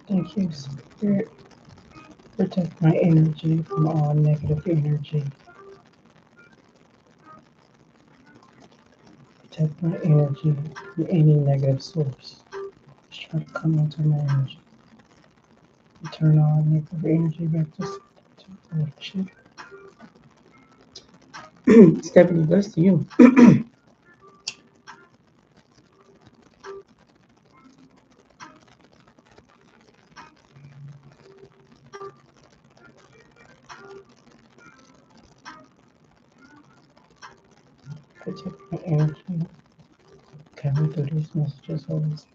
Thank you, Spirit. Protect my energy from all negative energy. Protect my energy from any negative source. Just try to come into my energy. Turn all negative energy back to shit. Stephanie, that's to you. Protect my energy. Carry through these messages always.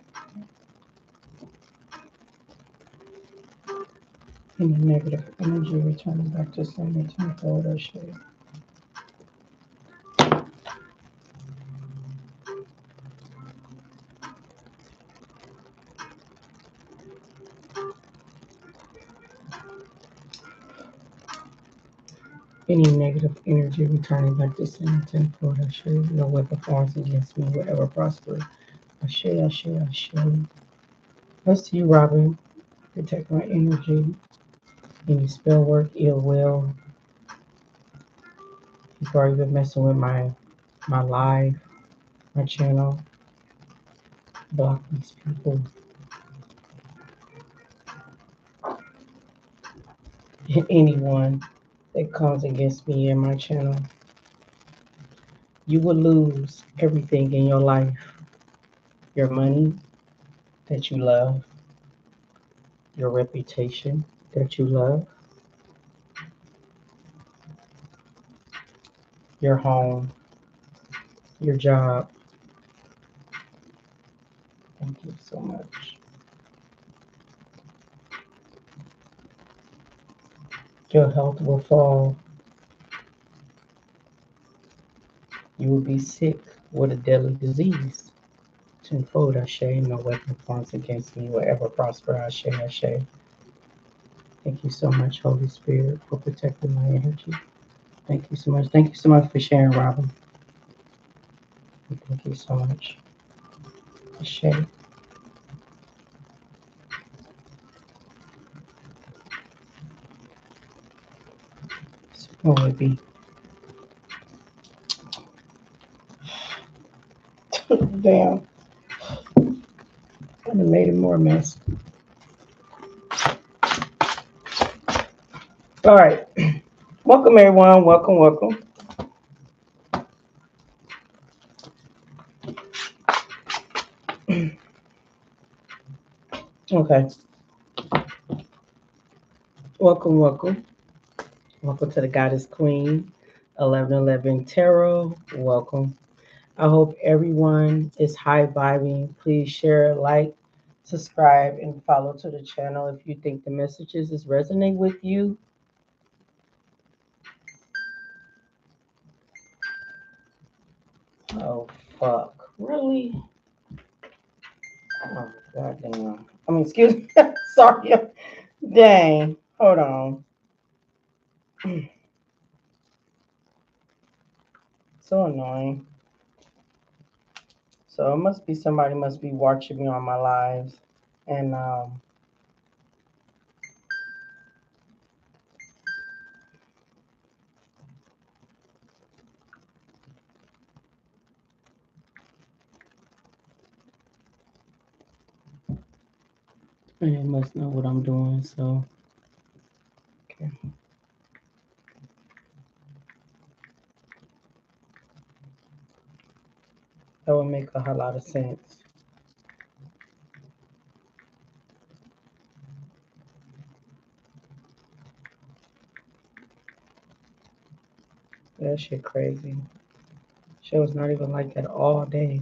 Any negative energy returning back to sender tenfold or shade. Any negative energy returning back to sender tenfold or shade. No weapon forms against me will ever prosper. I share. That's to you, Robin. Protect my energy. Any spell work, ill will. People are even messing with my live, my channel. Block these people. Anyone that comes against me and my channel. You will lose everything in your life. Your money that you love. Your reputation that you love. Your home. Your job. Thank you so much. Your health will fall. You will be sick with a deadly disease. Tenfold Ashe, no weapon forms against me will ever prosper. Ashe, Ashe. Thank you so much, Holy Spirit, for protecting my energy. Thank you so much. Thank you so much for sharing, Robin. Thank you so much. Ashe. What would it be? Damn. I done made it more mess. All right. Welcome, everyone. Welcome, welcome. Okay. Welcome, welcome. Welcome to the Goddess Queen 1111 Tarot. Welcome. I hope everyone is high vibing. Please share, like, subscribe, and follow to the channel if you think the messages is resonate with you. Oh fuck. Really? Oh goddamn. I mean, excuse me. Sorry. Dang. Hold on. So annoying. So it must be somebody must be watching me on my lives. And they must know what I'm doing, so okay. That would make a whole lot of sense. That shit crazy. Shit was not even like that all day.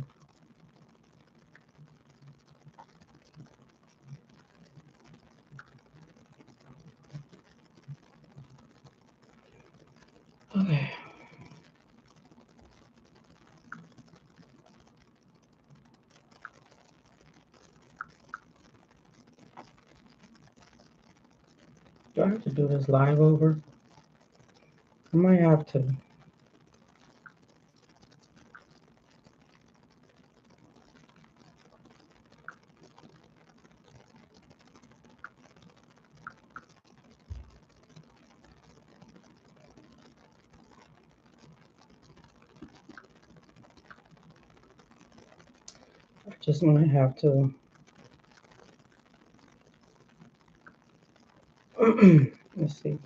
Okay. Do I have to do this live over? I might have to. I just might have to. Let's see.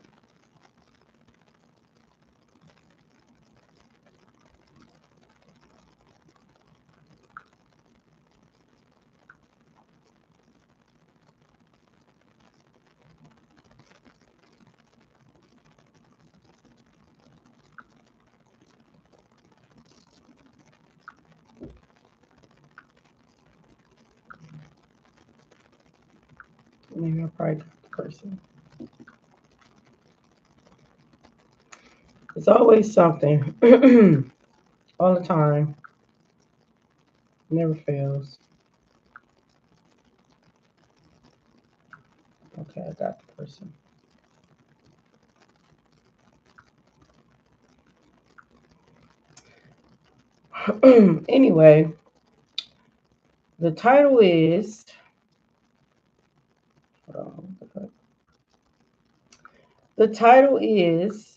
Maybe I probably got the person. It's always something. All the time. Never fails. Okay, I got the person. Anyway, the title is. Hold on. The title is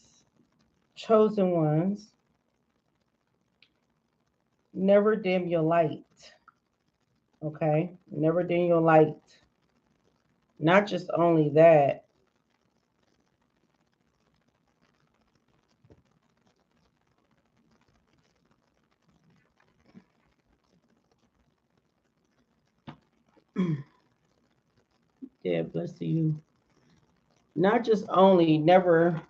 Chosen Ones. Never dim your light. Okay? Never dim your light. Not just only that, yeah, bless you. Not just only never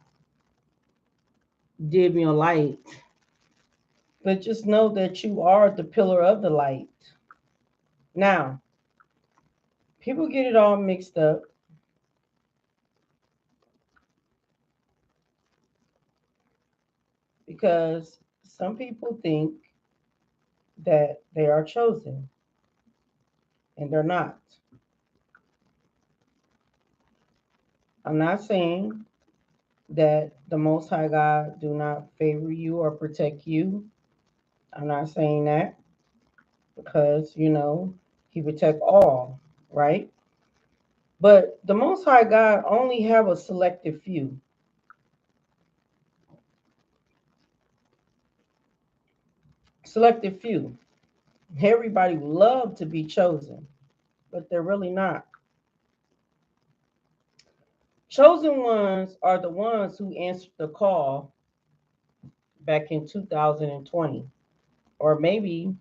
dim your light, but just know that you are the pillar of the light. Now, people get it all mixed up because some people think that they are chosen and they're not. I'm not saying that the Most High God do not favor you or protect you. I'm not saying that because, he protect all, right? But the Most High God only have a selective few. Selective few. Everybody love to be chosen, but they're really not. Chosen ones are the ones who answered the call back in 2020, or maybe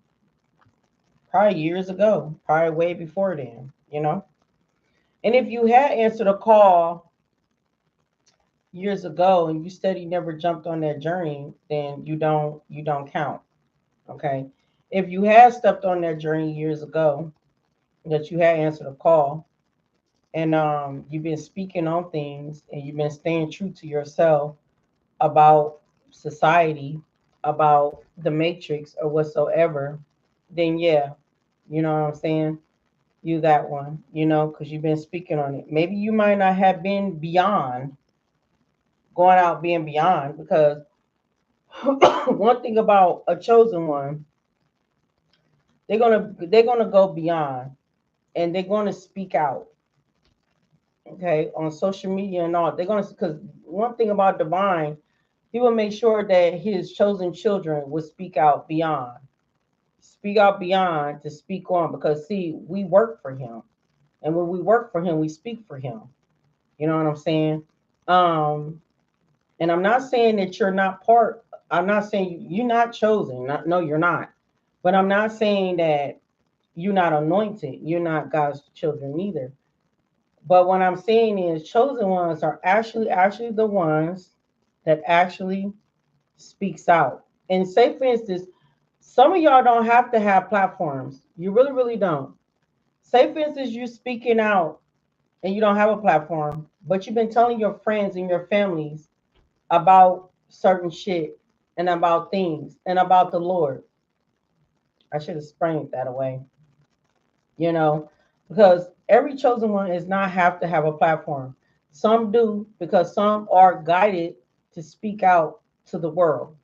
probably years ago, probably way before then. And if you had answered a call years ago and you steady never jumped on that journey, then you don't count. Okay. If you had stepped on that journey years ago, that you had answered a call and you've been speaking on things and you've been staying true to yourself about society, about the matrix or whatsoever, then yeah, you know what I'm saying? You that one, because you've been speaking on it. Maybe you might not have been beyond going out being beyond because one thing about a chosen one, they're gonna go beyond and they're gonna speak out. Okay, on social media and all, they're gonna because one thing about divine, he will make sure that his chosen children will speak out beyond to speak on because see, we work for him, and when we work for him, we speak for him. You know what I'm saying? Um, and I'm not saying that you're not part. I'm not saying you're not chosen. No, you're not. But I'm not saying that you're not anointed. You're not God's children either. But what I'm saying is, chosen ones are actually the ones that actually speaks out. And say, for instance, some of y'all don't have to have platforms. You really, really don't. Say, for instance, you're speaking out and you don't have a platform, but you've been telling your friends and your families about certain shit and about things and about the Lord. I should have sprained that away, you know, because every chosen one is not have to have a platform. Some do because some are guided to speak out to the world.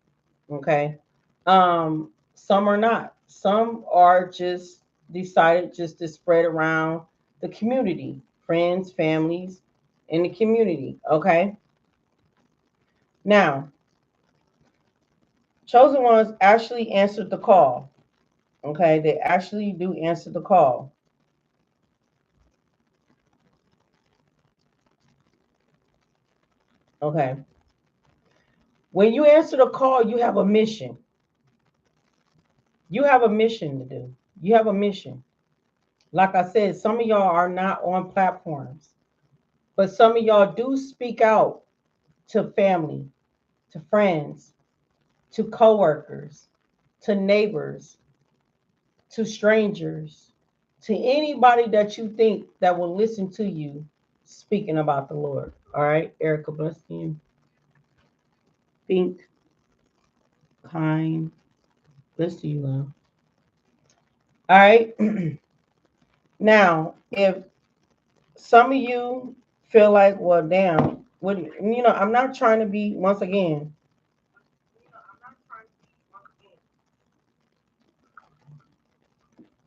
Okay. Some are not. Some are just decided just to spread around the community, friends, families, in the community. Okay. Now, chosen ones actually answered the call. Okay. They actually do answer the call. Okay. When you answer the call, you have a mission. You have a mission to do. You have a mission. Like I said, some of y'all are not on platforms, but some of y'all do speak out to family, to friends, to coworkers, to neighbors, to strangers, to anybody that you think that will listen to you speaking about the Lord. All right, Erica, bless you. Think, kind, bless you, love. All right. Now, if some of you feel like, well, damn, what I'm not trying to be once again.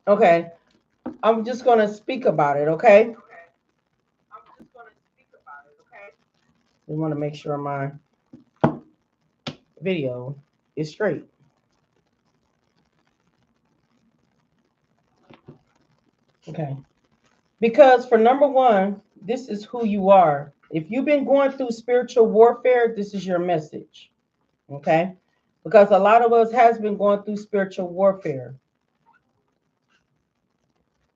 Okay, I'm just gonna speak about it. Okay, we want to make sure my video is straight. Okay, because for number one, this is who you are. If you've been going through spiritual warfare, this is your message. Okay, because a lot of us has been going through spiritual warfare.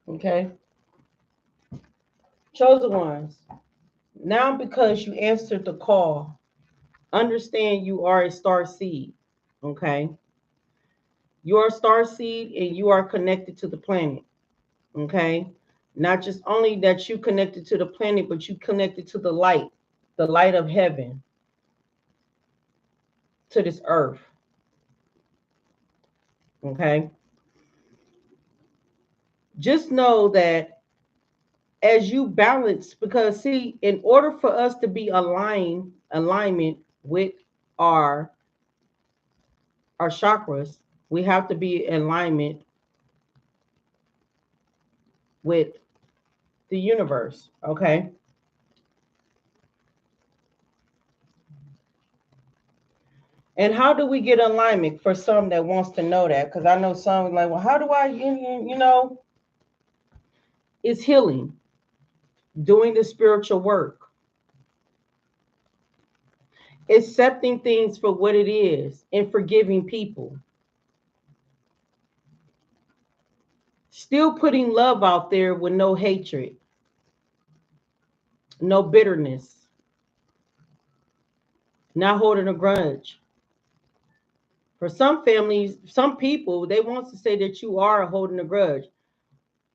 Okay, chosen ones. Now, because you answered the call, understand you are a star seed. Okay, you are a star seed and you are connected to the planet. Okay, not just only that you connected to the planet, but you connected to the light of heaven, to this earth. Okay, just know that as you balance, because see, in order for us to be alignment with our our chakras, we have to be in alignment with the universe. Okay, and how do we get alignment? For some that wants to know that, because I know some like, well, how do I, it's healing, doing the spiritual work, accepting things for what it is, and forgiving people. Still putting love out there with no hatred, no bitterness, not holding a grudge. For some families, some people, they want to say that you are holding a grudge.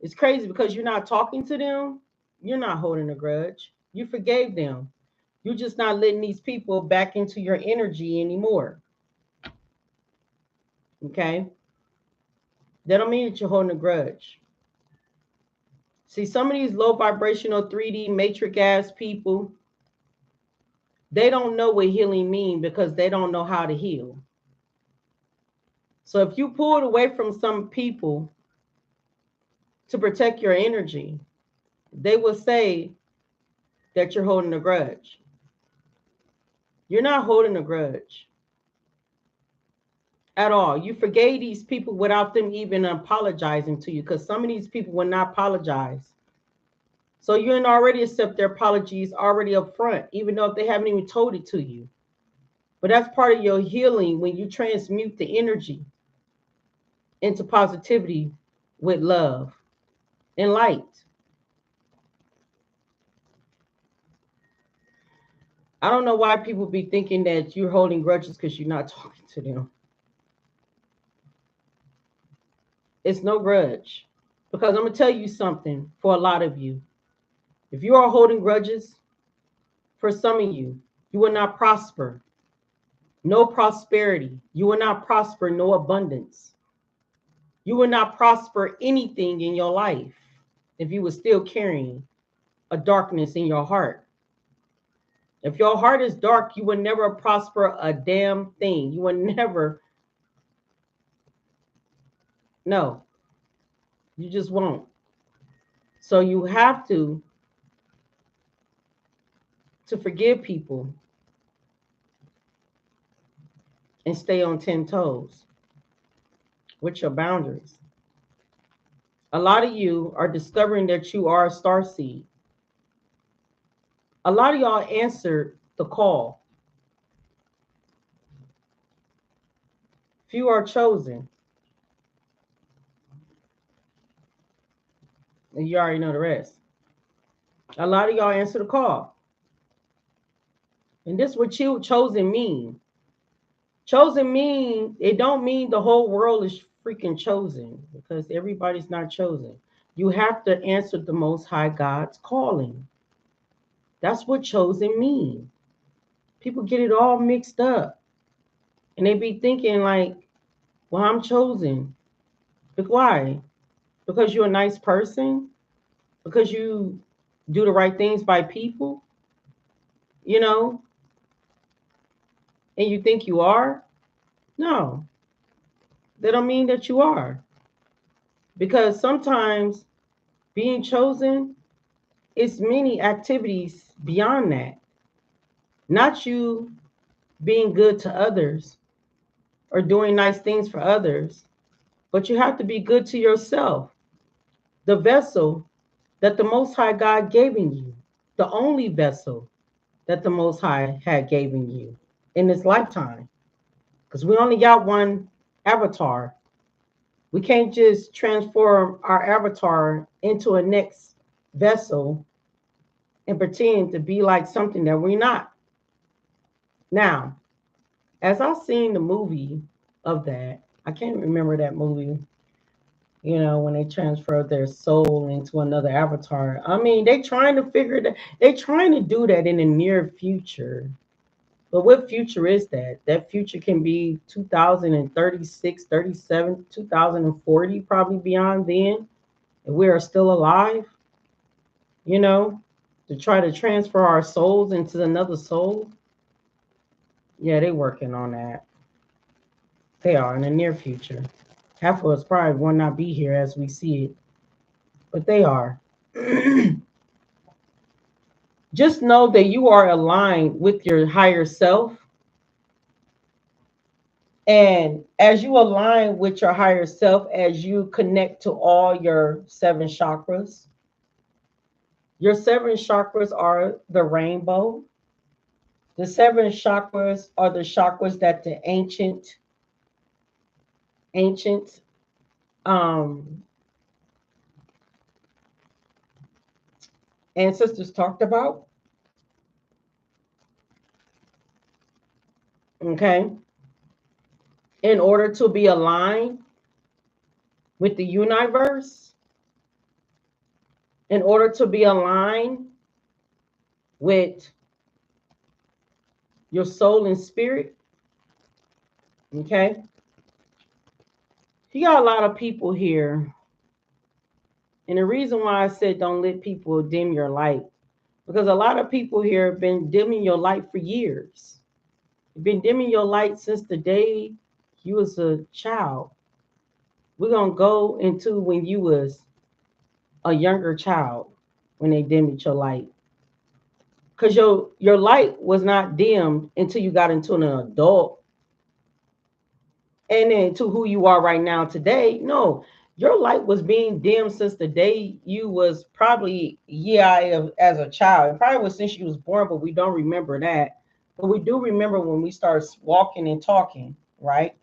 It's crazy because you're not talking to them. You're not holding a grudge. You forgave them. You're just not letting these people back into your energy anymore. Okay? That don't mean that you're holding a grudge. See, some of these low vibrational 3D matrix ass people, they don't know what healing means because they don't know how to heal. So if you pulled away from some people to protect your energy, they will say that you're holding a grudge. You're not holding a grudge at all. You forgave these people without them even apologizing to you because some of these people will not apologize. So you can already accept their apologies already up front, even though if they haven't even told it to you. But that's part of your healing when you transmute the energy into positivity with love and light. I don't know why people be thinking that you're holding grudges because you're not talking to them. It's no grudge. Because I'm going to tell you something for a lot of you. If you are holding grudges, for some of you, you will not prosper. No prosperity. You will not prosper, no abundance. You will not prosper anything in your life if you were still carrying a darkness in your heart. If your heart is dark, you will never prosper a damn thing. You will never, no, you just won't. So you have to forgive people and stay on 10 toes with your boundaries. A lot of you are discovering that you are a star seed. A lot of y'all answered the call. Few are chosen. And you already know the rest. A lot of y'all answer the call. And this is what chosen mean. Chosen mean, it don't mean the whole world is freaking chosen, because everybody's not chosen. You have to answer the Most High God's calling. That's what chosen mean. People get it all mixed up. And they be thinking like, well, I'm chosen. But why? Because you're a nice person? Because you do the right things by people? You know? And you think you are? No. That don't mean that you are. Because sometimes being chosen is many activities beyond that. Not you being good to others or doing nice things for others, but you have to be good to yourself. The vessel that the Most High God gave in you, the only vessel that the Most High had given you in this lifetime. Because we only got one avatar. We can't just transform our avatar into a next vessel and pretend to be like something that we're not. Now, as I seen the movie of that, I can't remember that movie, when they transfer their soul into another avatar. I mean, they trying to figure that, they trying to do that in the near future. But what future is that? That future can be 2036, 37, 2040, probably beyond then. If we are still alive, you know, to try to transfer our souls into another soul. Yeah, they working on that. They are in the near future. Half of us probably will not be here as we see it, but they are. Just know that you are aligned with your higher self. And as you align with your higher self, as you connect to all your 7 chakras are the rainbow. The 7 chakras are the chakras that the ancient um, ancestors talked about. Okay. In order to be aligned with the universe, in order to be aligned with your soul and spirit. Okay. You got a lot of people here. And the reason why I said don't let people dim your light, because a lot of people here have been dimming your light for years. You've been dimming your light since the day you was a child. We're gonna go into when you was a younger child, when they dimmed your light. Because your light was not dimmed until you got into an adult and then to who you are right now today. No, your light was being dimmed since the day you was probably as a child. It probably was since you was born, but we don't remember that. But we do remember when we start walking and talking, right?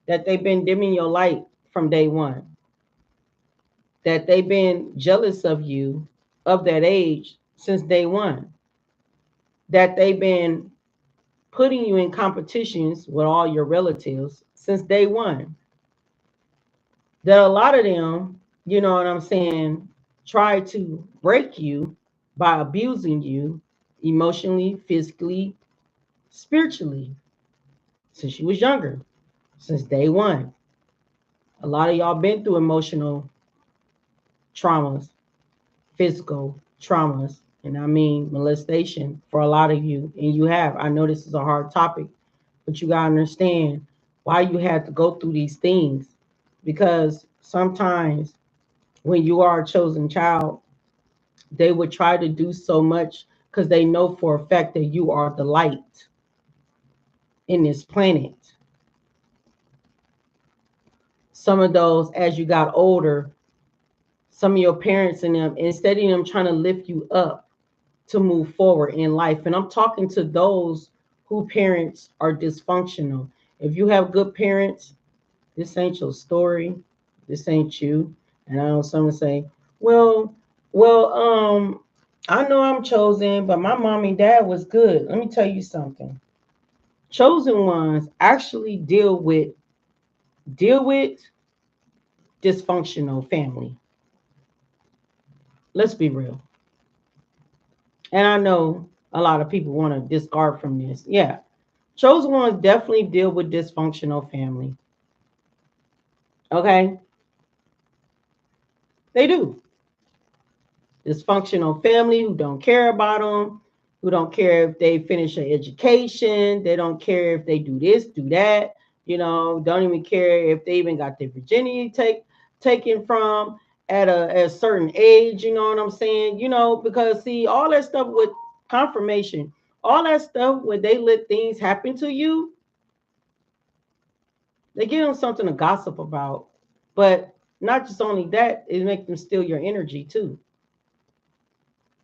That they've been dimming your light from day one. That they've been jealous of you of that age since day one. That they've been putting you in competitions with all your relatives since day one. That a lot of them, you know what I'm saying, try to break you by abusing you emotionally, physically, spiritually since you was younger, since day one. A lot of y'all been through emotional traumas, physical traumas, And I mean molestation for a lot of you, and you have. I know this is a hard topic, but you gotta understand why you had to go through these things. Because sometimes when you are a chosen child, they would try to do so much because they know for a fact that you are the light in this planet. Some of those, as you got older, some of your parents and them, instead of them trying to lift you up to move forward in life. And I'm talking to those who parents are dysfunctional. If you have good parents, this ain't your story. This ain't you. And I know someone say, well, well, I know I'm chosen, but my mom and dad was good. Let me tell you something. Chosen ones actually deal with dysfunctional family. Let's be real. And I know a lot of people want to discard from this. Yeah. Chosen ones definitely deal with dysfunctional family. Okay? They do. Dysfunctional family who don't care about them, who don't care if they finish an education, they don't care if they do this, do that, don't even care if they even got their virginity taken from at a certain age, you know what I'm saying? Because see, all that stuff with confirmation, all that stuff when they let things happen to you, they give them something to gossip about. But not just only that, it makes them steal your energy too,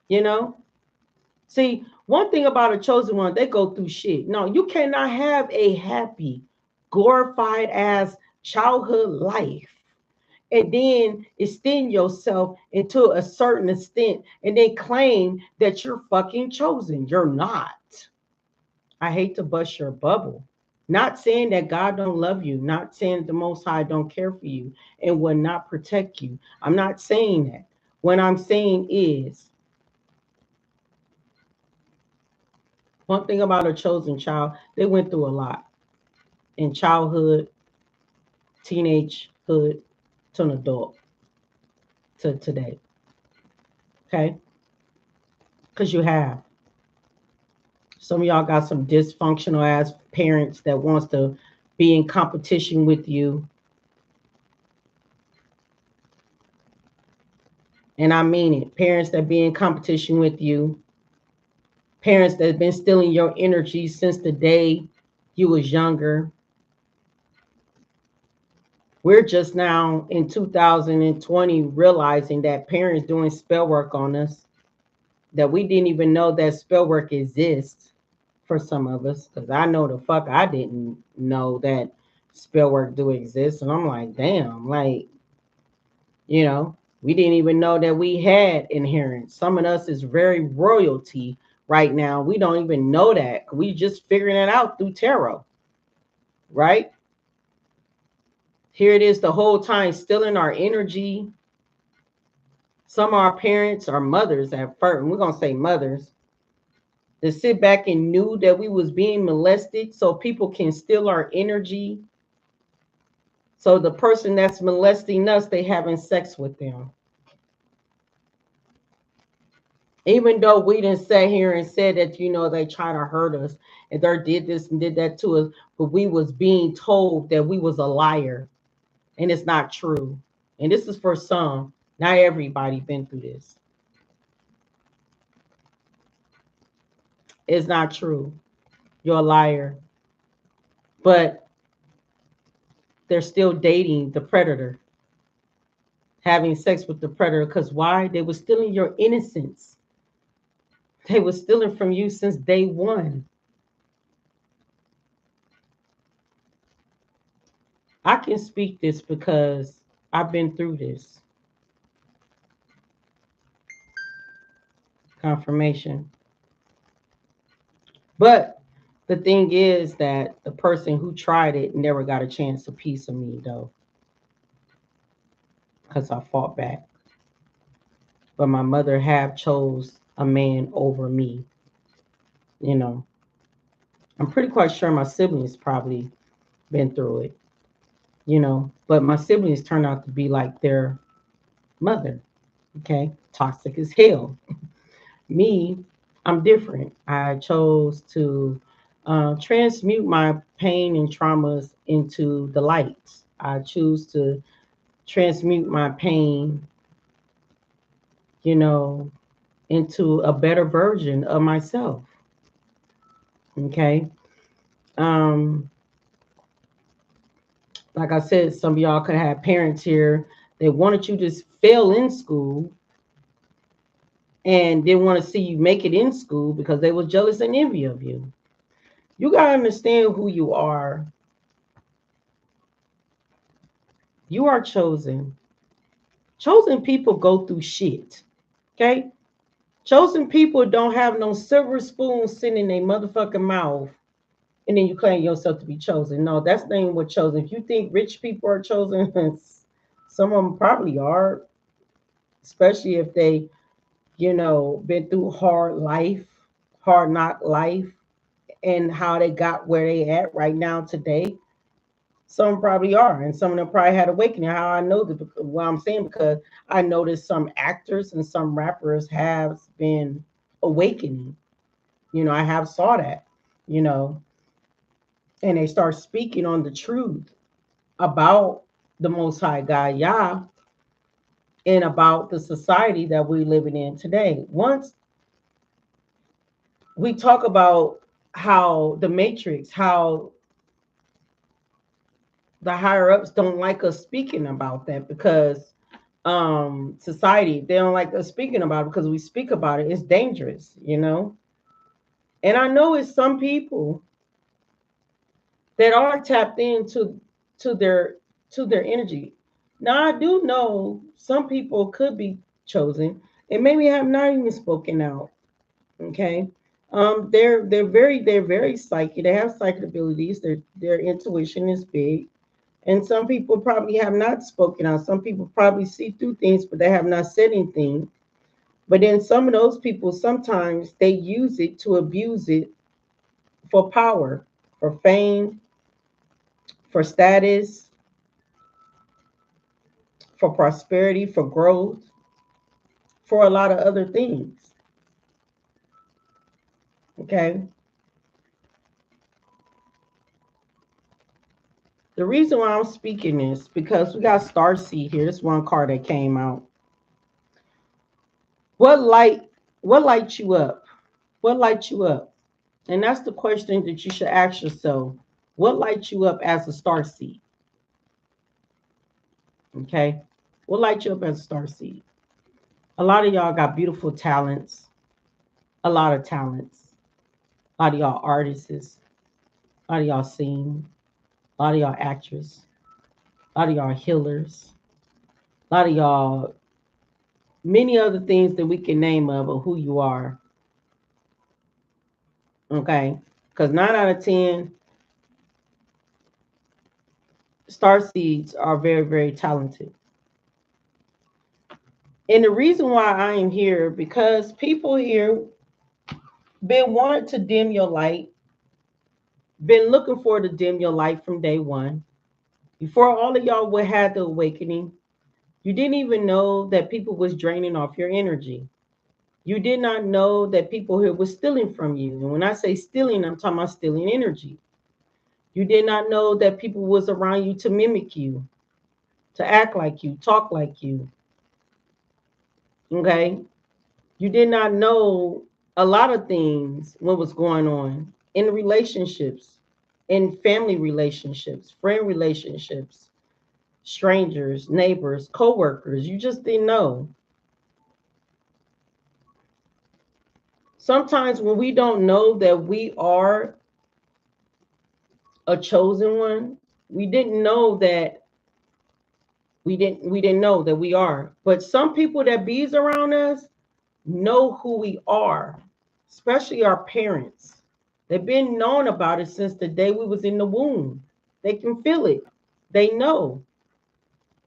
you know? See, one thing about a chosen one, they go through shit. No, you cannot have a happy, glorified ass childhood life and then extend yourself into a certain extent and then claim that you're fucking chosen. You're not. I hate to bust your bubble. Not saying that God don't love you, not saying the Most High don't care for you and will not protect you. I'm not saying that. What I'm saying is, one thing about a chosen child, they went through a lot in childhood, teenagehood, to an adult, to today. Okay? Because you have. Some of y'all got some dysfunctional ass parents that wants to be in competition with you. And I mean it. Parents that be in competition with you. Parents that have been stealing your energy since the day you was younger. We're just now in 2020 realizing that parents doing spell work on us, that we didn't even know that spell work exists for some of us. Because I know the fuck I didn't know that spell work do exist. And I'm like, damn, like, we didn't even know that we had inherent. Some of us is very royalty right now. We don't even know that. We just figuring it out through tarot, right? Here it is the whole time stealing our energy. Some of our parents are mothers at first, and we're going to say mothers, that sit back and knew that we was being molested so people can steal our energy. So the person that's molesting us, they having sex with them. Even though we didn't sit here and said that, they try to hurt us and they did this and did that to us, but we was being told that we was a liar and it's not true. And this is for some. Not everybody been through this. It's not true. You're a liar. But they're still dating the predator, having sex with the predator. Because why? They were stealing your innocence. They were stealing from you since day one. I can speak this because I've been through this. Confirmation. But the thing is that the person who tried it never got a chance to piece of me, though, because I fought back. But my mother have chose a man over me. I'm pretty quite sure my siblings probably been through it, but my siblings turned out to be like their mother. Okay, toxic as hell. Me, I'm different. I chose to transmute my pain and traumas into the light. I choose to transmute my pain, you know, into a better version of myself. Okay. Um, like I said, some of y'all could have parents here that wanted you to fail in school and didn't want to see you make it in school because they was jealous and envy of you. You gotta understand who you are. You are chosen. Chosen people go through shit. Okay? Chosen people don't have no silver spoon sitting in their motherfucking mouth and then you claim yourself to be chosen. No, that's not even what chosen. If you think rich people are chosen, some of them probably are, especially if they, been through hard life, hard knock life, and how they got where they at right now today. Some probably are, and some of them probably had awakening. How I know that? Well, I'm saying because I noticed some actors and some rappers have been awakening. I have saw that. You know, and they start speaking on the truth about the Most High God, Yah, and about the society that we're living in today. Once we talk about how the Matrix, how the higher ups don't like us speaking about that because society they don't like us speaking about it because we speak about it, it's dangerous. And I know it's some people that are tapped into to their to their energy. Now I do know some people could be chosen and maybe have not even spoken out. Okay. They're very psychic. They have psychic abilities. Their intuition is big. And some people probably have not spoken out. Some people probably see through things, but they have not said anything. But then some of those people sometimes they use it to abuse it for power, for fame, for status, for prosperity, for growth, for a lot of other things. Okay. The reason why I'm speaking is because we got Starseed here. This one card that came out. What light what lights you up? What lights you up? And that's the question that you should ask yourself. What lights you up as a starseed? Okay. What lights you up as a starseed? A lot of y'all got beautiful talents, a lot of talents. A lot of y'all artists, a lot of y'all sing, a lot of y'all actors, a lot of y'all healers, a lot of y'all many other things that we can name of who you are. Okay. Because 9 out of 10 star seeds are very, very talented. And the reason why I am here, because people here been wanting to dim your light, been looking for to dim your light from day one. Before all of y'all would had the awakening, you didn't even know that people was draining off your energy. You did not know that people here was stealing from you. And when I say stealing, I'm talking about stealing energy. You did not know that people was around you to mimic you, to act like you, talk like you. Okay? You did not know a lot of things what was going on in relationships, in family relationships, friend relationships, strangers, neighbors, co-workers. You just didn't know. Sometimes when we don't know that we are a chosen one, we didn't know that we didn't know that we are. But some people that bees around us know who we are, especially our parents. They've been known about it since the day we was in the womb. They can feel it. They know.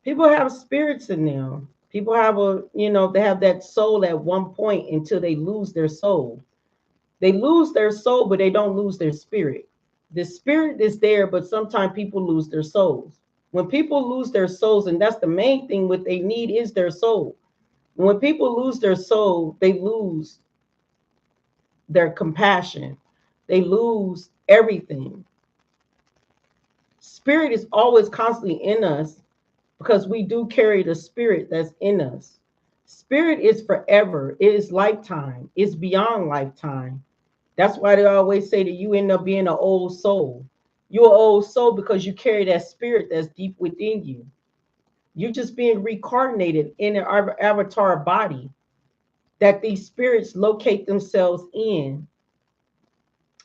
People have spirits in them. People have they have that soul at one point until they lose their soul. They lose their soul, but they don't lose their spirit. The spirit is there, but sometimes people lose their souls. When people lose their souls, and that's the main thing, what they need is their soul. When people lose their soul, they lose. their compassion. They lose everything. Spirit is always constantly in us because we do carry the spirit that's in us. Spirit is forever. It is lifetime. It's beyond lifetime. That's why they always say that you end up being an old soul. You're an old soul because you carry that spirit that's deep within you. You're just being reincarnated in an avatar body that these spirits locate themselves in.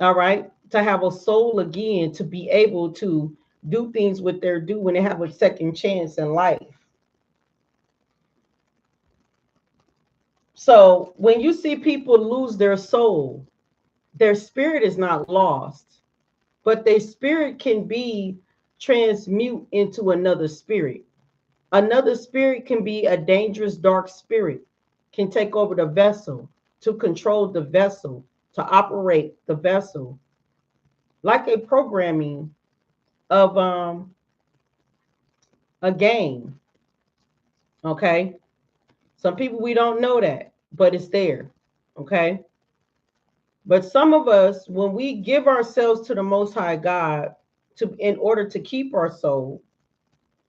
All right. To have a soul again, to be able to do things what they're doing when they have a second chance in life. So when you see people lose their soul, their spirit is not lost, but their spirit can be transmute into another spirit. Another spirit can be a dangerous dark spirit, can take over the vessel, to control the vessel, to operate the vessel, like a programming of a game. Okay. Some people we don't know that, but it's there. Okay. But some of us, when we give ourselves to the Most High God, to in order to keep our soul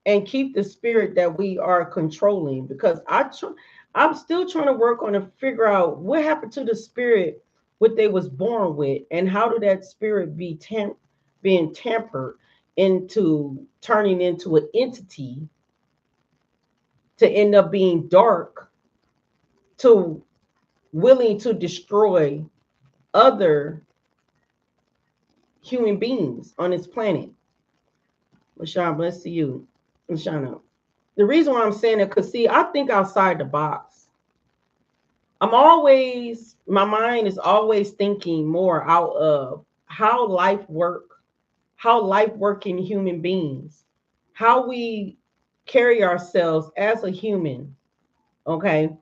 and keep the spirit that we are controlling, because I'm still trying to work on to figure out what happened to the spirit, what they was born with, and how did that spirit being tampered into turning into an entity to end up being dark, to willing to destroy other human beings on this planet. LaShawn, bless to you. LaShawn, the reason why I'm saying it, because see, I think outside the box. My mind is always thinking more out of how life working human beings, how we carry ourselves as a human, okay,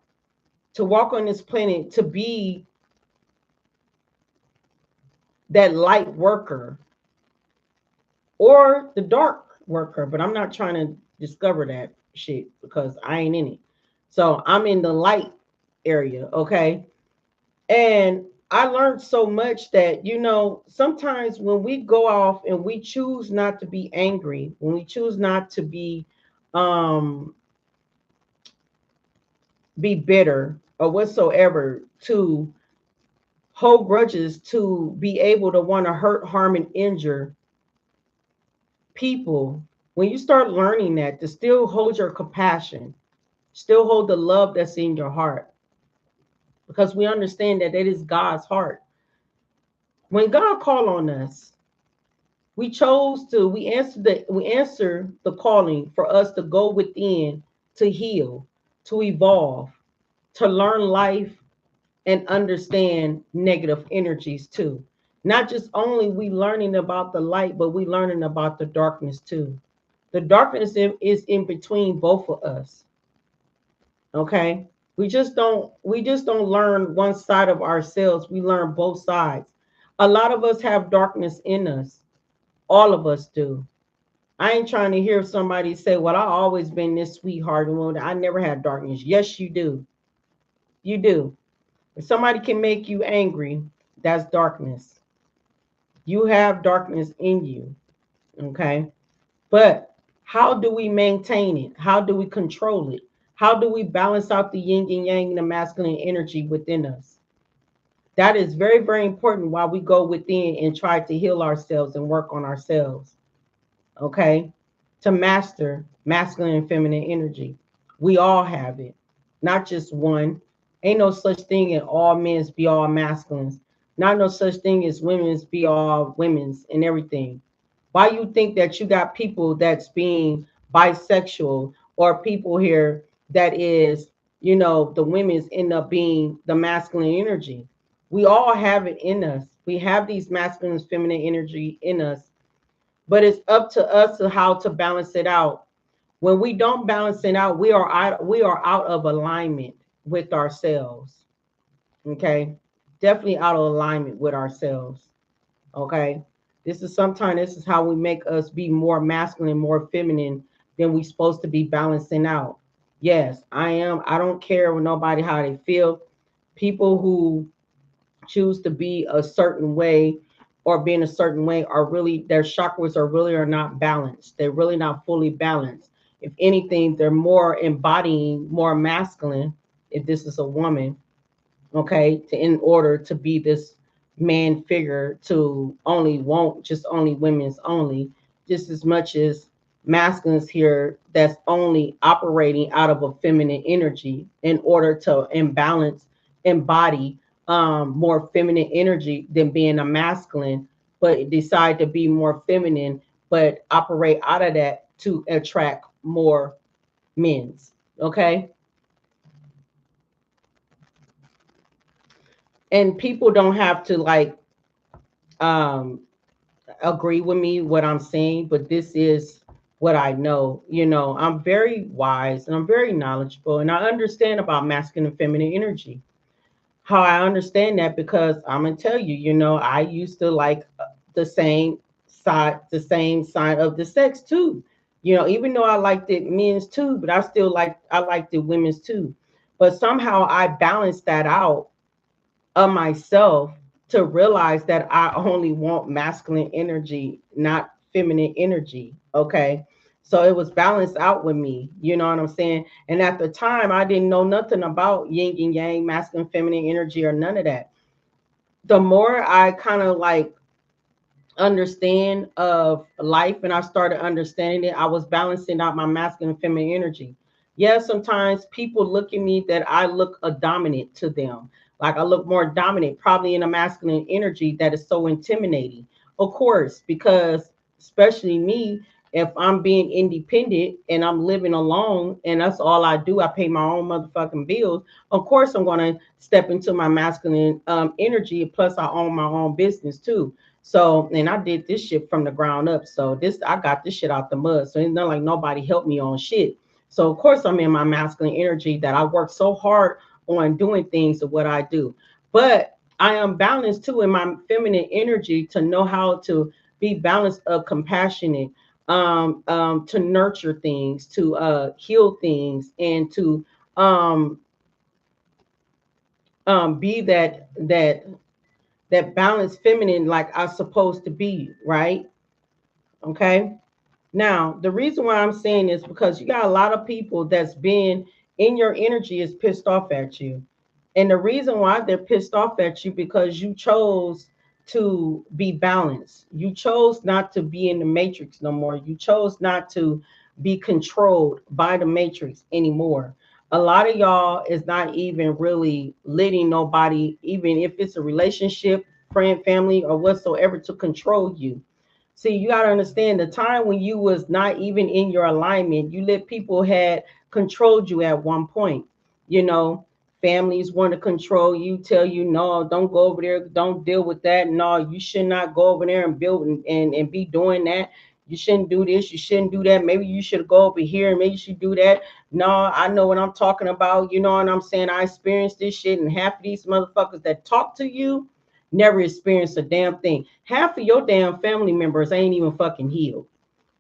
to walk on this planet, to be that light worker or the dark worker, but I'm not trying to discover that shit because I ain't in it. So I'm in the light area, okay? And I learned so much that, sometimes when we go off and we choose not to be angry, when we choose not to um be bitter or whatsoever, to hold grudges, to be able to want to hurt, harm, and injure people, when you start learning that, to still hold your compassion, still hold the love that's in your heart, because we understand that it is God's heart. When God called on us, we answer the calling for us to go within, to heal, to evolve, to learn life and understand negative energies too. Not just only we learning about the light, but we learning about the darkness too. The darkness is in between both of us. Okay? We just don't learn one side of ourselves. We learn both sides. A lot of us have darkness in us. All of us do. I ain't trying to hear somebody say, "Well, I always been this sweetheart and I never had darkness." Yes, you do. You do. If somebody can make you angry, that's darkness. You have darkness in you. Okay? But how do we maintain it? How do we control it? How do we balance out the yin and yang and the masculine energy within us? That is very, very important while we go within and try to heal ourselves and work on ourselves. Okay? To master masculine and feminine energy. We all have it, not just one. Ain't no such thing as all men's be all masculines. Not no such thing as women's be all women's and everything. Why you think that you got people that's being bisexual, or people here that is, the women's end up being the masculine energy? We all have it in us. We have these masculine and feminine energy in us, but it's up to us to how to balance it out. When we don't balance it out, we are out of alignment with ourselves. Okay, definitely out of alignment with ourselves. Okay, this is how we make us be more masculine, more feminine than we supposed to be balancing out. Yes, I am. I don't care with nobody how they feel. People choose to be a certain way or being a certain way are really, their chakras are really are not balanced. They're really not fully balanced. If anything, they're more embodying more masculine if this is a woman, okay, to in order to be this man figure to only want just only women's only, just as much as masculines here that's only operating out of a feminine energy in order to imbalance embody more feminine energy than being a masculine, but decide to be more feminine but operate out of that to attract more men's, okay. And people don't have to like um agree with me what I'm saying, but this is what I know. You know, I'm very wise and I'm very knowledgeable and I understand about masculine and feminine energy. How I understand that because I'm gonna tell you, you know, I used to like the same side of the sex too. You know, even though I liked it men's too, but I liked the women's too. But somehow I balanced that out of myself to realize that I only want masculine energy, not feminine energy. Okay. So it was balanced out with me. You know what I'm saying? And at the time, I didn't know nothing about yin and yang, masculine, feminine energy, or none of that. The more I kind of like understand of life and I started understanding it, I was balancing out my masculine and feminine energy. Yeah, sometimes people look at me that I look a dominant to them. Like I look more dominant, probably in a masculine energy that is so intimidating. Of course, because especially me, if I'm being independent and I'm living alone and that's all I do, I pay my own motherfucking bills. Of course, I'm going to step into my masculine energy. Plus, I own my own business too. So, and I did this shit from the ground up. So this, I got this shit out the mud. So it's not like nobody helped me on shit. So of course I'm in my masculine energy that I work so hard on doing things of what I do. But I am balanced too in my feminine energy to know how to be balanced of compassionate, to nurture things, to heal things, and to um, be that balanced feminine like I'm supposed to be, right? Okay. Now, the reason why I'm saying this because you got a lot of people that's been in your energy is pissed off at you. And the reason why they're pissed off at you because you chose to be balanced. You chose not to be in the matrix no more. You chose not to be controlled by the matrix anymore. A lot of y'all is not even really letting nobody, even if it's a relationship, friend, family, or whatsoever, to control you. See, you gotta understand the time when you was not even in your alignment, you let people had controlled you at one point. You know, families want to control you, tell you, no, don't go over there, don't deal with that. No, you should not go over there and build and be doing that. You shouldn't do this, you shouldn't do that. Maybe you should go over here and maybe you should do that. No, I know what I'm talking about. You know what I'm saying? I experienced this shit, and half of these motherfuckers that talk to you never experienced a damn thing. Half of your damn family members ain't even fucking healed.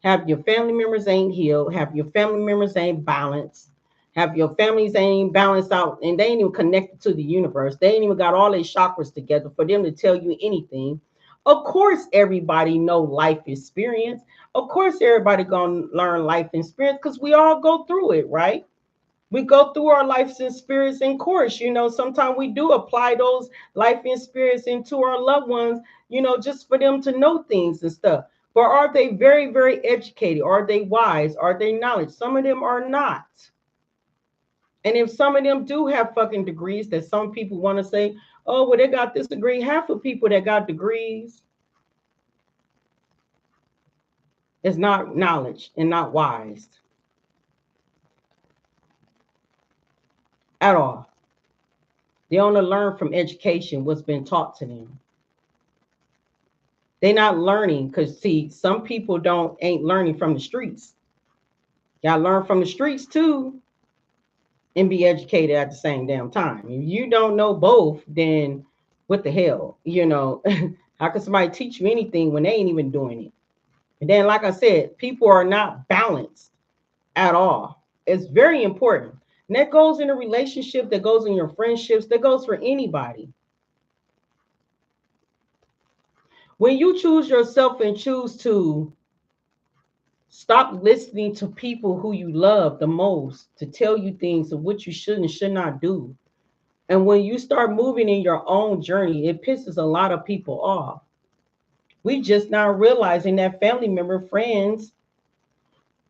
Half your family members ain't healed. Half your family members ain't balanced. Half your families ain't balanced out, and they ain't even connected to the universe. They ain't even got all their chakras together for them to tell you anything. Of course, everybody know life experience. Of course, everybody gonna learn life experience because we all go through it, right? We go through our lives and spirits in course. You know, sometimes we do apply those life and spirits into our loved ones, you know, just for them to know things and stuff. But are they very, very educated? Are they wise? Are they knowledge? Some of them are not. And if some of them do have fucking degrees that some people want to say, oh, well, they got this degree. Half of people that got degrees is not knowledge and not wise at all. They only learn from education what's been taught to them. They're not learning because see, some people don't ain't learning from the streets. Y'all learn from the streets too and be educated at the same damn time. If you don't know both, then what the hell? You know, how can somebody teach you anything when they ain't even doing it? And then, like I said, people are not balanced at all. It's very important. And that goes in a relationship, that goes in your friendships, that goes for anybody. When you choose yourself and choose to stop listening to people who you love the most to tell you things of what you should and should not do. And when you start moving in your own journey, it pisses a lot of people off. We just now realizing that family member, friends,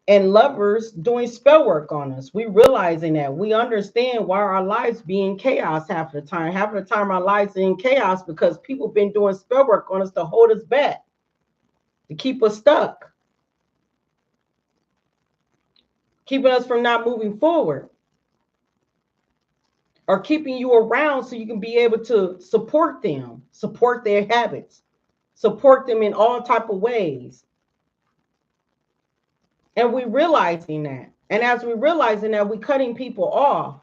and lovers doing spell work on us. We realizing that we understand why our lives be in chaos half the time. Half the time our lives are in chaos because people been doing spell work on us to hold us back, to keep us stuck, keeping us from not moving forward, or keeping you around so you can be able to support them, support their habits, support them in all type of ways. And we realizing that. And as we realizing that, we cutting people off.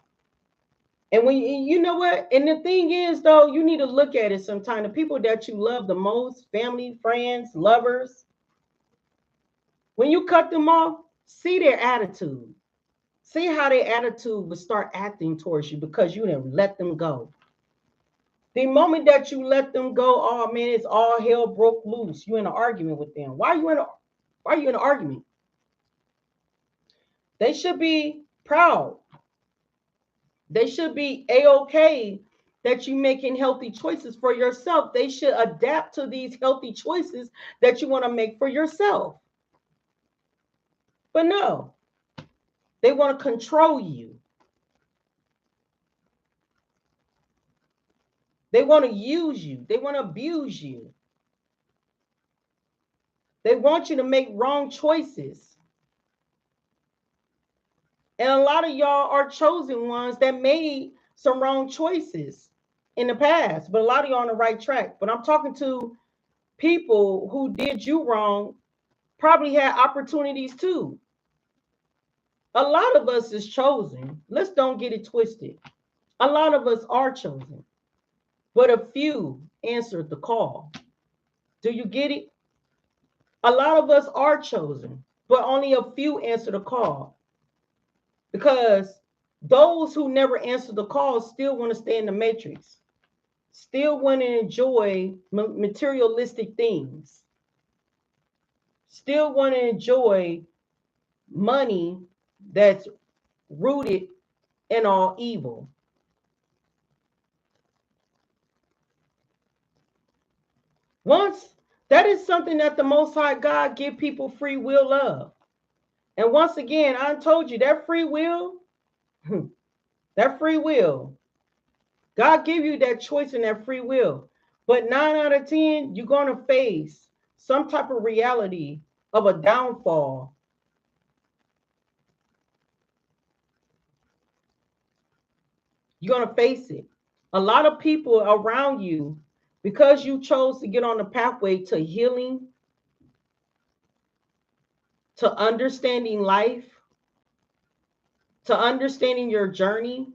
And when you know what, and the thing is though, you need to look at it sometime. The people that you love the most, family, friends, lovers, when you cut them off, see their attitude. See how their attitude will start acting towards you because you didn't let them go. The moment that you let them go, oh man, it's all hell broke loose. You in an argument with them. Why are you in an argument? They should be proud. They should be a-okay that you making healthy choices for yourself. They should adapt to these healthy choices that you want to make for yourself. But no, they want to control you. They want to use you. They want to abuse you. They want you to make wrong choices. And a lot of y'all are chosen ones that made some wrong choices in the past, but a lot of y'all on the right track. But I'm talking to people who did you wrong, probably had opportunities too. A lot of us is chosen. Let's don't get it twisted. A lot of us are chosen, but a few answered the call. Do you get it? A lot of us are chosen, but only a few answer the call. Because those who never answer the call still want to stay in the matrix, still want to enjoy materialistic things, still want to enjoy money that's rooted in all evil. Once that is something that the Most High God give people free will of. And once again, I told you that free will, that free will, God give you that choice and that free will. But 9 out of 10, you're going to face some type of reality of a downfall. You're going to face it. A lot of people around you, because you chose to get on the pathway to healing, to understanding life, to understanding your journey,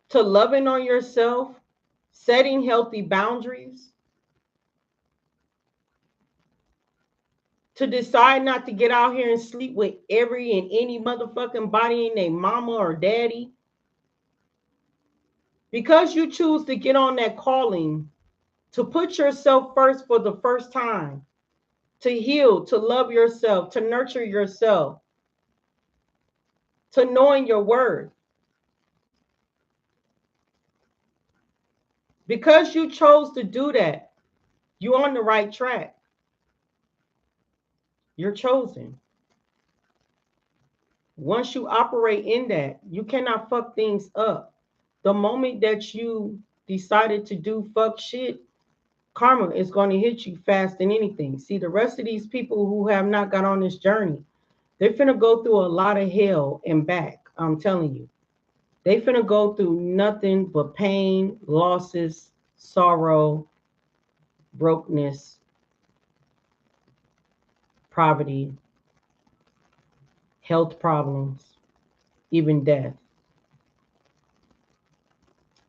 to loving on yourself, setting healthy boundaries, to decide not to get out here and sleep with every and any motherfucking body in their mama or daddy. Because you choose to get on that calling, to put yourself first for the first time, to heal, to love yourself, to nurture yourself, to knowing your worth. Because you chose to do that, you're on the right track. You're chosen. Once you operate in that, you cannot fuck things up. The moment that you decided to do fuck shit, karma is going to hit you fast than anything. See, the rest of these people who have not got on this journey, they're finna go through a lot of hell and back. I'm telling you. They finna go through nothing but pain, losses, sorrow, brokenness, poverty, health problems, even death.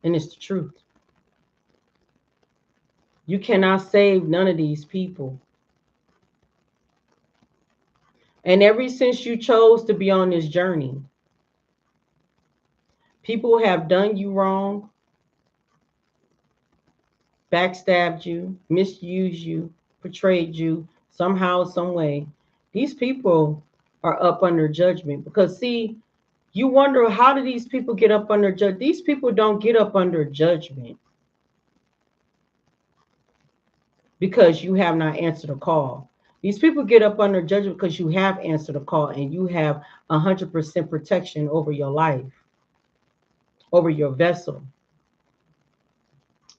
And it's the truth. You cannot save none of these people. And ever since you chose to be on this journey, people have done you wrong. backstabbed you, misused you, betrayed you somehow, some way. These people are up under judgment because see, you wonder how do these people get up under judgment? These people don't get up under judgment because you have not answered a call. These people get up under judgment because you have answered a call and you have 100% protection over your life, over your vessel.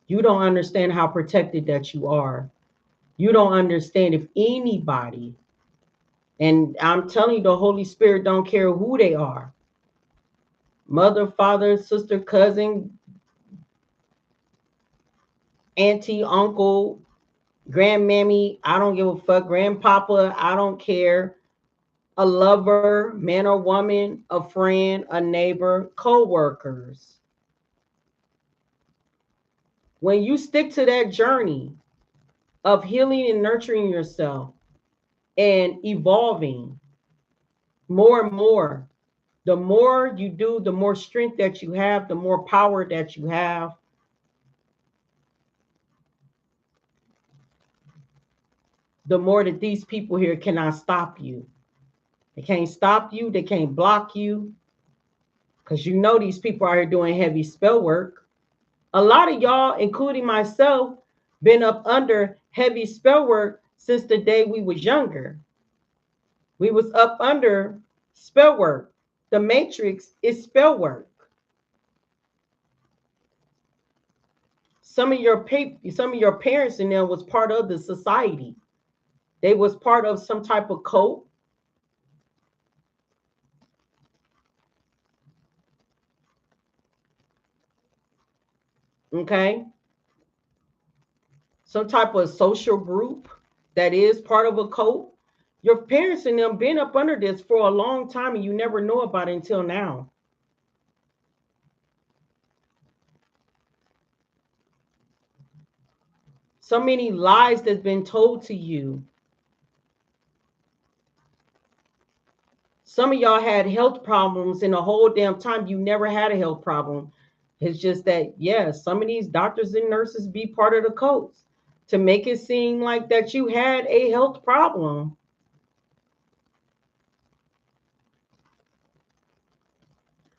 You don't understand how protected that you are. You don't understand if anybody, and I'm telling you, the Holy Spirit don't care who they are, mother, father, sister, cousin, auntie, uncle, grandmammy, I don't give a fuck, grandpapa, I don't care, a lover, man or woman, a friend, a neighbor, co-workers. When you stick to that journey of healing and nurturing yourself and evolving more and more, the more you do, the more strength that you have, the more power that you have. The more that these people here cannot stop you. They can't stop you. They can't block you. Because you know these people are here doing heavy spell work. A lot of y'all, including myself, been up under heavy spell work since the day we was younger. We was up under spell work. The matrix is spell work. Some of your parents in there was part of the society. They was part of some type of cult. Okay, some type of social group that is part of a cult. Your parents and them been up under this for a long time and you never know about it until now. So many lies that's been told to you. Some of y'all had health problems in the whole damn time you never had a health problem. It's just that, yeah, some of these doctors and nurses be part of the cults to make it seem like that you had a health problem.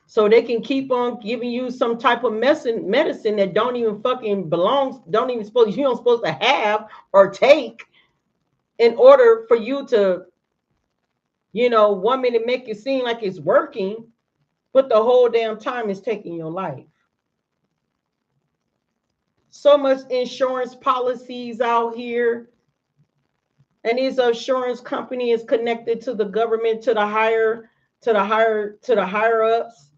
So they can keep on giving you some type of medicine that don't even fucking belongs, don't even supposed you don't supposed to have or take in order for you to, 1 minute make it seem like it's working, but the whole damn time is taking your life. So much insurance policies out here, and these insurance company is connected to the government, to the higher ups.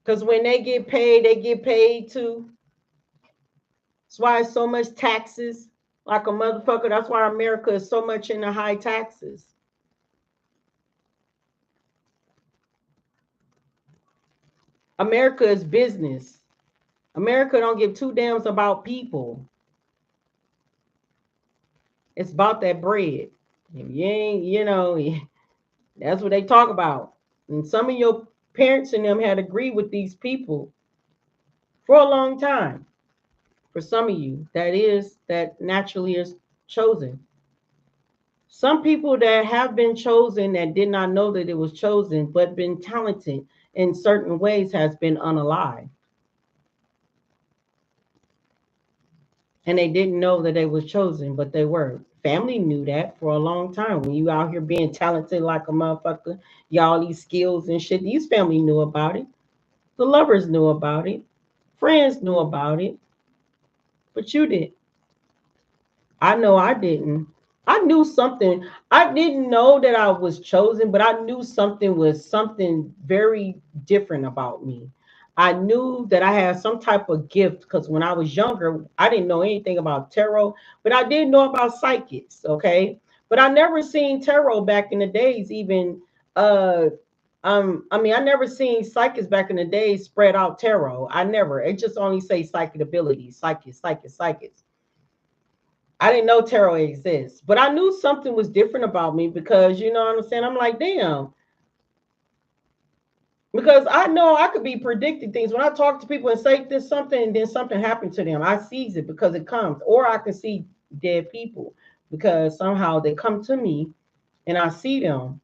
Because when they get paid too. That's why it's so much taxes, like a motherfucker. That's why America is so much in the high taxes. America is business. America don't give two damns about people. It's about that bread. If you ain't, that's what they talk about. And some of your parents and them had agreed with these people for a long time. For some of you, that naturally is chosen. Some people that have been chosen that did not know that it was chosen, but been talented in certain ways has been unalive. And they didn't know that they was chosen, but they were. Family knew that for a long time. When you out here being talented like a motherfucker, y'all these skills and shit, these family knew about it. The lovers knew about it. Friends knew about it. But you did. I know I didn't. I knew something. I didn't know that I was chosen, but I knew something was something very different about me. I knew that I had some type of gift because when I was younger, I didn't know anything about tarot, but I did know about psychics, okay? But I never seen tarot back in the days, even I never seen psychics back in the days spread out tarot. I never. It just only say psychic abilities, psychics. I didn't know tarot exists, but I knew something was different about me because you know what I'm saying. I'm like, damn, Because I know I could be predicting things. When I talk to people and say this something and then something happened to them, I seize it because it comes. Or I can see dead people because somehow they come to me and I see them.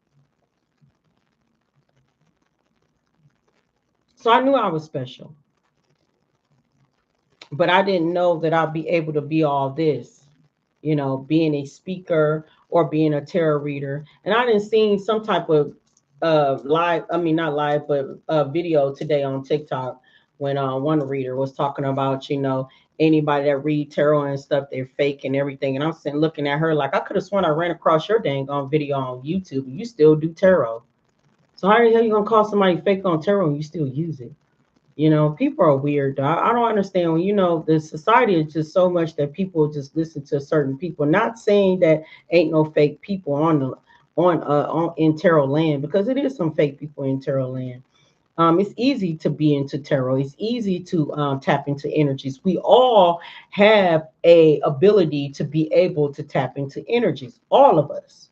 So I knew I was special. But I didn't know that I'd be able to be all this, being a speaker or being a tarot reader. And I didn't see some type of live, I mean, not live, but video today on TikTok when one reader was talking about, anybody that read tarot and stuff, they're fake and everything. And I'm sitting looking at her like, I could have sworn I ran across your dang on video on YouTube and you still do tarot. So how the hell you gonna call somebody fake on tarot and you still use it? People are weird. I don't understand when the society is just so much that people just listen to certain people. Not saying that ain't no fake people on in tarot land because it is some fake people in tarot land. It's easy to be into tarot. It's easy to tap into energies. We all have a ability to be able to tap into energies. All of us.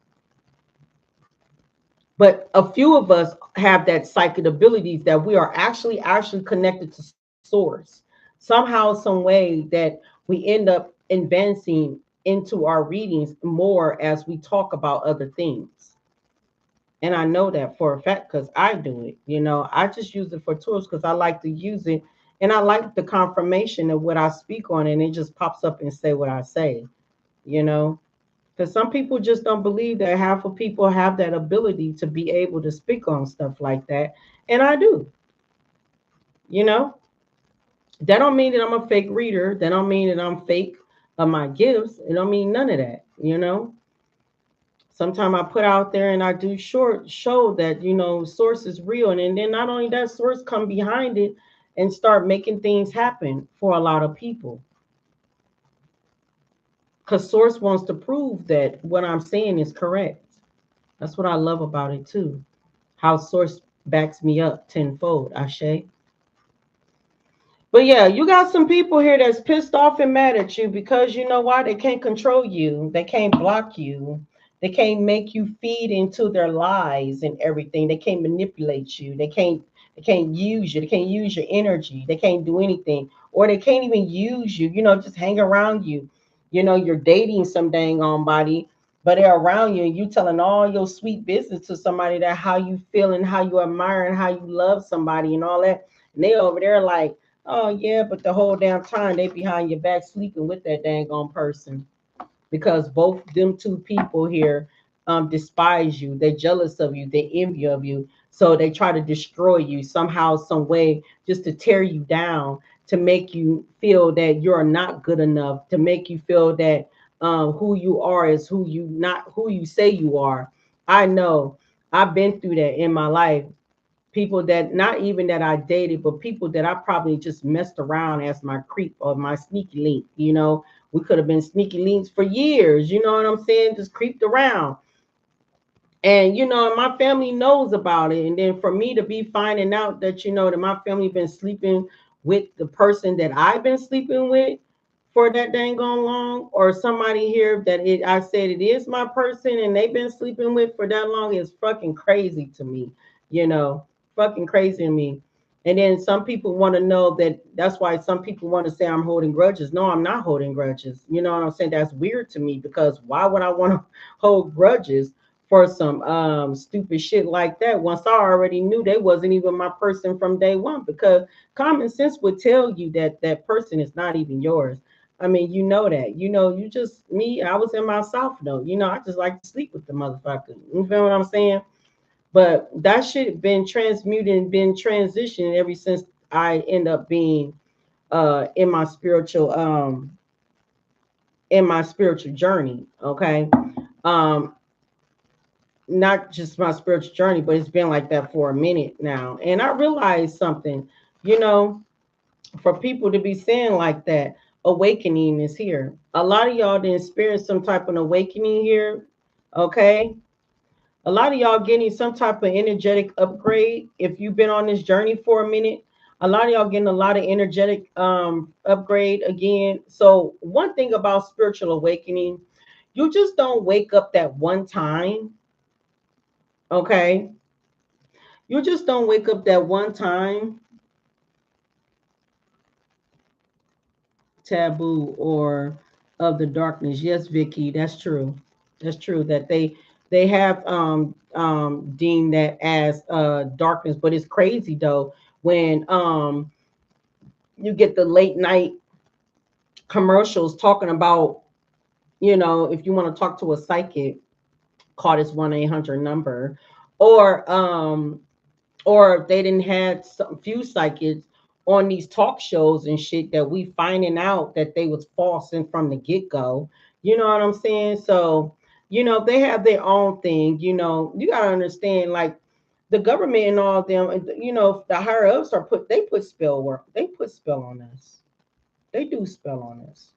But a few of us have that psychic abilities that we are actually connected to source somehow, some way that we end up advancing into our readings more as we talk about other things. And I know that for a fact because I do it. I just use it for tools because I like to use it, and I like the confirmation of what I speak on, and it just pops up and say what I say. You know, because some people just don't believe that half of people have that ability to be able to speak on stuff like that. And I do, you know. That don't mean that I'm a fake reader. That don't mean that I'm fake of my gifts. It don't mean none of that. Sometimes I put out there and I do short show that, source is real. And then not only that, source come behind it and start making things happen for a lot of people. Because source wants to prove that what I'm saying is correct. That's what I love about it too. How source backs me up tenfold, Ashe. But yeah, you got some people here that's pissed off and mad at you because you know why? They can't control you. They can't block you. They can't make you feed into their lies and everything. They can't manipulate you. They can't use you. They can't use your energy. They can't do anything. Or they can't even use you, just hang around you. You're dating some dang on body, but they're around you and you telling all your sweet business to somebody that how you feel and how you admire and how you love somebody and all that. And they over there like, oh yeah, but the whole damn time they behind your back sleeping with that dang on person because both them two people here despise you. They're jealous of you. They envy of you. So they try to destroy you somehow, some way, just to tear you down, to make you feel that you're not good enough, to make you feel that who you are is who you not who you say you are. I know I've been through that in my life, people that not even that I dated, but people that I probably just messed around as my creep or my sneaky link. We could have been sneaky links for years. You know what I'm saying? Just creeped around. And my family knows about it. And then for me to be finding out that that my family been sleeping with the person that I've been sleeping with for that dang on long, or somebody here that I said it is my person and they've been sleeping with for that long is fucking crazy to me, you know, fucking crazy to me. And then some people want to know that's why some people want to say I'm holding grudges. No, I'm not holding grudges. You know what I'm saying? That's weird to me because why would I want to hold grudges for some stupid shit like that once I already knew they wasn't even my person from day one? Because common sense would tell you that that person is not even yours. I mean, you know that. You just me. I was in my south though. I just like to sleep with the motherfucker. You feel what I'm saying? But that shit been transmuted and been transitioned ever since I end up being in my spiritual journey. Okay. Um, not just my spiritual journey, but it's been like that for a minute now. And I realized something, you know, for people to be saying like that, awakening is here. A lot of y'all didn't experience some type of awakening here. Okay. A lot of y'all getting some type of energetic upgrade. If you've been on this journey for a minute, a lot of y'all getting a lot of energetic upgrade again. So one thing about spiritual awakening, you just don't wake up that one time. Okay. You just don't wake up that one time, taboo or of the darkness. Yes, Vicky, that's true. That's true that they have deemed that as darkness, but it's crazy though when you get the late night commercials talking about, if you want to talk to a psychic, call this 1-800 number, or or they didn't had some few psychics on these talk shows and shit that we finding out that they was false and from the get-go. You know what I'm saying? So, they have their own thing. You gotta understand, like, the government and all of them, and the higher ups they put spell work, they put spell on us. They do spell on us.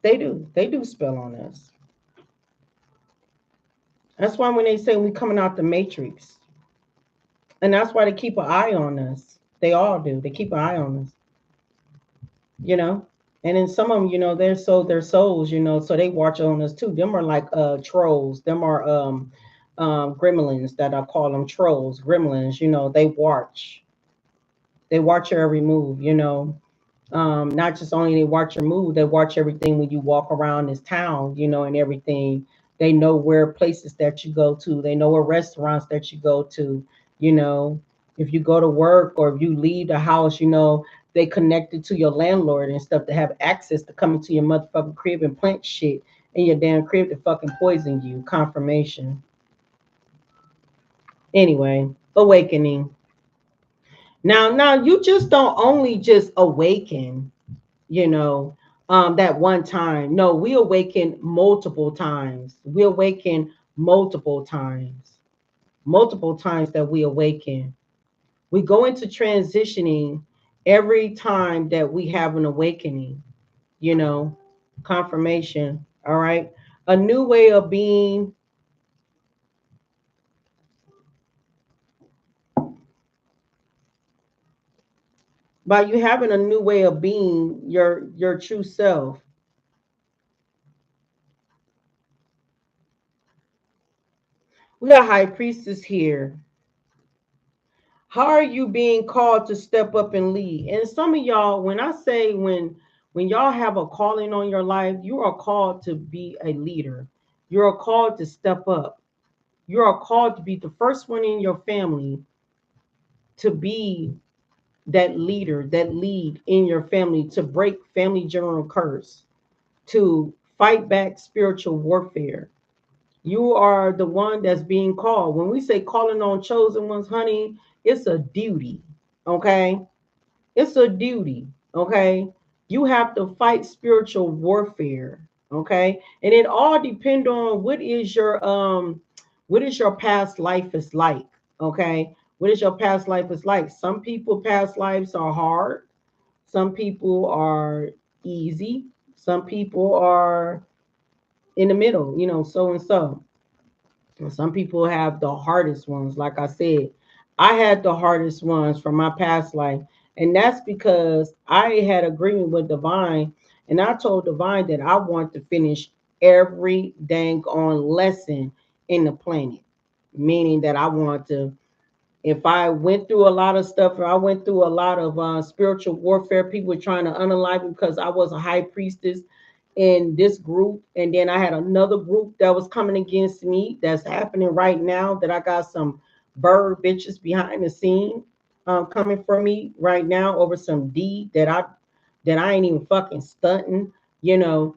They do spell on us. That's why when they say we coming out the matrix, and that's why they keep an eye on us. They all do. They keep an eye on us. you know. And then some of them, they're their souls, so they watch on us too. Them are like trolls. Them are gremlins that I call them trolls, gremlins, they watch your every move, not just only they watch your move, they watch everything when you walk around this town, and everything. They know where places that you go to. They know where restaurants that you go to. You know, if you go to work or if you leave the house, they connected to your landlord and stuff to have access to come into your motherfucking crib and plant shit in your damn crib to fucking poison you. Confirmation. Anyway, awakening. Now you just don't only just awaken you know, that one time. No, we awaken multiple times. We awaken multiple times that we awaken. We go into transitioning every time that we have an awakening, you know, confirmation. All right. A new way of being. By you having a new way of being your true self. We got high priestess here. How are you being called to step up and lead? And some of y'all, when I say when y'all have a calling on your life, you are called to be a leader. You are called to step up. You are called to be the first one in your family to be that leader, that lead in your family, to break family general curse, to fight back spiritual warfare. You are the one that's being called. When we say calling on chosen ones, honey, it's a duty. Okay. It's a duty. Okay. You have to fight spiritual warfare. Okay. And it all depends on what is your past life is like. Okay. What is your past life is like? Some people past lives are hard. Some people are easy. Some people are in the middle, so and so. Some people have the hardest ones. Like I said, I had the hardest ones from my past life. And that's because I had agreement with Divine. And I told Divine that I want to finish every dang on lesson in the planet. Meaning that I want to, if I went through a lot of stuff, or I went through a lot of spiritual warfare, people were trying to unalive me because I was a high priestess in this group, and then I had another group that was coming against me. That's happening right now. That I got some bird bitches behind the scene coming for me right now over some D that I ain't even fucking stunting. You know,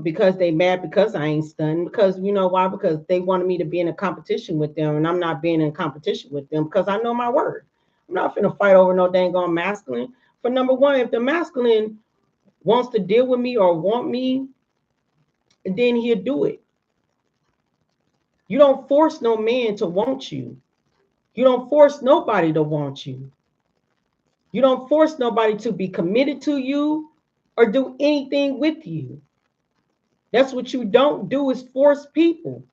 because they mad because I ain't stunting. Because you know why? Because they wanted me to be in a competition with them, and I'm not being in competition with them because I know my word. I'm not finna fight over no dang on masculine. For number one, if the masculine wants to deal with me or want me, then he'll do it. You don't force no man to want you. You don't force nobody to want you. You don't force nobody to be committed to you or do anything with you. That's what you don't do is force people.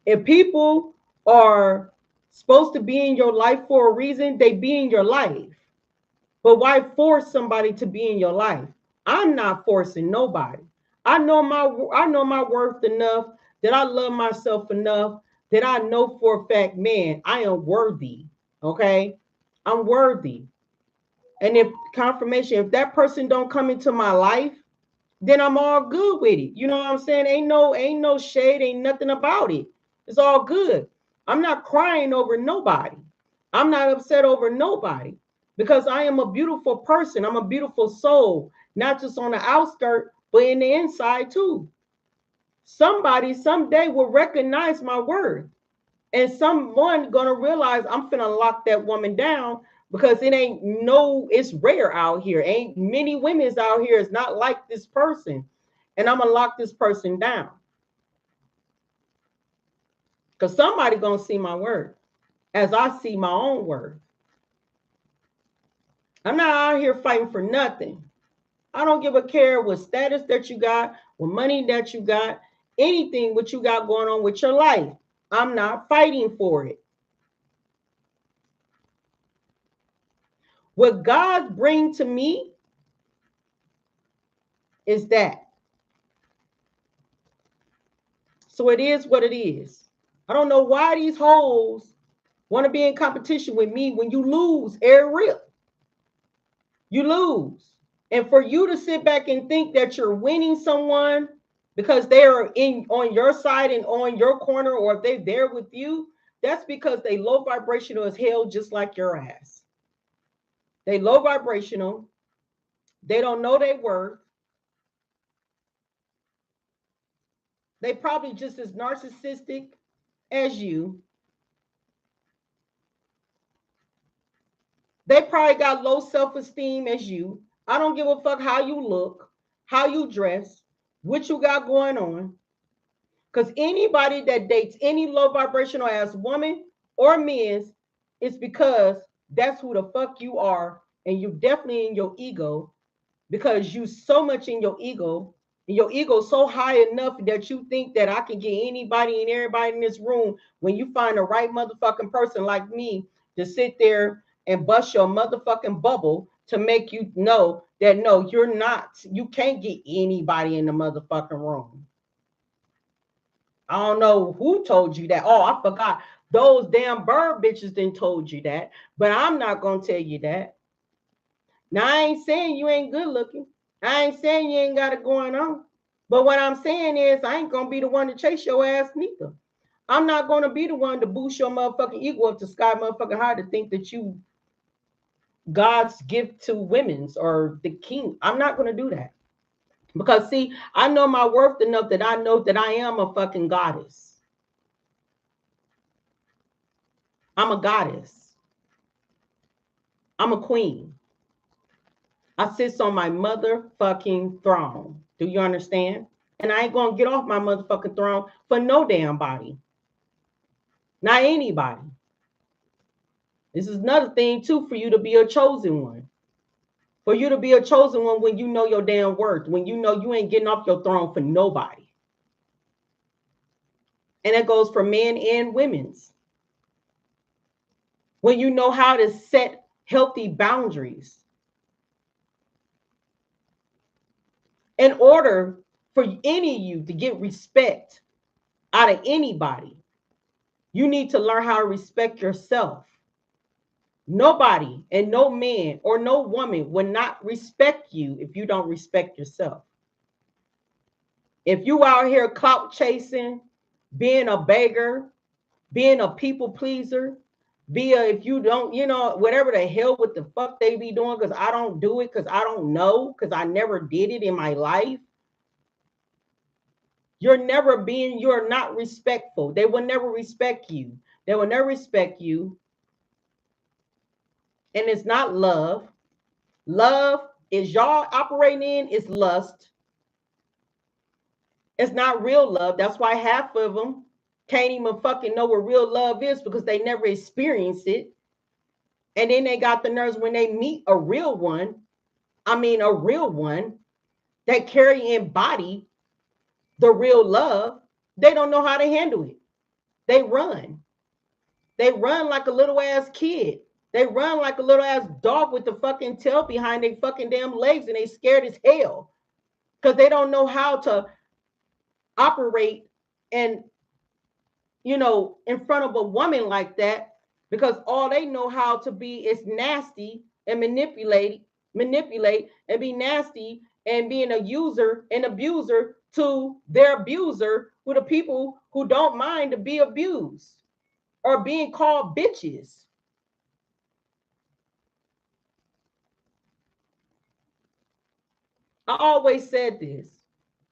If people are supposed to be in your life for a reason, they be in your life. But why force somebody to be in your life? I'm not forcing nobody. I know my worth enough that I love myself enough that I know for a fact, man, I am worthy. Okay. I'm worthy. And if confirmation, if that person don't come into my life, then I'm all good with it. You know what I'm saying? Ain't no shade, ain't nothing about it. It's all good. I'm not crying over nobody. I'm not upset over nobody because I am a beautiful person. I'm a beautiful soul, not just on the outskirt, but in the inside too. Somebody someday will recognize my worth, and someone gonna realize I'm finna lock that woman down because it's rare out here. Ain't many women's out here is not like this person, and I'm gonna lock this person down because somebody gonna see my worth as I see my own worth. I'm not out here fighting for nothing. I don't give a care what status that you got, what money that you got, anything what you got going on with your life. I'm not fighting for it. What God brings to me is that. So it is what it is. I don't know why these hoes want to be in competition with me when you lose every rip. You lose. And for you to sit back and think that you're winning someone because they are in on your side and on your corner, or if they're there with you, that's because they low vibrational as hell, just like your ass. They low vibrational. They don't know their worth. They probably just as narcissistic as you. They probably got low self-esteem as you. I don't give a fuck how you look, how you dress, what you got going on. Because anybody that dates any low vibrational ass woman or men is because that's who the fuck you are. And you definitely in your ego because you so much in your ego. And your ego so high enough that you think that I can get anybody and everybody in this room when you find the right motherfucking person like me to sit there and bust your motherfucking bubble to make you know that no, you're not. You can't get anybody in the motherfucking room. I don't know who told you that. Oh, I forgot. Those damn bird bitches didn't told you that. But I'm not gonna tell you that. Now I ain't saying you ain't good looking. I ain't saying you ain't got it going on. But what I'm saying is I ain't gonna be the one to chase your ass neither. I'm not gonna be the one to boost your motherfucking ego up to sky motherfucking high to think that you God's gift to women's or the king. I'm not gonna do that. Because see, I know my worth enough that I know that I am a fucking goddess. I'm a goddess. I'm a queen. I sit on my motherfucking throne. Do you understand? And I ain't gonna get off my motherfucking throne for no damn body. Not anybody. This is another thing too for you to be a chosen one. For you to be a chosen one when you know your damn worth, when you know you ain't getting off your throne for nobody. And that goes for men and women's. When you know how to set healthy boundaries. In order for any of you to get respect out of anybody, you need to learn how to respect yourself. Nobody and no man or no woman will not respect you if you don't respect yourself. If you out here clout chasing, being a beggar, being a people pleaser, if you don't, whatever the hell what the fuck they be doing, because I don't do it, because I don't know, because I never did it in my life. You're not respectful. They will never respect you. They will never respect you. And it's not love. Love is y'all operating in is lust. It's not real love. That's why half of them can't even fucking know what real love is because they never experienced it. And then they got the nerves when they meet a real one that carry in body the real love. They don't know how to handle it. They run. They run like a little ass kid. They run like a little ass dog with the fucking tail behind their fucking damn legs, and they scared as hell because they don't know how to operate and you know, in front of a woman like that, because all they know how to be is nasty and manipulate and be nasty and being a user and abuser to their abuser, who the people who don't mind to be abused or being called bitches. I always said this.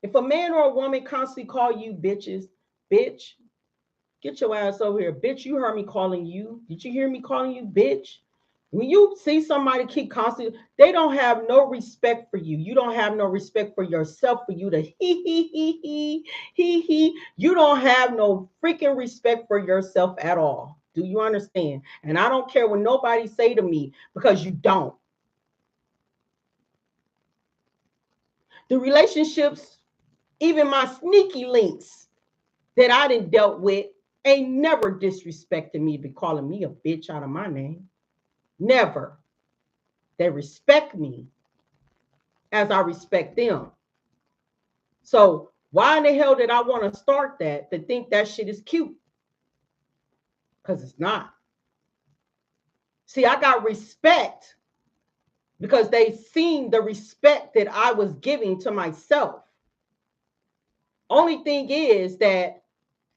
If a man or a woman constantly call you bitches, bitch, get your ass over here. Bitch, you heard me calling you. Did you hear me calling you bitch? When you see somebody keep constantly, they don't have no respect for you. You don't have no respect for yourself, for you to he. You don't have no freaking respect for yourself at all. Do you understand? And I don't care what nobody say to me, because you don't. The relationships, even my sneaky links that I done dealt with, ain't never disrespected me, be calling me a bitch out of my name. Never. They respect me as I respect them. So why in the hell did I want to start that, to think that shit is cute? Because it's not. See, I got respect because they seen the respect that I was giving to myself. Only thing is that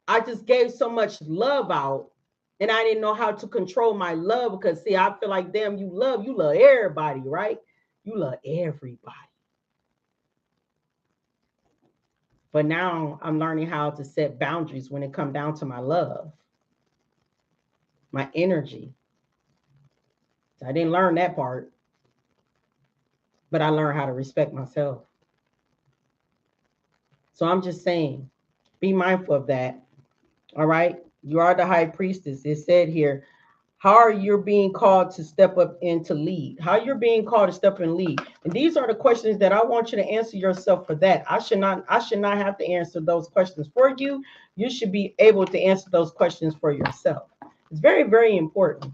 I just gave so much love out, and I didn't know how to control my love, because see, I feel like, damn, you love everybody, right? You love everybody. But now I'm learning how to set boundaries when it comes down to my love, my energy. I didn't learn that part, but I learned how to respect myself. So I'm just saying, be mindful of that. All right. You are the high priestess. It said here, how are you being called to step up and to lead? How you're being called to step and lead. And these are the questions that I want you to answer yourself for that. I should not have to answer those questions for you. You should be able to answer those questions for yourself. It's very, very important.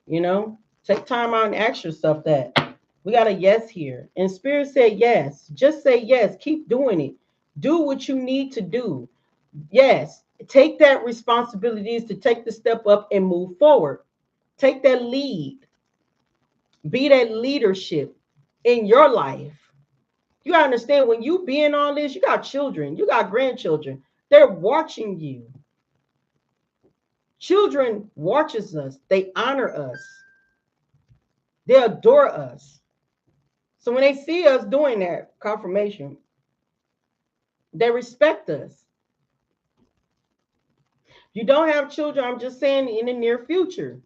You know, take time out and ask yourself that. We got a yes here. And Spirit said yes. Just say yes. Keep doing it. Do what you need to do. Yes. Take that responsibilities to take the step up and move forward. Take that lead. Be that leadership in your life. You gotta understand, when you be in all this, you got children, you got grandchildren. They're watching you. Children watches us. They honor us. They adore us. So when they see us doing that confirmation, they respect us. You don't have children, I'm just saying, in the near future.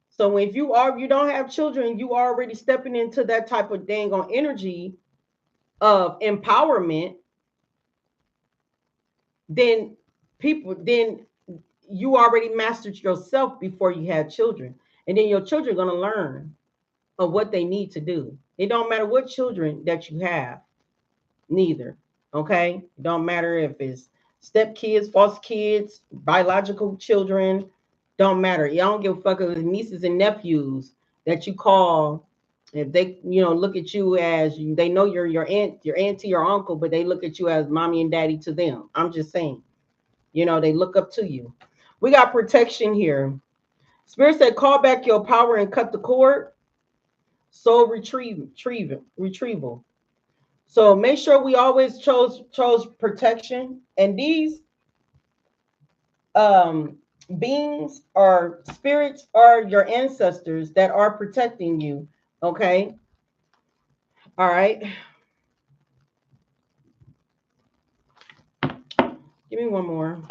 So if you don't have children, you are already stepping into that type of dang on energy of empowerment, then you already mastered yourself before you had children. And then your children are going to learn of what they need to do. It don't matter what children that you have, neither. Okay? It don't matter if it's step kids, foster kids, biological children, don't matter. You don't give a fuck if it's nieces and nephews that you call. If they, look at you as they know you're your auntie or uncle, but they look at you as mommy and daddy to them. I'm just saying, they look up to you. We got protection here. Spirit said, call back your power and cut the cord. Soul retrieval. So make sure we always chose protection. And these beings or spirits are your ancestors that are protecting you. Okay. All right. Give me one more.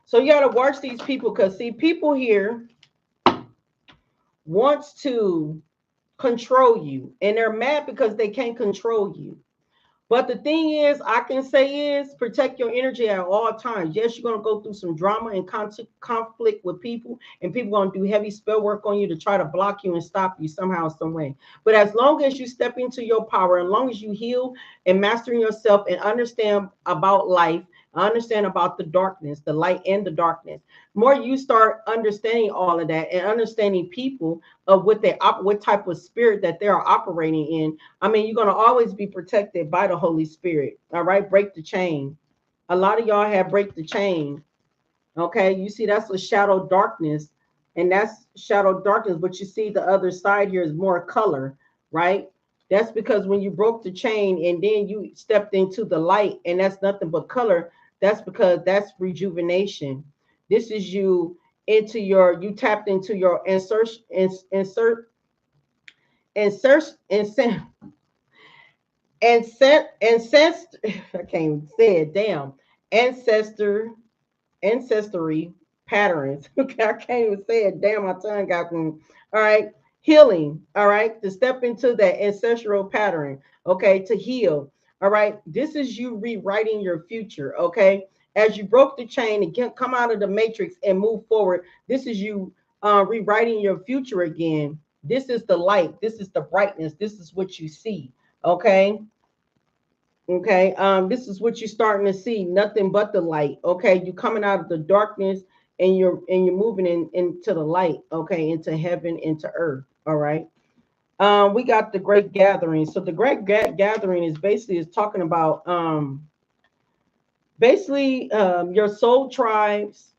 So you got to watch these people, because see, people here wants to control you, and they're mad because they can't control you. But the thing is, I can say is, protect your energy at all times. Yes, you're going to go through some drama and conflict with people, and people going to do heavy spell work on you to try to block you and stop you somehow, some way. But as long as you step into your power, as long as you heal and mastering yourself and understand about life, I understand about the darkness, the light and the darkness. More you start understanding all of that and understanding people of what type of spirit that they are operating in. I mean, you're gonna always be protected by the Holy Spirit. All right, break the chain. A lot of y'all have break the chain. Okay, you see that's a shadow darkness, and that's shadow darkness. But you see the other side here is more color, right? That's because when you broke the chain and then you stepped into the light, and that's nothing but color. That's because that's rejuvenation. This is you into your you tapped into your insert ancestor. I can't even say it. Damn, ancestor ancestry patterns. Okay, I can't even say it. Damn, my tongue got me. All right, healing. All right, to step into that ancestral pattern. Okay, to heal. All right, this is you rewriting your future. Okay, as you broke the chain and come out of the matrix and move forward. This is you rewriting your future again. This is the light. This is the brightness. This is what you see. Okay. Okay, this is what you're starting to see, nothing but the light. Okay, you're coming out of the darkness and you're moving into the light, okay, into heaven, into earth. All right. We got the great gathering. So the gathering is basically is talking about basically your soul tribes.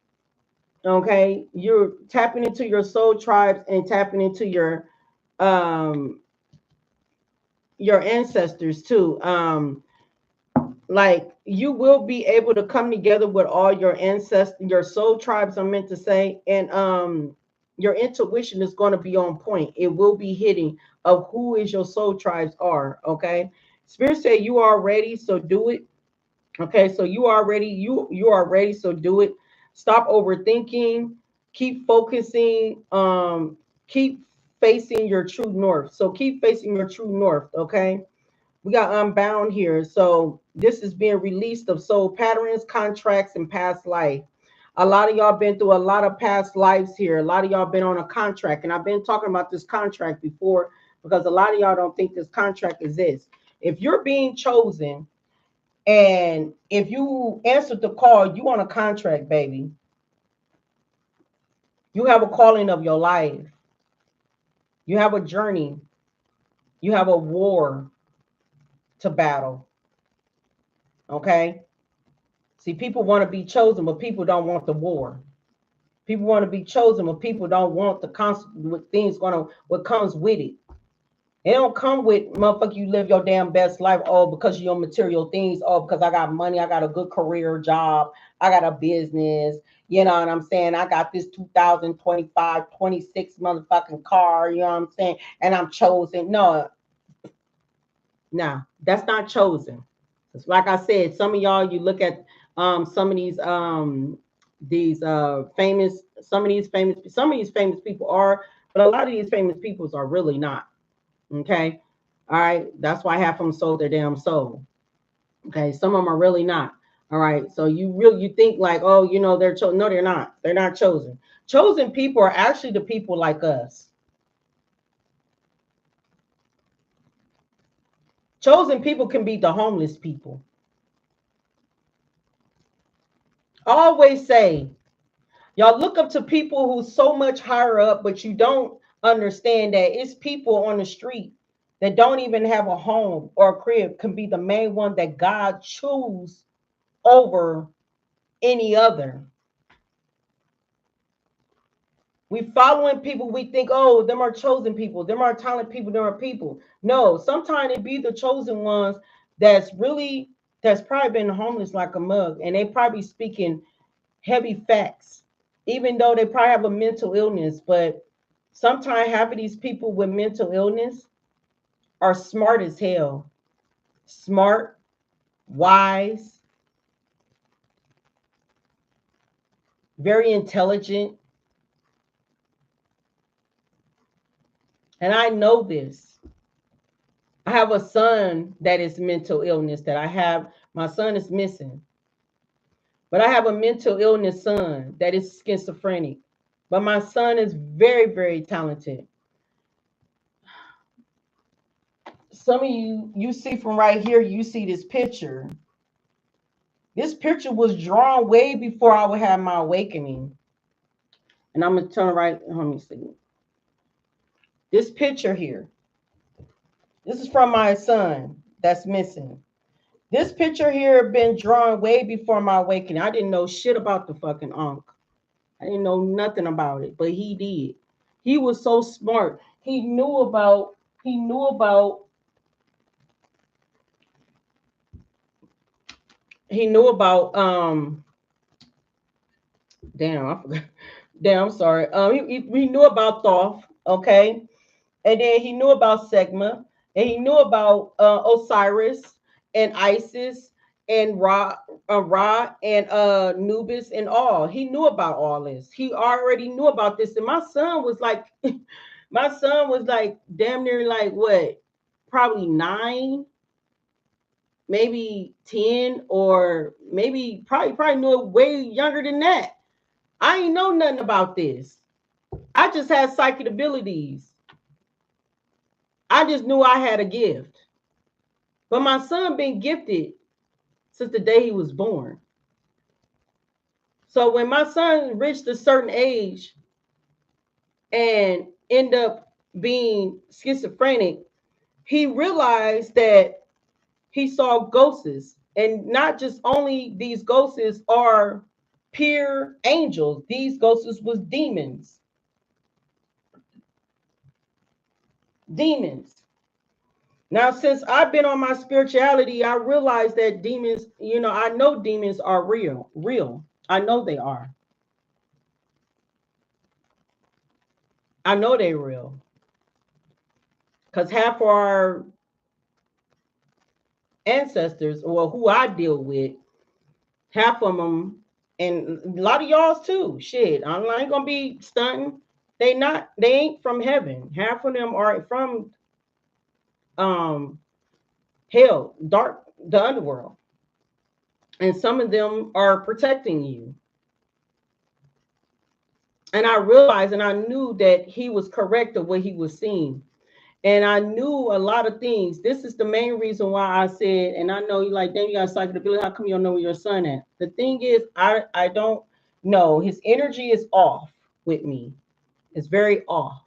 Okay, you're tapping into your soul tribes and tapping into um your ancestors too. Like you will be able to come together with all your ancestors, your soul tribes, I meant to say, and your intuition is going to be on point. It will be hitting of who is your soul tribes are. Okay, Spirit say you are ready, so do it. Okay, so you are ready. You are ready, so do it. Stop overthinking. Keep focusing. Keep facing your true north. So keep facing your true north. Okay, we got Unbound here. So this is being released of soul patterns, contracts, and past life. A lot of y'all been through a lot of past lives here. A lot of y'all been on a contract. And I've been talking about this contract before because a lot of y'all don't think this contract exists. If you're being chosen and if you answered the call, you on a contract, baby. You have a calling of your life. You have a journey. You have a war to battle. Okay. See, people want to be chosen, but people don't want the war. People want to be chosen, but people don't want the constant things going to what comes with it. It don't come with motherfucker. You live your damn best life all because of your material things, all because I got money, I got a good career job, I got a business. You know what I'm saying? I got this 2025, 26 motherfucking car. You know what I'm saying? And I'm chosen. No, nah, that's not chosen. Like I said, some of y'all, you look at some of these famous some of these famous people are, but a lot of these famous peoples are really not. Okay. All right. That's why half of them sold their damn soul. Okay. Some of them are really not. All right. So you think like, oh, you know, they're chosen. No, they're not. They're not chosen. Chosen people are actually the people like us. Chosen people can be the homeless people. I always say, y'all look up to people who's so much higher up, but you don't understand that it's people on the street that don't even have a home or a crib can be the main one that God choose over any other. We following people, we think, oh, them are chosen people, them are talented people, them are people. No, sometimes it be the chosen ones that's probably been homeless like a mug, and they probably speaking heavy facts, even though they probably have a mental illness. But sometimes half of these people with mental illness are smart as hell. Smart, wise, very intelligent. And I know this. I have a son that is mental illness that I have. My son is missing. But I have a mental illness son that is schizophrenic. But my son is very, very talented. Some of you see from right here, you see this picture. This picture was drawn way before I would have my awakening. And I'm gonna turn right. Let me see. This picture here. This is from my son that's missing. This picture here been drawn way before my awakening. I didn't know shit about the fucking Ankh. I didn't know nothing about it, but he did. He was so smart. He knew about he knew about damn, I forgot. Damn, I'm sorry. He knew about Thoth, okay? And then he knew about Segma, and he knew about Osiris and Isis and Ra and Nubis and all. He knew about all this. He already knew about this. And my son was like, my son was like damn near like what, probably 9, maybe 10, or maybe probably knew it way younger than that. I ain't know nothing about this. I just had psychic abilities. I just knew I had a gift. But my son been gifted since the day he was born. So when my son reached a certain age and end up being schizophrenic, he realized that he saw ghosts. And not just only these ghosts are pure angels. These ghosts was demons. Demons. Now, since I've been on my spirituality, I realize that demons, I know demons are real. Real. I know they are. I know they're real. Because half of our ancestors, or who I deal with, half of them, and a lot of y'all's too. Shit, I ain't gonna be stunting. They ain't from heaven. Half of them are from um hell, dark, the underworld. And some of them are protecting you. And I realized and I knew that he was correct of what he was seeing. And I knew a lot of things. This is the main reason why I said, and I know you like, damn, you got psychic ability. How come you don't know where your son at? The thing is, I don't know. His energy is off with me. It's very off.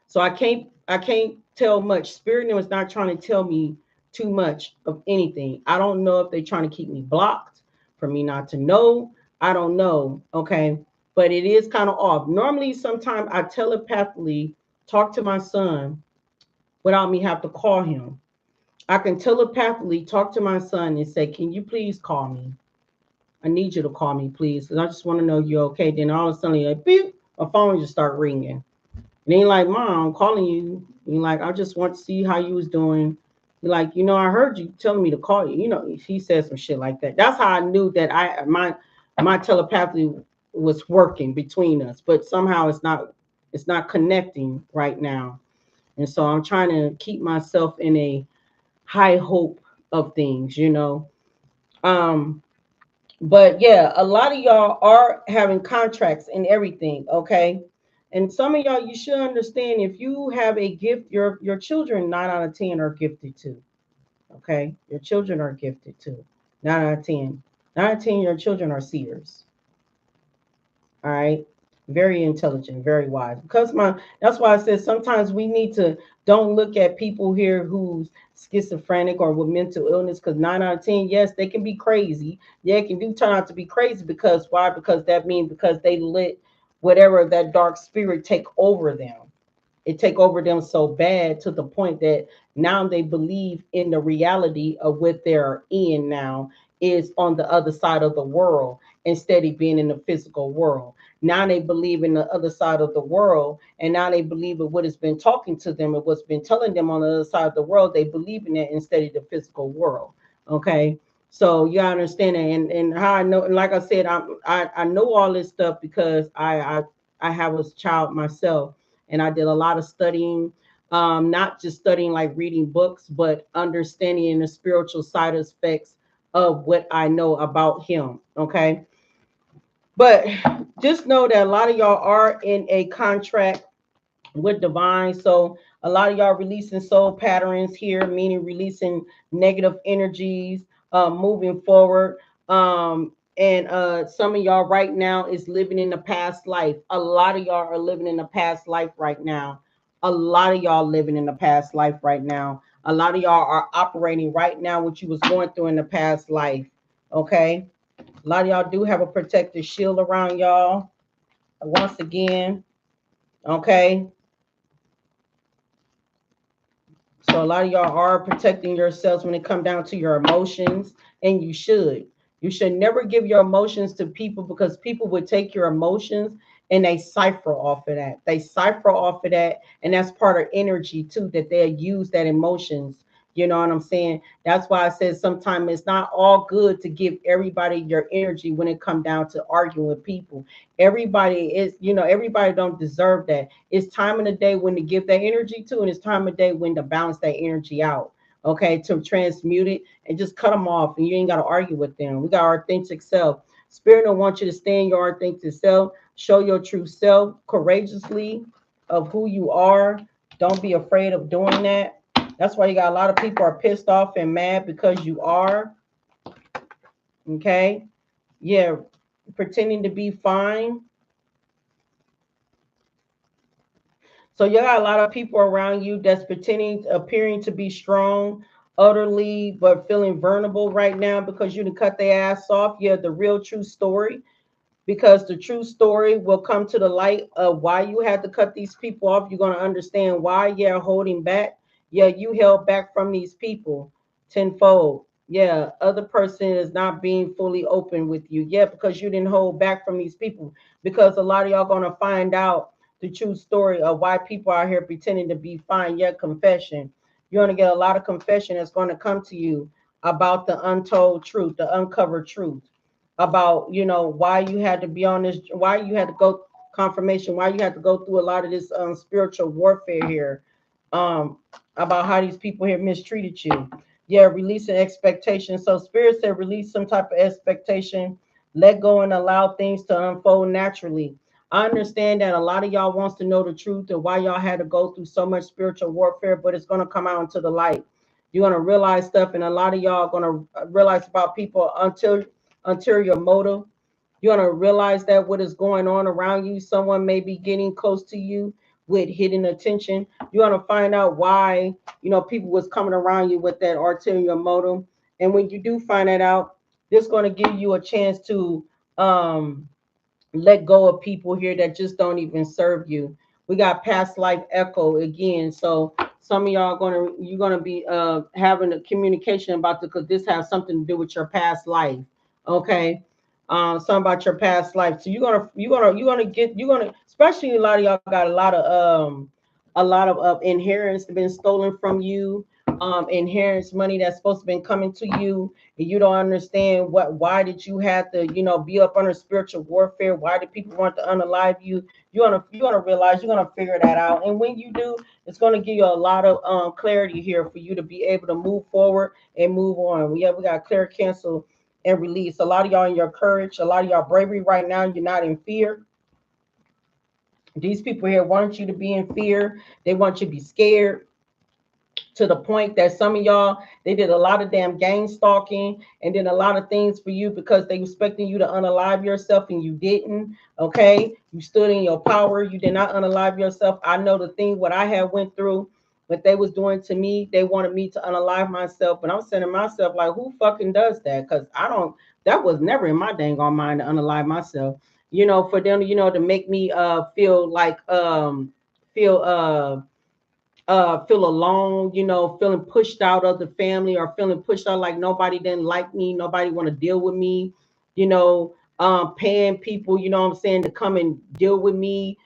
So I can't tell much. Spirit was not trying to tell me too much of anything. I don't know if they're trying to keep me blocked for me not to know. I don't know. Okay. But it is kind of off. Normally, sometimes I telepathically talk to my son without me have to call him. I can telepathically talk to my son and say, "Can you please call me? I need you to call me, please, because I just want to know you're okay." Then all of a sudden, like, beep, my phone just start ringing. And then like, "Mom, I'm calling you." And like, "I just want to see how you was doing." Like, I heard you telling me to call you. He said some shit like that. That's how I knew that my telepathy was working between us, but somehow it's not connecting right now. And so I'm trying to keep myself in a high hope of things. Um, but yeah, a lot of y'all are having contracts and everything, okay? And some of y'all, you should understand, if you have a gift, your children 9 out of 10 are gifted too. Okay? Your children are gifted too. 9 out of 10. 9 out of 10, your children are seers. All right. Very intelligent, very wise. Because that's why I said sometimes we need to don't look at people here who's schizophrenic or with mental illness, because 9 out of 10, yes, they can be crazy. Yeah, it can do turn out to be crazy. Because why? Because that means because they let whatever that dark spirit take over them. It take over them so bad to the point that now they believe in the reality of what they're in now is on the other side of the world instead of being in the physical world. Now they believe in the other side of the world, and now they believe in what has been talking to them and what's been telling them on the other side of the world. They believe in it instead of the physical world. Okay. So you understand that, and how I know, and like I said, I know all this stuff because I have a child myself, and I did a lot of studying, not just studying like reading books, but understanding the spiritual side aspects of what I know about him. Okay. But just know that a lot of y'all are in a contract with divine. So a lot of y'all releasing soul patterns here, meaning releasing negative energies, moving forward. And some of y'all right now is living in the past life. A lot of y'all are living in the past life right now. A lot of y'all living in the past life right now. A lot of y'all are operating right now what you was going through in the past life. Okay. A lot of y'all do have a protective shield around y'all. Once again, okay. So a lot of y'all are protecting yourselves when it come down to your emotions, and you should. You should never give your emotions to people, because people would take your emotions and they cipher off of that. They cipher off of that, and that's part of energy too, that they'll use that emotions. You know what I'm saying? That's why I said sometimes it's not all good to give everybody your energy when it come down to arguing with people. Everybody is, everybody don't deserve that. It's time in the day when to give that energy to, and it's time of day when to balance that energy out. Okay, to transmute it and just cut them off, and you ain't got to argue with them. We got our authentic self. Spirit don't want you to stay in your authentic self. Show your true self courageously of who you are. Don't be afraid of doing that. That's why you got a lot of people are pissed off and mad because you are. Okay, yeah, pretending to be fine. So you got a lot of people around you that's pretending, appearing to be strong, utterly, but feeling vulnerable right now because you didn't cut their ass off. Yeah, the real true story, because the true story will come to the light of why you had to cut these people off. You're going to understand why you're holding back. Yeah, you held back from these people tenfold. Yeah, other person is not being fully open with you. Yeah, because you didn't hold back from these people. Because a lot of y'all going to find out the true story of why people are here pretending to be fine. Yeah, confession. You're going to get a lot of confession that's going to come to you about the untold truth, the uncovered truth, about why you had to be on this, why you had to go confirmation, why you had to go through a lot of this spiritual warfare here, um about how these people here mistreated you. Yeah, releasing expectation. So spirit said release some type of expectation, let go and allow things to unfold naturally. I understand that a lot of y'all wants to know the truth and why y'all had to go through so much spiritual warfare, but it's going to come out into the light. You're going to realize stuff, and a lot of y'all are going to realize about people until ulterior motive. You're gonna realize that what is going on around you, someone may be getting close to you with hidden attention. You're gonna find out why people was coming around you with that ulterior motive. And when you do find that out, this is gonna give you a chance to um let go of people here that just don't even serve you. We got past life echo again. So some of y'all you're gonna be having a communication about the, because this has something to do with your past life. Okay. Something about your past life. So you're gonna especially a lot of y'all got a lot of inheritance been stolen from you, inheritance money that's supposed to been coming to you, and you don't understand why did you have to be up under spiritual warfare. Why did people want to unalive you? You're gonna realize, you're gonna figure that out, and when you do, it's gonna give you a lot of clarity here for you to be able to move forward and move on. We got clear, cancel, and release. A lot of y'all in your courage, a lot of y'all bravery right now. You're not in fear. These people here want you to be in fear. They want you to be scared, to the point that some of y'all, they did a lot of damn gang stalking and did a lot of things for you because they expecting you to unalive yourself, and you didn't. Okay, you stood in your power. You did not unalive yourself. I know the thing what I had went through, what they was doing to me. They wanted me to unalive myself, but I'm saying to myself, like, who fucking does that? Because I don't, that was never in my dang on mind to unalive myself. For them, to make me feel like feel feel alone, feeling pushed out of the family, or feeling pushed out like nobody didn't like me, nobody want to deal with me, paying people, what I'm saying, to come and deal with me,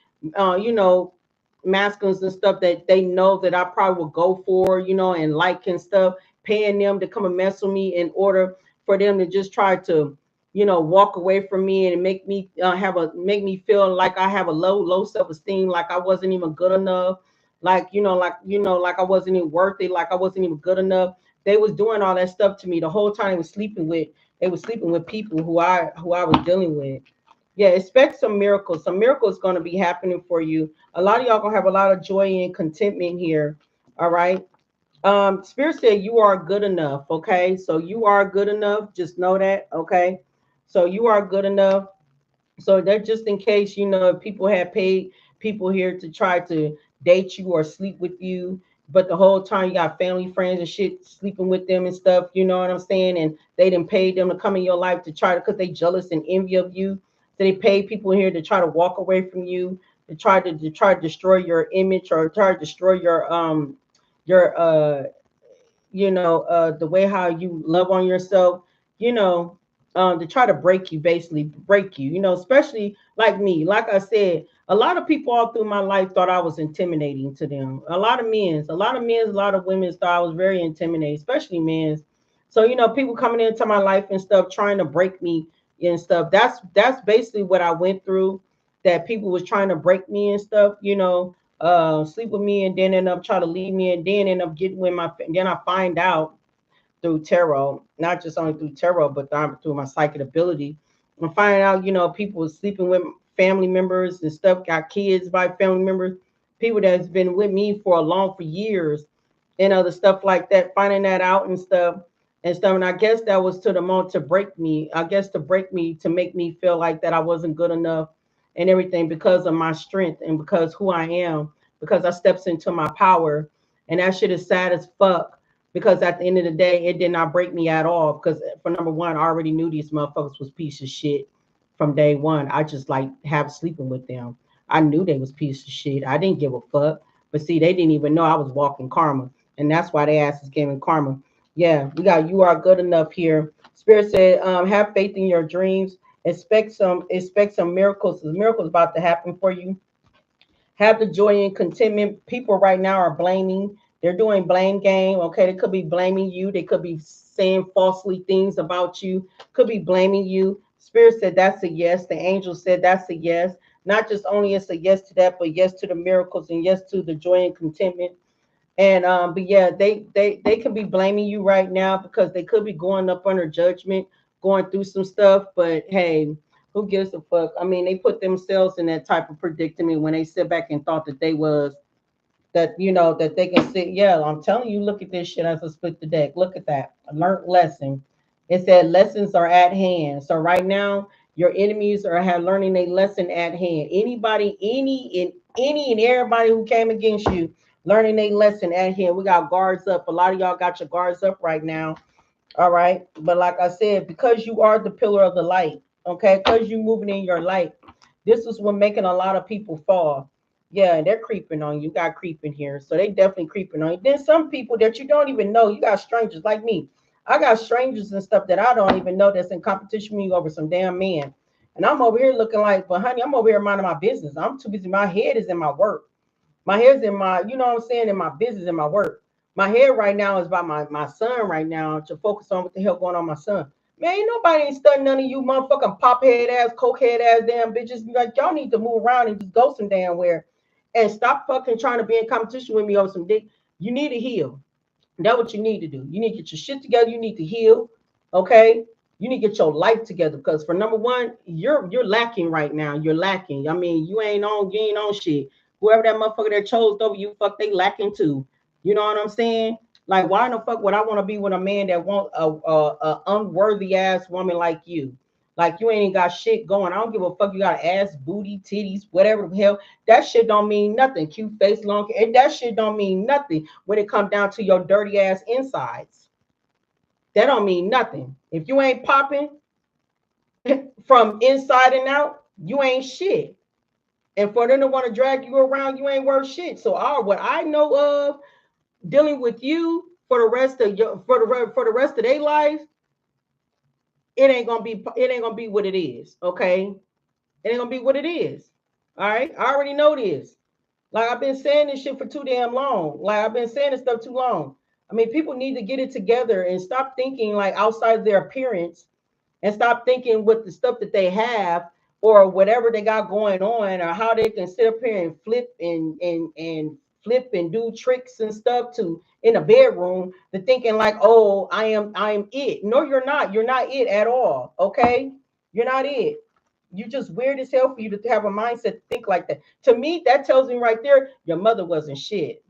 masculines and stuff that they know that I probably will go for, and like and stuff, paying them to come and mess with me in order for them to just try to, walk away from me and make me make me feel like I have a low self-esteem, like I wasn't even good enough, like like I wasn't even worthy, like I wasn't even good enough. They was doing all that stuff to me the whole time. They was sleeping with people who I was dealing with. Yeah, expect some miracles. Some miracles going to be happening for you. A lot of y'all gonna have a lot of joy and contentment here. All right. Spirit said you are good enough. Okay, so you are good enough. Just know that. Okay, so you are good enough. So that just in case, if people have paid people here to try to date you or sleep with you, but the whole time you got family, friends, and shit sleeping with them and stuff. You know what I'm saying? And they didn't pay them to come in your life to try to, because they jealous and envy of you. So they pay people here to try to walk away from you, to try to destroy your image, or try to destroy your the way how you love on yourself, you know, to try to break you, basically break you, especially like me. Like I said, a lot of people all through my life thought I was intimidating to them. A lot of women thought I was very intimidating, especially men. So, people coming into my life and stuff, trying to break me and stuff. That's basically what I went through. That people was trying to break me and stuff, sleep with me and then end up trying to leave me and then end up getting with my, then I find out through tarot, not just only through tarot, but through my psychic ability. I'm finding out, people sleeping with family members and stuff, got kids by family members, people that's been with me for years, and other stuff like that, finding that out and stuff. And I guess that was to the moment to break me. I guess to break me, to make me feel like that I wasn't good enough and everything, because of my strength and because who I am, because I steps into my power. And that shit is sad as fuck, because at the end of the day, it did not break me at all. Because for number one, I already knew these motherfuckers was piece of shit from day one. I just like have sleeping with them. I knew they was piece of shit. I didn't give a fuck. But see, they didn't even know I was walking karma, and that's why they ass is giving karma. Yeah, we got you are good enough here. Spirit said, have faith in your dreams. Expect some miracles. The miracles about to happen for you. Have the joy and contentment. People right now are blaming. They're doing blame game. Okay, they could be blaming you. They could be saying falsely things about you. Could be blaming you. Spirit said that's a yes. The angel said that's a yes. Not just only it's a yes to that, but yes to the miracles and yes to the joy and contentment. And but yeah, they could be blaming you right now because they could be going up under judgment, going through some stuff. But hey, who gives a fuck? I mean, they put themselves in that type of predicament when they sit back and thought that they was that that they can sit. Yeah, I'm telling you, look at this shit as a split the deck. Look at that. A learned lesson. It said lessons are at hand. So right now, your enemies are have learning a lesson at hand. Any and everybody who came against you, learning a lesson at hand. We got guards up. A lot of y'all got your guards up right now. All right. But like I said, because you are the pillar of the light, okay, because you moving in your light, this is what making a lot of people fall. Yeah, and they're creeping on you. You got creeping here. So they definitely creeping on you. Then some people that you don't even know, you got strangers like me. I got strangers and stuff that I don't even know that's in competition with me over some damn man. And I'm over here looking like, but honey, I'm over here minding my business. I'm too busy. My head is in my work. My head's in my, you know what I'm saying, in my business, in my work. My head right now is about my son right now, to focus on what the hell going on with my son. Man, ain't nobody ain't studying none of you motherfucking pop head ass, coke head ass damn bitches. Like y'all need to move around and just go some damn where and stop fucking trying to be in competition with me over some dick. You need to heal. That's what you need to do. You need to get your shit together. You need to heal. Okay. You need to get your life together because for number one, you're lacking right now. You're lacking. I mean, you ain't on shit. Whoever that motherfucker that chose over you, fuck, they lacking too. You know what I'm saying? Like, why in the fuck would I want to be with a man that want a unworthy ass woman like you? Like you ain't got shit going. I don't give a fuck. You got ass, booty, titties, whatever the hell. That shit don't mean nothing. Cute face, long hair. That shit don't mean nothing when it comes down to your dirty ass insides. That don't mean nothing. If you ain't popping from inside and out, you ain't shit. And for them to want to drag you around, you ain't worth shit. So what I know of dealing with you for the rest of their life, it ain't gonna be what it is. Okay, it ain't gonna be what it is. All right, I already know this. Like I've been saying this shit for too damn long. Like I've been saying this stuff too long. I mean, people need to get it together and stop thinking like outside their appearance and stop thinking with the stuff that they have or whatever they got going on or how they can sit up here and flip and do tricks and stuff to in a bedroom to thinking like, oh, I am it. No, you're not. You're not it at all. Okay, you're not it. You just weird as hell for you to have a mindset to think like that. To me, that tells me right there, your mother wasn't shit.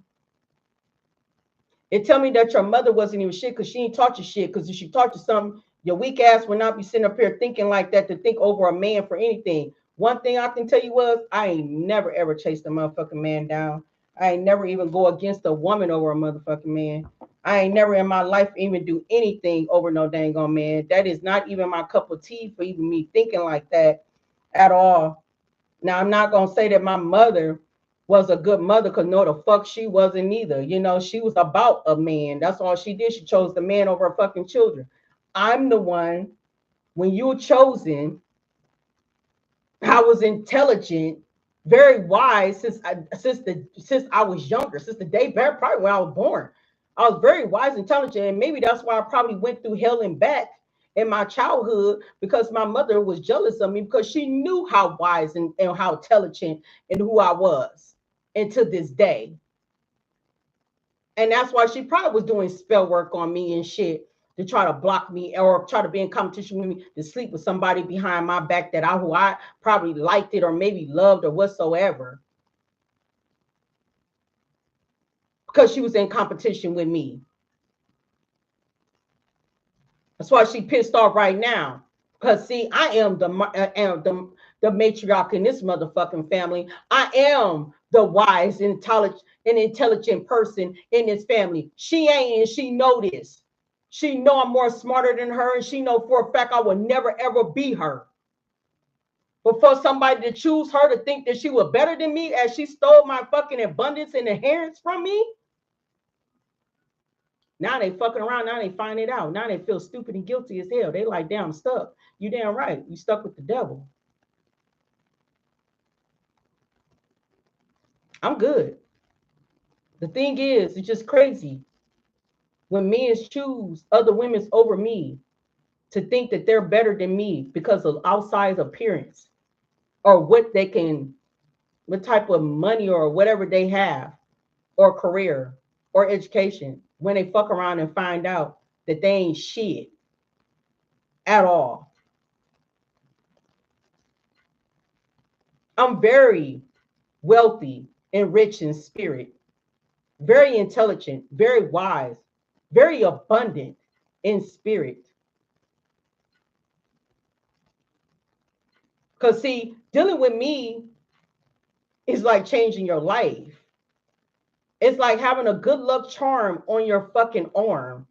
It tell me that your mother wasn't even shit because she ain't taught you shit. Because if she taught you something, your weak ass would not be sitting up here thinking like that to think over a man for anything. One thing I can tell you was I ain't never ever chased a motherfucking man down. I ain't never even go against a woman over a motherfucking man. I ain't never in my life even do anything over no dang on man. That is not even my cup of tea for even me thinking like that at all. Now I'm not gonna say that my mother was a good mother because no the fuck she wasn't either. You know, she was about a man. That's all she did. She chose the man over her fucking children. I'm the one when you were chosen, I was intelligent, very wise since I was younger, since the day probably when I was born. I was very wise, intelligent, and maybe that's why I probably went through hell and back in my childhood because my mother was jealous of me because she knew how wise and how intelligent and who I was. And to this day, and that's why she probably was doing spell work on me and shit to try to block me or try to be in competition with me to sleep with somebody behind my back that who I probably liked it or maybe loved or whatsoever. Because she was in competition with me. That's why she pissed off right now. Because see, I am the matriarch in this motherfucking family. I am the wise, intelligent person in this family. She ain't, and she know this. She know I'm more smarter than her, and she know for a fact I will never ever be her. But for somebody to choose her to think that she was better than me as she stole my fucking abundance and inheritance from me, now they fucking around. Now they find it out. Now they feel stupid and guilty as hell. They like, damn, I'm stuck. You damn right. You stuck with the devil. I'm good. The thing is, it's just crazy when men choose other women over me to think that they're better than me because of outside appearance or what they can, what type of money or whatever they have or career or education when they fuck around and find out that they ain't shit at all. I'm very wealthy and rich in spirit, very intelligent, very wise, very abundant in spirit. Because, see, dealing with me is like changing your life. It's like having a good luck charm on your fucking arm.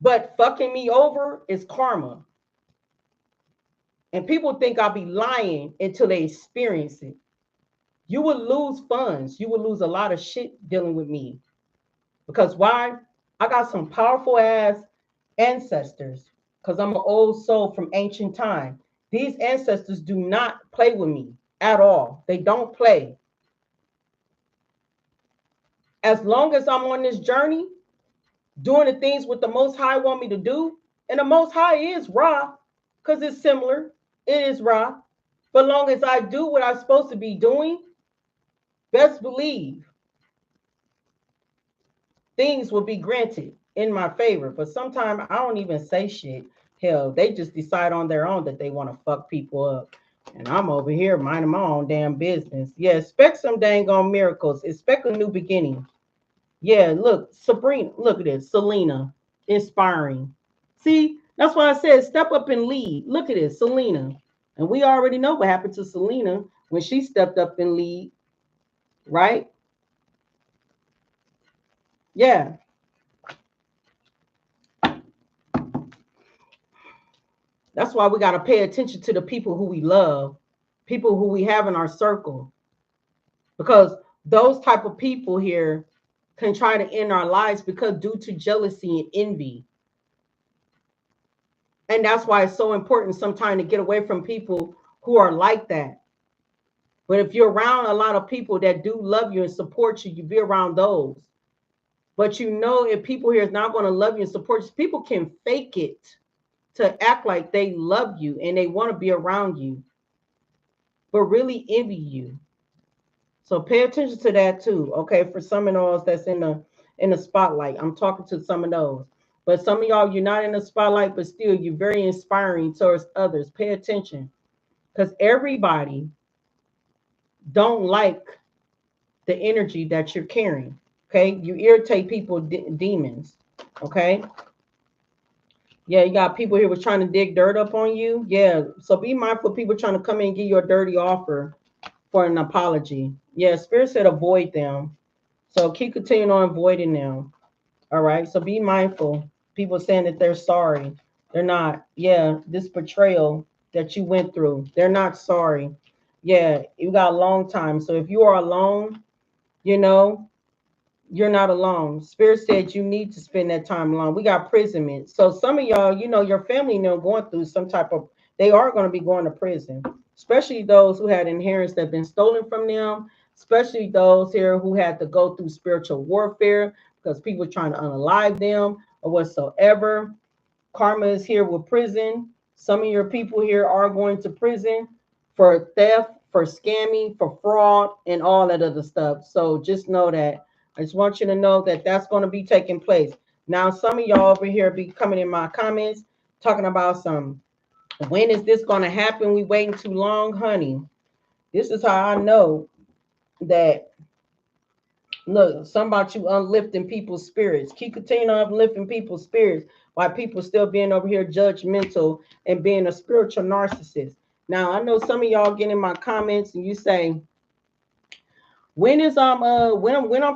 But fucking me over is karma. And people think I'll be lying until they experience it. You will lose funds. You will lose a lot of shit dealing with me. Because why? I got some powerful ass ancestors. Because I'm an old soul from ancient time. These ancestors do not play with me at all. They don't play. As long as I'm on this journey, doing the things what the Most High want me to do, and the Most High is Ra, because it's similar. It is Ra. But long as I do what I'm supposed to be doing, best believe things will be granted in my favor. But sometimes I don't even say shit. Hell, they just decide on their own that they want to fuck people up. And I'm over here minding my own damn business. Yeah, expect some dang on miracles. Expect a new beginning. Yeah, look, Sabrina, look at this. Selena, inspiring. See, that's why I said step up and lead. Look at this, Selena. And we already know what happened to Selena when she stepped up and lead, right? Yeah. That's why we got to pay attention to the people who we love, people who we have in our circle, because those type of people here can try to end our lives because due to jealousy and envy. And that's why it's so important sometimes to get away from people who are like that. But if you're around a lot of people that do love you and support you, you be around those. But you know, if people here is not going to love you and support you, people can fake it to act like they love you and they want to be around you, but really envy you. So pay attention to that too. Okay, for some of those that's in the spotlight, I'm talking to some of those. But some of y'all, you're not in the spotlight, but still you're very inspiring towards others. Pay attention, because everybody don't like the energy that you're carrying. Okay, you irritate people, demons. Okay, yeah, you got people here was trying to dig dirt up on you. Yeah, so be mindful of people trying to come in and give you a dirty offer for an apology. Yeah, Spirit said avoid them. So keep continuing on avoiding them. All right. So be mindful. People saying that they're sorry. They're not. Yeah, this betrayal that you went through, they're not sorry. Yeah, you got a long time. So if you are alone, you know, you're not alone. Spirit said you need to spend that time alone. We got imprisonment. So some of y'all, your family going through some type of, they are going to be going to prison, especially those who had inheritance that have been stolen from them, especially those here who had to go through spiritual warfare because people trying to unalive them or whatsoever. Karma is here with prison. Some of your people here are going to prison for theft, for scamming, for fraud, and all that other stuff. So just know that. I just want you to know that that's going to be taking place. Now, some of y'all over here be coming in my comments talking about when is this going to happen? We waiting too long, honey. This is how I know that. Look, something about you uplifting people's spirits. Keep continuing uplifting people's spirits while people still being over here judgmental and being a spiritual narcissist. Now, I know some of y'all get in my comments and you say, when I'm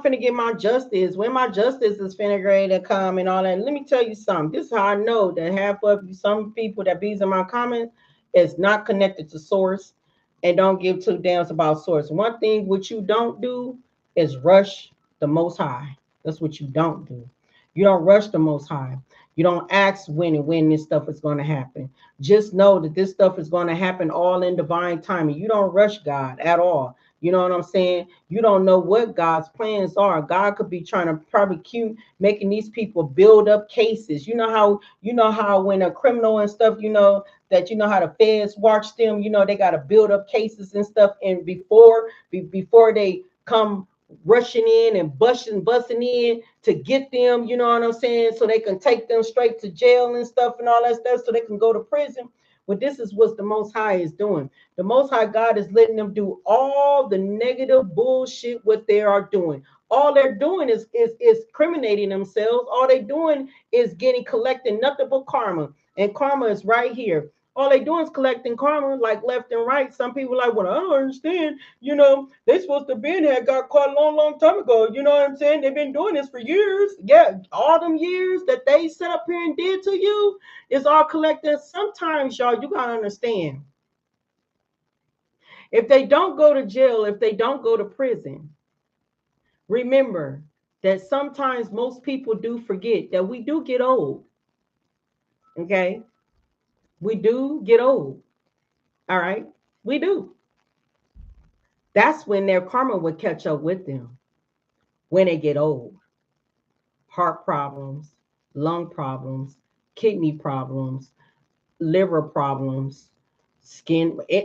finna get my justice, when my justice is finna ready to come and all that. Let me tell you something. This is how I know that half of you, some people that bees in my comments is not connected to source and don't give two damns about source. One thing which you don't do is rush the most high. That's what you don't do. You don't rush the most high. You don't ask when this stuff is going to happen. Just know that this stuff is going to happen all in divine timing. You don't rush God at all. You know what I'm saying? You don't know what God's plans are. God could be trying to prosecute, making these people build up cases. You know how when a criminal and stuff, that how the feds watch them, they got to build up cases and stuff. And before they come rushing in and busting in to get them, you know what I'm saying? So they can take them straight to jail and stuff and all that stuff so they can go to prison. Well, this is what the Most High is doing. The Most High God is letting them do all the negative bullshit what they are doing. All they're doing is criminating themselves. All they're doing is collecting nothing but karma. And karma is right here. All they doing is collecting karma like left and right. Some people are like, well, I don't understand. They supposed to been here, got caught a long, long time ago. You know what I'm saying? They've been doing this for years. Yeah, all them years that they set up here and did to you is all collected. Sometimes, y'all, you gotta understand. If they don't go to jail, if they don't go to prison, remember that sometimes most people do forget that we do get old. Okay? We do get old. All right? We do. That's when their karma would catch up with them when they get old. Heart problems, lung problems, kidney problems, liver problems,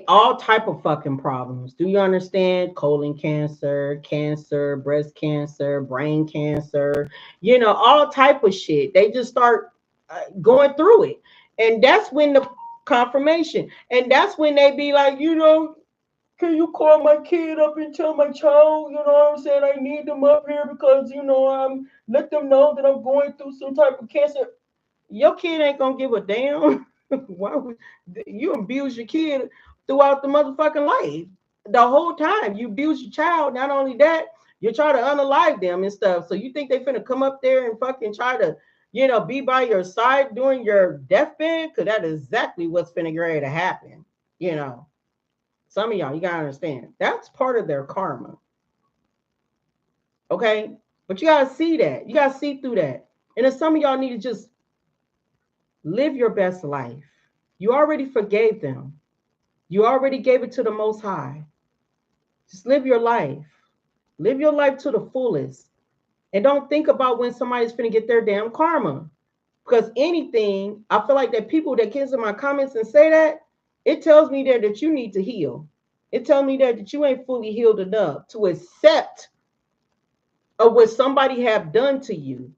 all type of fucking problems. Do you understand? Colon cancer, breast cancer, brain cancer, all type of shit. They just start going through it. And that's when the confirmation. And that's when they be like, can you call my kid up and tell my child, what I'm saying? I need them up here because, I'm let them know that I'm going through some type of cancer. Your kid ain't gonna give a damn. Why would you abuse your kid throughout the motherfucking life? The whole time you abuse your child. Not only that, you try to unalive them and stuff. So you think they finna come up there and fucking try to, be by your side during your deathbed? Cause that is exactly what's finna get ready to happen. Some of y'all, you gotta understand. That's part of their karma. Okay? But you gotta see that. You gotta see through that. And then some of y'all need to just live your best life. You already forgave them. You already gave it to the Most High. Just live your life. Live your life to the fullest. And don't think about when somebody's going to get their damn karma. Because anything, I feel like that people that kids in my comments and say that, it tells me there that you need to heal. It tells me that you ain't fully healed enough to accept of what somebody have done to you.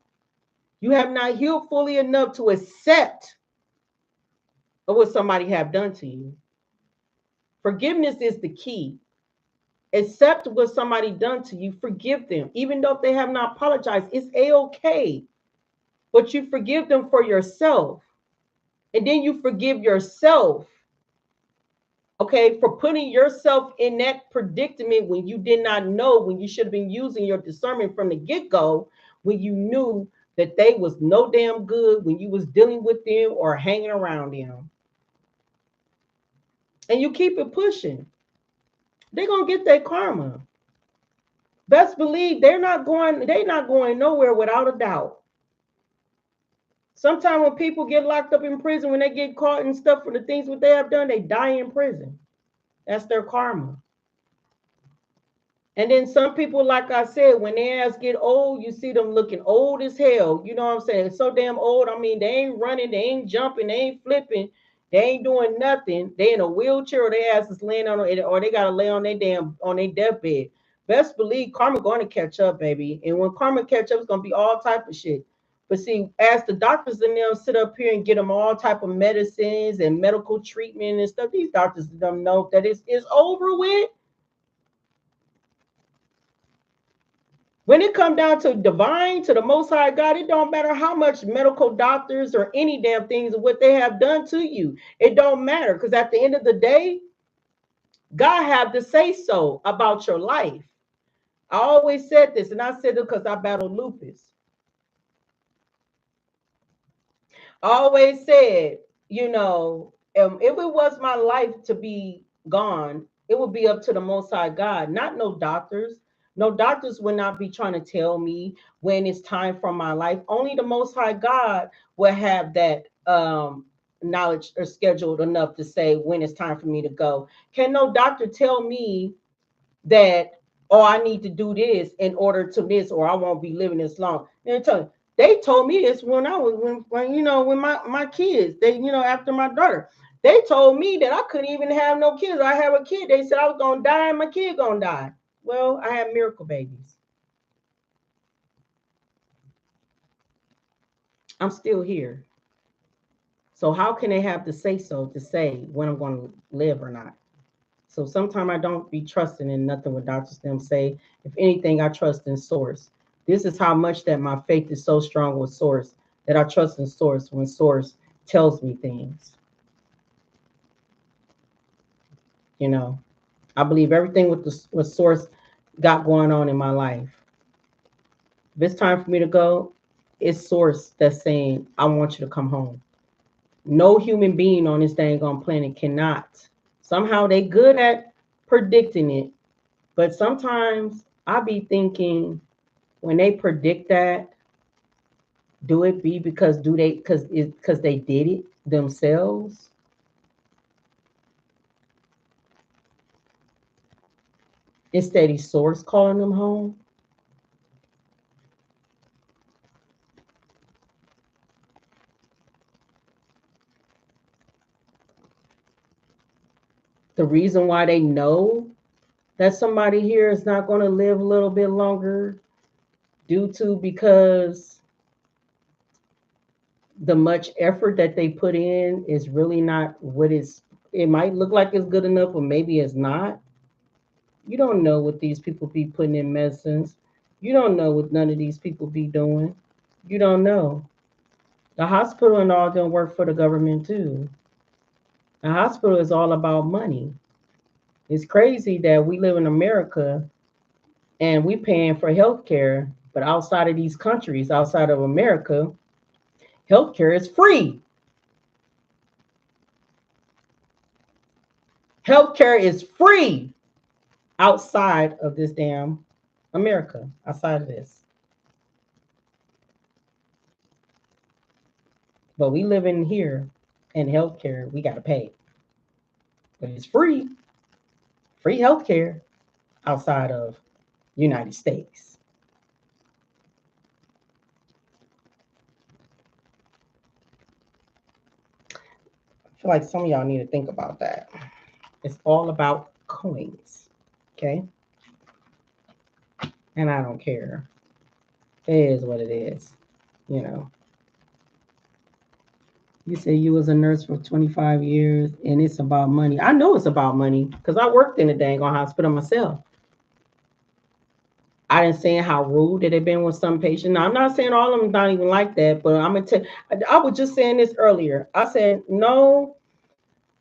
You have not healed fully enough to accept of what somebody have done to you. Forgiveness is the key. Accept what somebody done to you. Forgive them. Even though if they have not apologized, it's A-okay. But you forgive them for yourself. And then you forgive yourself, okay, for putting yourself in that predicament when you did not know, when you should have been using your discernment from the get-go, when you knew that they was no damn good when you was dealing with them or hanging around them. And you keep it pushing. They're gonna get their karma. Best believe they're not going nowhere without a doubt. Sometimes when people get locked up in prison, when they get caught and stuff for the things what they have done, they die in prison. That's their karma. And then some people, like I said, when their ass get old, you see them looking old as hell. You know what I'm saying? It's so damn old. I mean, they ain't running, they ain't jumping, they ain't flipping, they ain't doing nothing. They in a wheelchair or their ass is laying on it, or they gotta lay on their deathbed. Best believe karma going to catch up, baby. And when karma catch up, it's gonna be all type of shit. But see, as the doctors in them sit up here and get them all type of medicines and medical treatment and stuff, these doctors don't know that it's over with. When it comes down to divine, to the Most High God, it don't matter how much medical doctors or any damn things of what they have done to you. It don't matter, because at the end of the day, God have to say so about your life. I always said this, and I said it because I battled lupus. I always said, if it was my life to be gone, it would be up to the Most High God, not no doctors. No doctors would not be trying to tell me when it's time for my life. Only the Most High God will have that knowledge or scheduled enough to say when it's time for me to go. Can no doctor tell me that, oh, I need to do this in order to this, or I won't be living this long? They told me this when I was when my kids, after my daughter, they told me that I couldn't even have no kids. I have a kid. They said I was gonna die and my kid gonna die. Well, I have miracle babies. I'm still here. So how can they have to say so to say when I'm going to live or not? So sometimes I don't be trusting in nothing what doctors them say. If anything, I trust in source. This is how much that my faith is so strong with source, that I trust in source when source tells me things. I believe everything with source got going on in my life. If it's time for me to go, it's source that's saying, I want you to come home. No human being on this dang on planet cannot. Somehow they good at predicting it, but sometimes I be thinking when they predict that, do it be because they did it themselves? Instead of source calling them home. The reason why they know that somebody here is not going to live a little bit longer because the much effort that they put in is really not what it might look like it's good enough, or maybe it's not. You don't know what these people be putting in medicines. You don't know what none of these people be doing. You don't know. The hospital and all don't work for the government too. The hospital is all about money. It's crazy that we live in America and we paying for health care, but outside of these countries, outside of America, health care is free. Health care is free outside of this damn America, outside of this. But we live in here, and healthcare we got to pay, but it's free healthcare outside of United States. I feel like some of y'all need to think about that. It's all about coins, okay? And I don't care. It is what it is, You said you was a nurse for 25 years and it's about money. I know it's about money because I worked in a dang on hospital myself. I didn't say how rude that they've been with some patients. Now, I'm not saying all of them not even like that, but I'm gonna tell. I was just saying this earlier. I said no,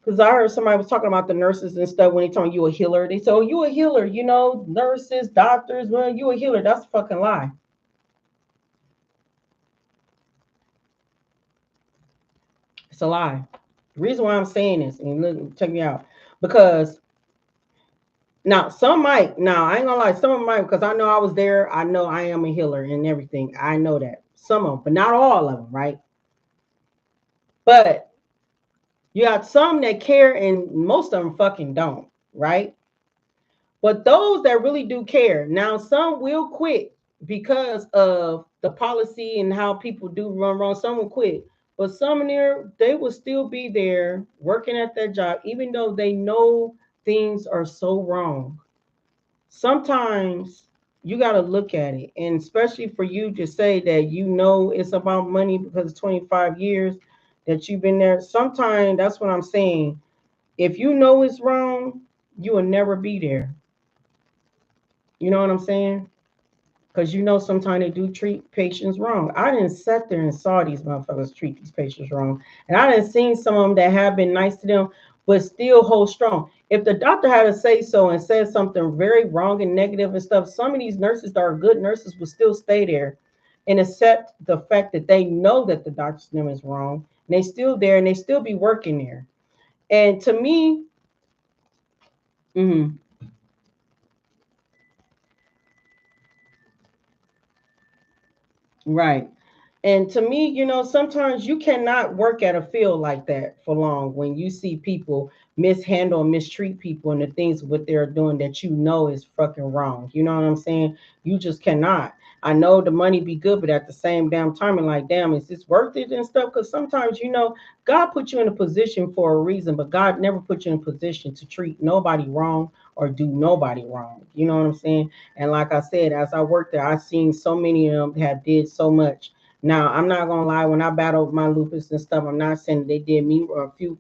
because I heard somebody was talking about the nurses and stuff when they told you a healer. They said, "Oh, you a healer?" You know, nurses, doctors. Well, you a healer? That's a fucking lie. It's a lie. The reason why I'm saying this, and look, check me out, because now some might. Now I ain't gonna lie, some of them might, because I know I was there. I know I am a healer and everything. I know that some of them, but not all of them, right? But you got some that care, and most of them fucking don't, right? But those that really do care, now some will quit because of the policy and how people do run wrong. Some will quit, but some in there they will still be there working at their job, even though they know things are so wrong. Sometimes you got to look at it, and especially for you to say that you know it's about money because it's 25 years that you've been there. Sometimes that's what I'm saying. If you know it's wrong, you will never be there. You know what I'm saying? Because you know sometimes they do treat patients wrong. I didn't sit there and saw these motherfuckers treat these patients wrong. And I didn't seen some of them that have been nice to them, but still hold strong. If the doctor had to say so and said something very wrong and negative and stuff, some of these nurses that are good nurses will still stay there and accept the fact that they know that the doctor's name is wrong. And they still there and they still be working there. And to me, mhm, right. And to me, you know, sometimes you cannot work at a field like that for long when you see people mishandle and mistreat people and the things what they're doing that you know is fucking wrong. You know what I'm saying? You just cannot. I know the money be good, but at the same damn time, and like, damn, is this worth it and stuff? Because sometimes, you know, God put you in a position for a reason, but God never put you in a position to treat nobody wrong or do nobody wrong. You know what I'm saying? And like I said, as I worked there, I seen so many of them have did so much. Now, I'm not gonna lie. When I battled my lupus and stuff, I'm not saying they did me or a few.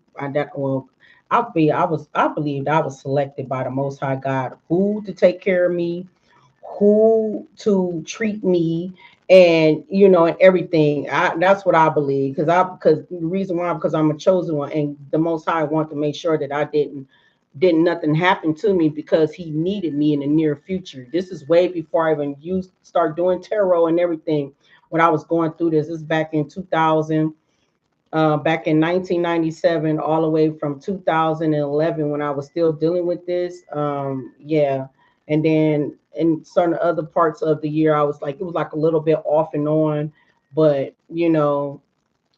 Well, I believed I was selected by the Most High God, who to take care of me, who to treat me, and you know, and everything. That's what I believe, because the reason why, because I'm a chosen one, and the Most High want to make sure that I didn't nothing happen to me because he needed me in the near future. This is way before I even used start doing tarot and everything. When I was going through this is back in 2000, back in 1997, all the way from 2011 when I was still dealing with this. Yeah, and then in certain other parts of the year, I was like, it was like a little bit off and on, but you know,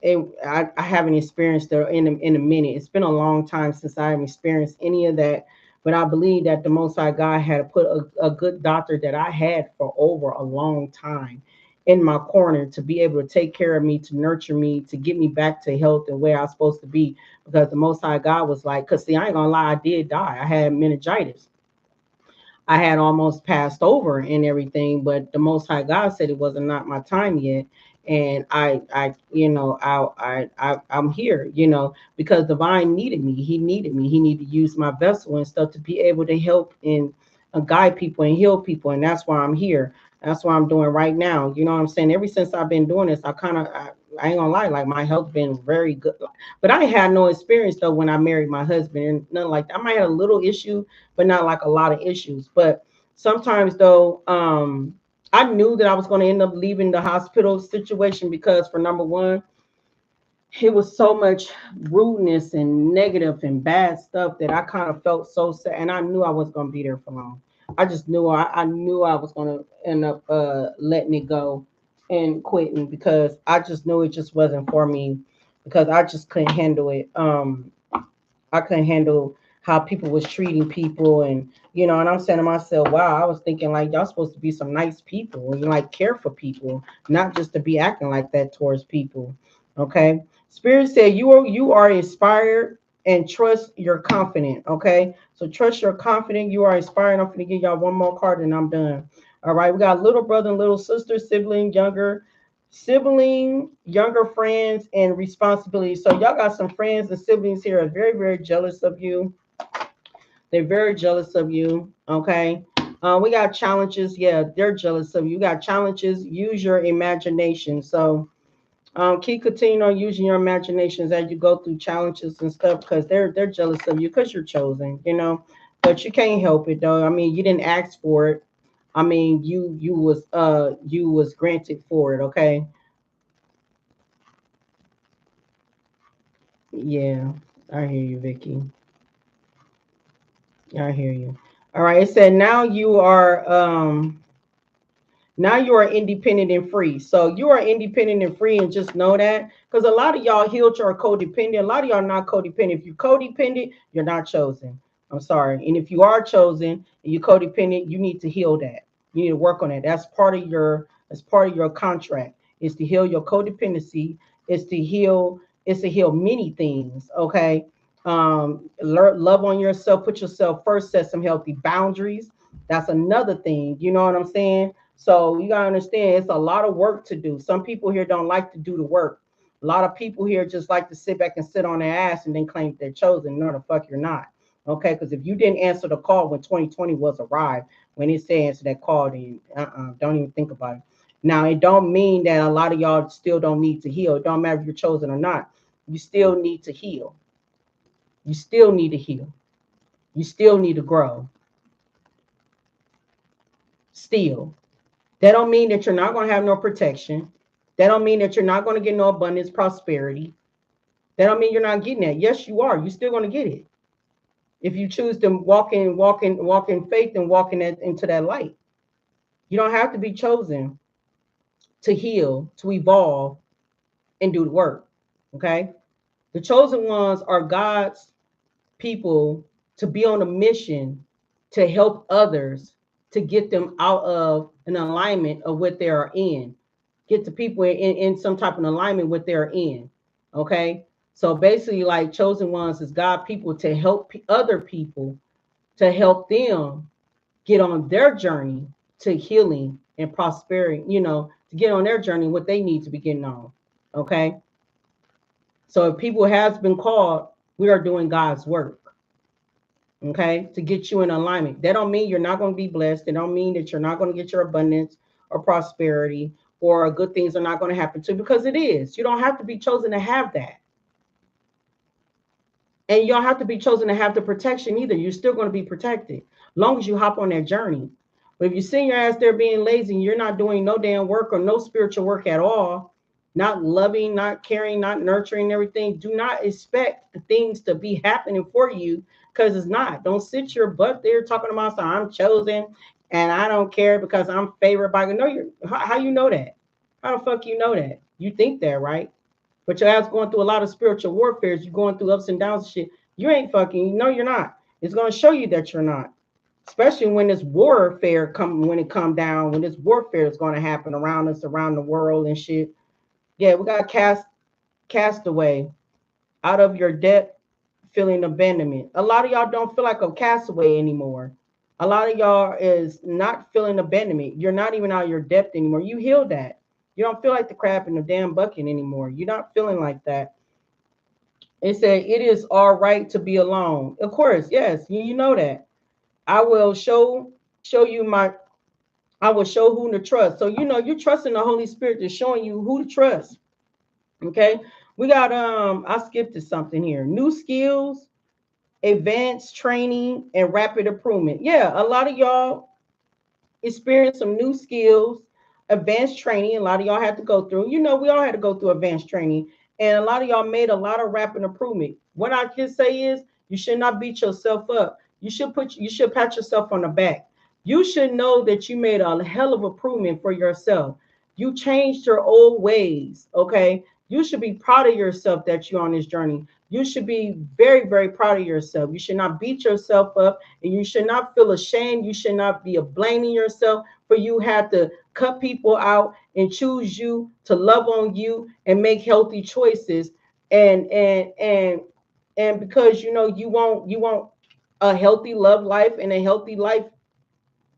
I haven't experienced it in a minute. It's been a long time since I've experienced any of that. But I believe that the Most High God had put a good doctor that I had for over a long time in my corner to be able to take care of me, to nurture me, to get me back to health and where I was supposed to be. Because the Most High God was like, because see, I ain't gonna lie, I did die. I had meningitis. I had almost passed over and everything, but the Most High God said it wasn't not my time yet, and you know, I'm here, you know, because Divine needed me. He needed me. He needed to use my vessel and stuff to be able to help and guide people and heal people, and that's why I'm here. That's what I'm doing right now. You know what I'm saying? Ever since I've been doing this, I ain't gonna lie, like my health been very good. But I had no experience though when I married my husband and nothing like that. I might have a little issue, but not like a lot of issues. But sometimes though, I knew that I was going to end up leaving the hospital situation because for number one, it was so much rudeness and negative and bad stuff that I kind of felt so sad, and I knew I wasn't going to be there for long. I just knew I knew I was going to end up letting it go and quitting because I just knew it just wasn't for me because I just couldn't handle it. I couldn't handle how people was treating people, and you know, and I'm saying to myself, wow, I was thinking like y'all supposed to be some nice people and like care for people, not just to be acting like that towards people. Okay. Spirit said you are inspired and trust you're confident. Okay. So trust you're confident, you are inspired. I'm gonna give y'all one more card and I'm done. All right, we got little brother and little sister, sibling, younger friends, and responsibilities. So y'all got some friends and siblings here are very, very jealous of you. They're very jealous of you. Okay. We got challenges. Yeah, they're jealous of you. You got challenges. Use your imagination. So keep continuing on using your imaginations as you go through challenges and stuff because they're jealous of you because you're chosen, you know. But you can't help it though. I mean, you didn't ask for it. I mean, you was granted for it. Okay. Yeah, I hear you, Vicky. I hear you. All right. It said now you are independent and free. So you are independent and free, and just know that because a lot of y'all healed are codependent. A lot of y'all not codependent. If you're codependent, you're not chosen. I'm sorry. And if you are chosen and you're codependent, you need to heal that. You need to work on that. That's part of your contract. Is to heal your codependency. Is to heal. Is to heal many things. Okay. Love on yourself. Put yourself first. Set some healthy boundaries. That's another thing. You know what I'm saying? So you gotta understand it's a lot of work to do. Some people here don't like to do the work. A lot of people here just like to sit back and sit on their ass and then claim they're chosen. No, the fuck you're not. Okay, because if you didn't answer the call when 2020 was arrived, when it said answer that call, then don't even think about it. Now it don't mean that a lot of y'all still don't need to heal. It don't matter if you're chosen or not. You still need to heal. You still need to heal. You still need to grow. Still. That don't mean that you're not going to have no protection. That don't mean that you're not going to get no abundance, prosperity. That don't mean you're not getting that. Yes, you are. You're still going to get it if you choose to walk in faith and walk in into that light. You don't have to be chosen to heal, to evolve, and do the work. Okay, the chosen ones are God's people to be on a mission to help others to get them out of an alignment of what they are in, get the people in some type of alignment with they're in. Okay. So basically, like chosen ones is God people to help other people to help them get on their journey to healing and prosperity, you know, to get on their journey what they need to be getting on. Okay. So if people has been called, we are doing God's work. Okay, to get you in alignment. That don't mean you're not going to be blessed. It don't mean that you're not going to get your abundance or prosperity or good things are not going to happen to you because it is. You don't have to be chosen to have that. And you don't have to be chosen to have the protection either. You're still going to be protected as long as you hop on that journey. But if you see your ass there being lazy and you're not doing no damn work or no spiritual work at all, not loving, not caring, not nurturing everything, do not expect things to be happening for you because it's not. Don't sit your butt there talking about so I'm chosen and I don't care because I'm favored by. No, you're how you know that? How the fuck you know that? You think that, right? But your ass going through a lot of spiritual warfare. You're going through ups and downs and shit. You ain't fucking. No, you're not. It's gonna show you that you're not. Especially when this warfare when it come down, when this warfare is gonna happen around us, around the world and shit. Yeah, we got cast away out of your depth, feeling abandonment. A lot of y'all don't feel like a castaway anymore. A lot of y'all is not feeling abandonment. You're not even out of your depth anymore. You healed that. You don't feel like the crab in the damn bucket anymore. You're not feeling like that. It said it is all right to be alone. Of course, yes, you know that. I will show you my I will show who to trust. So you know you're trusting the Holy Spirit is showing you who to trust. Okay. We got I skipped to something here. New skills, advanced training, and rapid improvement. Yeah, a lot of y'all experience some new skills, advanced training. A lot of y'all had to go through. You know, we all had to go through advanced training, and a lot of y'all made a lot of rapid improvement. What I can say is, you should not beat yourself up. You should pat yourself on the back. You should know that you made a hell of improvement for yourself. You changed your old ways. Okay, you should be proud of yourself that you're on this journey. You should be very, very proud of yourself. You should not beat yourself up and you should not feel ashamed. You should not be blaming yourself for you had to cut people out and choose you to love on you and make healthy choices and because you know you want a healthy love life and a healthy life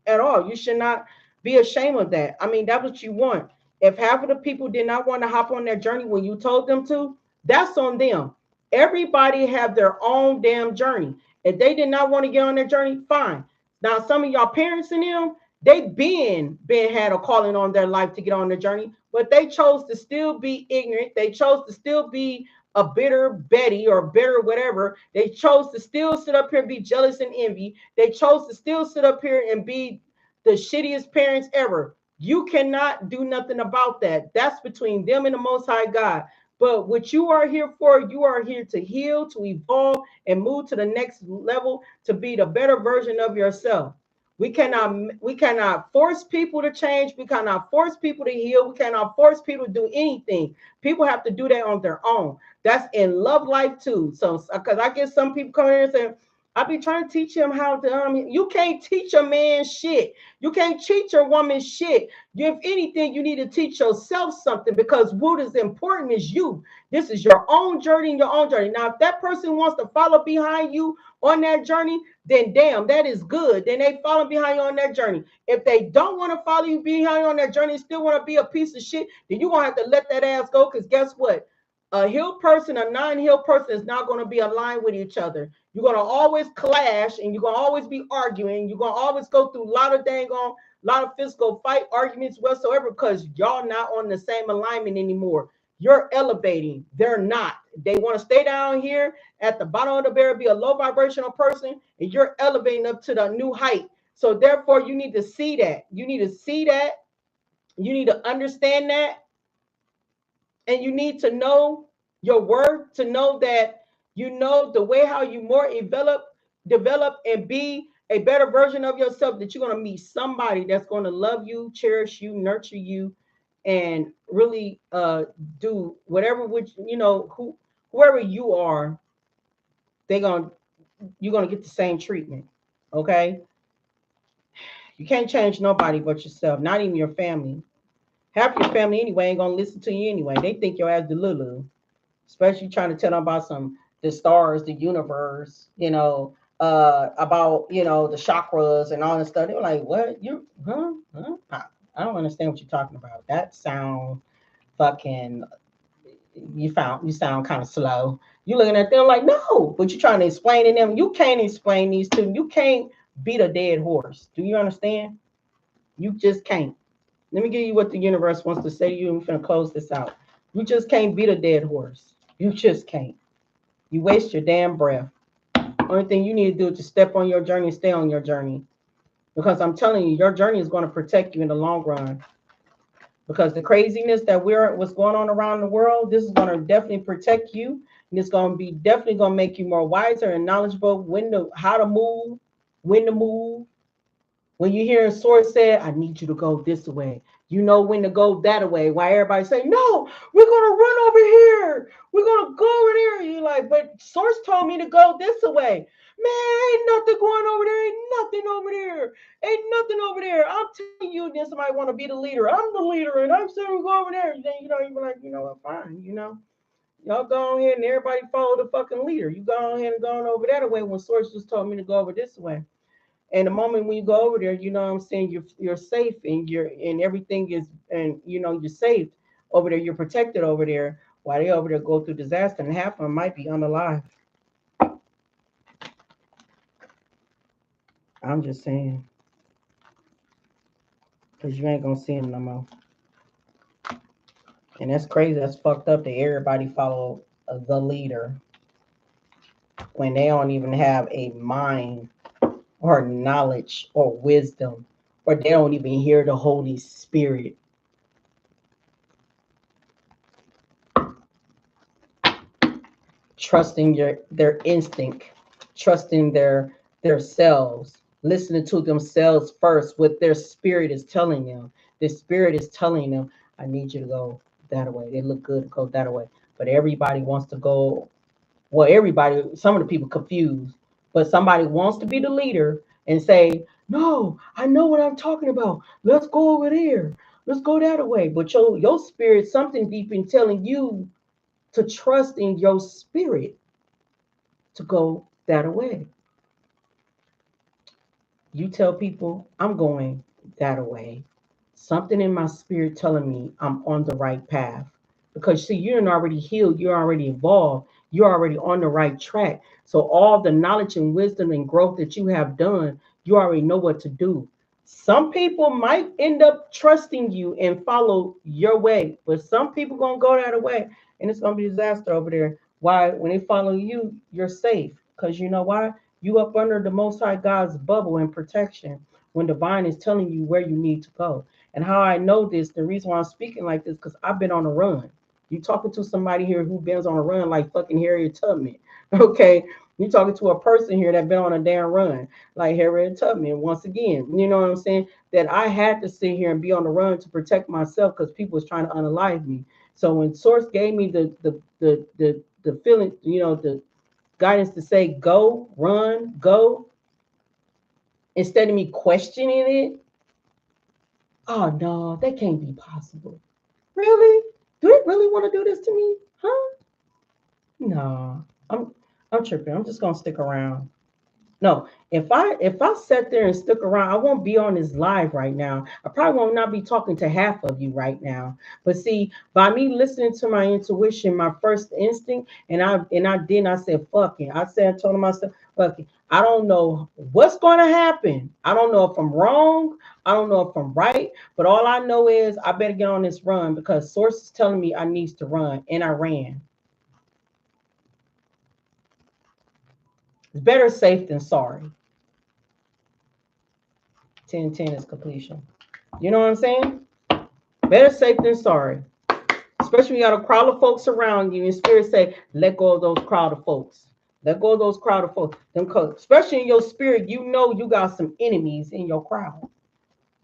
at all. You should not be ashamed of that. I mean, that's what you want. If half of the people did not want to hop on that journey when you told them to, that's on them. Everybody have their own damn journey. If they did not want to get on their journey, fine. Now, some of y'all parents and them, they been had a calling on their life to get on the journey, but they chose to still be ignorant. They chose to still be a bitter Betty or bitter whatever. They chose to still sit up here and be jealous and envy. They chose to still sit up here and be the shittiest parents ever. You cannot do nothing about that. That's between them and the Most High God. But what you are here for, you are here to heal, to evolve, and move to the next level to be the better version of yourself. We cannot force people to change. We cannot force people to heal. We cannot force people to do anything. People have to do that on their own. That's in love life too. So because I get some people come here and say, I be trying to teach him how to. You can't teach a man shit. You can't teach a woman shit. If anything, you need to teach yourself something because what is important is you. This is your own journey and your own journey. Now, if that person wants to follow behind you on that journey, then damn, that is good. Then they follow behind you on that journey. If they don't want to follow you behind you on that journey, still want to be a piece of shit, then you're going to have to let that ass go because guess what? A healed person, a non-healed person is not going to be aligned with each other. You're going to always clash and you're going to always be arguing. You're going to always go through a lot of dang on, a lot of physical fight arguments whatsoever because y'all not on the same alignment anymore. You're elevating. They're not. They want to stay down here at the bottom of the barrel, be a low vibrational person, and you're elevating up to the new height. So therefore, you need to see that. You need to see that. You need to understand that. And you need to know your worth to know that you know the way how you more develop and be a better version of yourself that you're going to meet somebody that's going to love you, cherish you, nurture you, and really do whatever which whoever you are, they're going to you're going to get the same treatment. Okay, you can't change nobody but yourself, not even your family. Half your family anyway ain't gonna listen to you anyway. They think your ass the lulu, especially trying to tell them about some the stars, the universe, about the chakras and all that stuff. They were like, "What you? Huh? I don't understand what you're talking about. That sound fucking. You sound kind of slow. You looking at them like no, but you're trying to explain to them. You can't explain these to them. You can't beat a dead horse. Do you understand? You just can't. Let me give you what the universe wants to say to you. I'm going to close this out. You just can't beat a dead horse. You just can't. You waste your damn breath. Only thing you need to do is to step on your journey and stay on your journey. Because I'm telling you, your journey is going to protect you in the long run. Because the craziness that what's going on around the world, this is going to definitely protect you. And it's going to be definitely going to make you more wiser and knowledgeable how to move, when to move. When you hear a source say, I need you to go this way, you know when to go that way. Why everybody say, no, we're going to run over here. We're going to go over there. You're like, but source told me to go this way. Man, ain't nothing going over there. Ain't nothing over there. Ain't nothing over there. I'm telling you, then somebody want to be the leader. I'm the leader, and I'm saying we go over there. Then you be like, you know what, fine, Y'all go on here and everybody follow the fucking leader. You go on here and go on over that way when source just told me to go over this way. And the moment when you go over there, you know what I'm saying, you're safe and everything is and you're safe over there, you're protected over there while they over there go through disaster and half of them might be unalive. I'm just saying. Because you ain't gonna see them no more. And that's crazy, that's fucked up that everybody follow the leader when they don't even have a mind or knowledge or wisdom, or they don't even hear the Holy Spirit. Trusting their instinct, trusting their selves, listening to themselves first, what their spirit is telling them. The spirit is telling them, I need you to go that way. They look good, go that way. But everybody wants to go, well, everybody, some of the people confused, but somebody wants to be the leader and say, no, I know what I'm talking about. Let's go over there. Let's go that way. But your spirit, something deep in telling you to trust in your spirit to go that way. You tell people, I'm going that way. Something in my spirit telling me I'm on the right path. Because see, you're already healed, you're already evolved, you're already on the right track. So all the knowledge and wisdom and growth that you have done, You already know what to do. Some people might end up trusting you and follow your way, but some people gonna go that way, and it's gonna be a disaster over there. Why? When they follow you, you're safe, because you know why? You up under the Most High God's bubble and protection when divine is telling you where you need to go. And how I know this, the reason why I'm speaking like this, because I've been on a run. You talking to somebody here who been on a run like fucking Harriet Tubman, okay? You talking to a person here that been on a damn run like Harriet Tubman. Once again, you know what I'm saying? That I had to sit here and be on the run to protect myself because people was trying to unalive me. So when Source gave me the feeling, the guidance to say go, run, go, instead of me questioning it, oh no, that can't be possible. Really? Do they really want to do this to me? Huh? No. I'm tripping. I'm just gonna stick around. No, if I sat there and stuck around, I won't be on this live right now. I probably will not be talking to half of you right now. But see, by me listening to my intuition, my first instinct, I said, fuck it. I told myself, fuck it. I don't know what's gonna happen. I don't know if I'm wrong. I don't know if I'm right. But all I know is I better get on this run because source is telling me I needs to run. And I ran. It's better safe than sorry. 10-10 is completion. You know what I'm saying? Better safe than sorry. Especially when you got a crowd of folks around you and spirit say, let go of those crowd of folks. Let go of those crowd of folks. Especially in your spirit, you know you got some enemies in your crowd.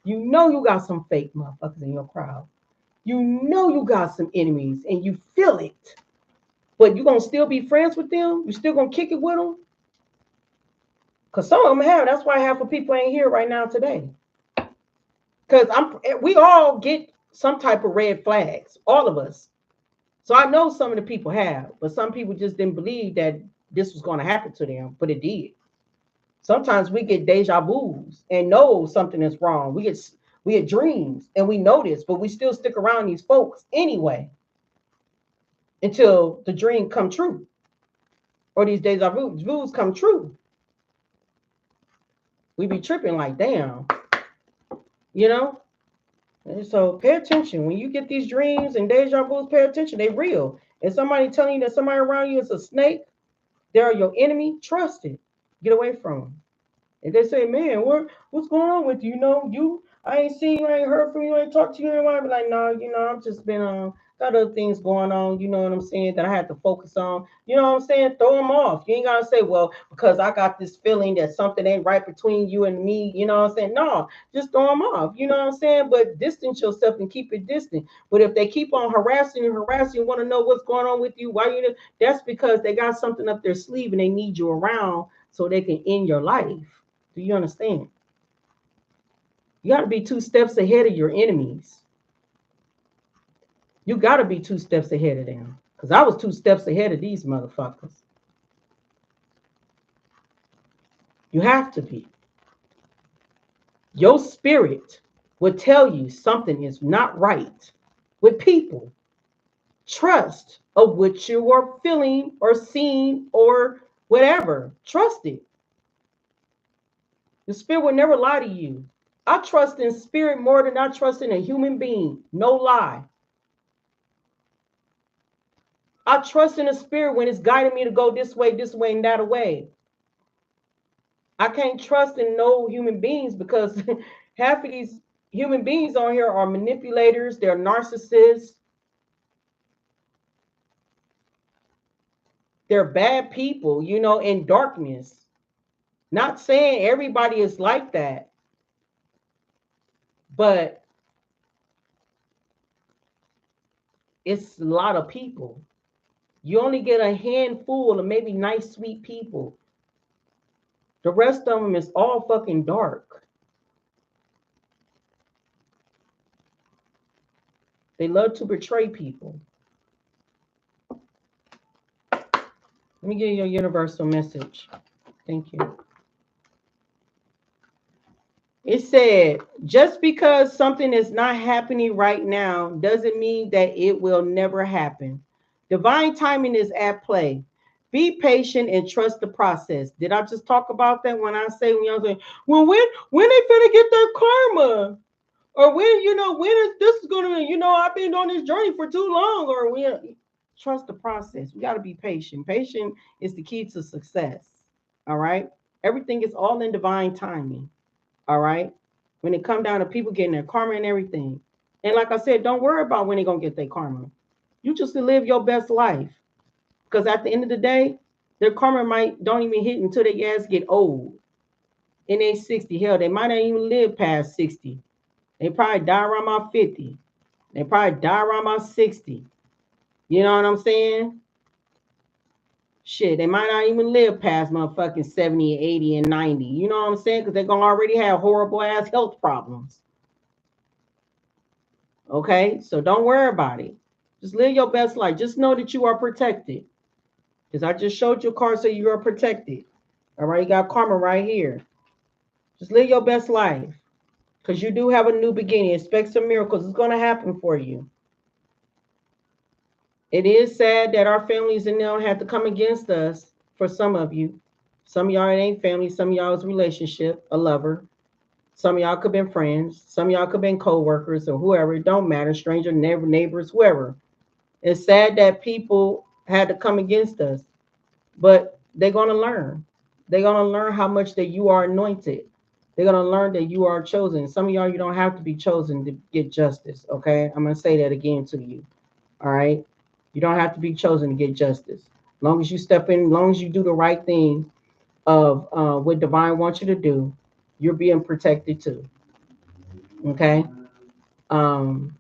You know you got some fake motherfuckers in your crowd. You know you got some enemies and you feel it. But you gonna still be friends with them? You still gonna kick it with them? Because some of them have. That's why half of people ain't here right now today. Because we all get some type of red flags, all of us. So I know some of the people have, but some people just didn't believe that this was going to happen to them, but it did. Sometimes we get deja vus and know something is wrong. We get dreams and we know this, but we still stick around these folks anyway until the dream come true or these deja vus come true. We be tripping like, damn, you know. And so pay attention when you get these dreams and deja vus. Pay attention; they real. And somebody telling you that somebody around you is a snake, they're your enemy. Trust it. Get away from them. And they say, "Man, what's going on with you? I ain't seen you, I ain't heard from you, I ain't talked to you in a while." Be like, "No, I've just been got other things going on. You know what I'm saying? That I had to focus on. You know what I'm saying? Throw them off. You ain't gotta say, well, because I got this feeling that something ain't right between you and me. You know what I'm saying? No, just throw them off. You know what I'm saying? But distance yourself and keep it distant. But if they keep on harassing, want to know what's going on with you, why you? That's because they got something up their sleeve and they need you around so they can end your life. Do you understand? You got to be 2 steps ahead of your enemies. You got to be 2 steps ahead of them. Because I was 2 steps ahead of these motherfuckers. You have to be. Your spirit will tell you something is not right with people. Trust of what you are feeling or seeing or whatever. Trust it. The spirit will never lie to you. I trust in spirit more than I trust in a human being. No lie. I trust in the spirit when it's guiding me to go this way, and that way. I can't trust in no human beings because half of these human beings on here are manipulators, they're narcissists, they're bad people, in darkness. Not saying everybody is like that, but it's a lot of people. You only get a handful of maybe nice, sweet people. The rest of them is all fucking dark. They love to betray people. Let me give you a universal message. Thank you. It said, just because something is not happening right now doesn't mean that it will never happen. Divine timing is at play. Be patient and trust the process. Did I just talk about that when I say when y'all say, well, when they finna get their karma? Or when, when is this gonna be, I've been on this journey for too long, or when trust the process. We gotta be patient. Patient is the key to success. All right. Everything is all in divine timing. All right. When it come down to people getting their karma and everything. And like I said, don't worry about when they're gonna get their karma. You just live your best life. Because at the end of the day, their karma might don't even hit until their ass get old. And they 60. Hell, they might not even live past 60. They probably die around my 50. They probably die around my 60. You know what I'm saying? Shit, they might not even live past motherfucking 70, 80, and 90. You know what I'm saying? Because they're going to already have horrible ass health problems. Okay? So don't worry about it. Just live your best life. Just know that you are protected. Because I just showed you a card so you are protected. All right? You got karma right here. Just live your best life. Because you do have a new beginning. Expect some miracles. It's going to happen for you. It is sad that our families and them had to come against us for some of you. Some of y'all it ain't family. Some of y'all is relationship, a lover. Some of y'all could have been friends. Some of y'all could have been co-workers or whoever. It don't matter. Stranger, neighbors, whoever. It's sad that people had to come against us. But they're going to learn. They're going to learn how much that you are anointed. They're going to learn that you are chosen. Some of y'all, you don't have to be chosen to get justice. Okay. I'm going to say that again to you. All right. You don't have to be chosen to get justice. As long as you step in, as long as you do the right thing of what divine wants you to do, you're being protected too. Okay. Um,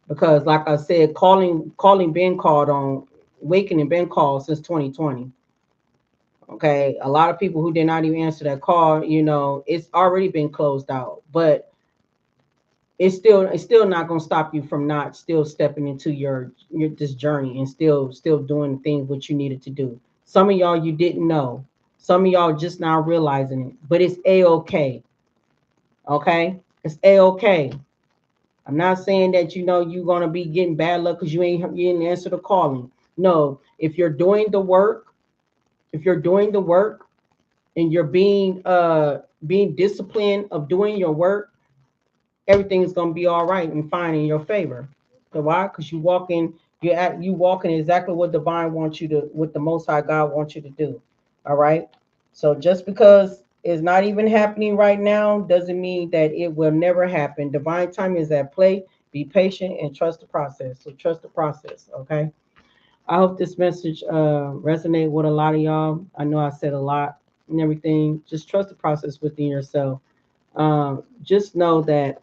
because like I said, calling been called on, wakening been called since 2020. Okay. A lot of people who did not even answer that call, it's already been closed out. But it's still not going to stop you from not still stepping into your this journey and still doing the things what you needed to do. Some of y'all you didn't know. Some of y'all just now realizing it, but it's a-okay. Okay, it's a-okay. I'm not saying that you're going to be getting bad luck because you didn't answer the calling. No, if you're doing the work, and you're being disciplined of doing your work, everything is going to be all right and fine in your favor. So why? Because you walking exactly what divine wants you to, what the Most High God wants you to do. All right. So just because it's not even happening right now doesn't mean that it will never happen. Divine time is at play. Be patient and trust the process. So trust the process. Okay. I hope this message resonate with a lot of y'all. I know I said a lot and everything. Just trust the process within yourself. Just know that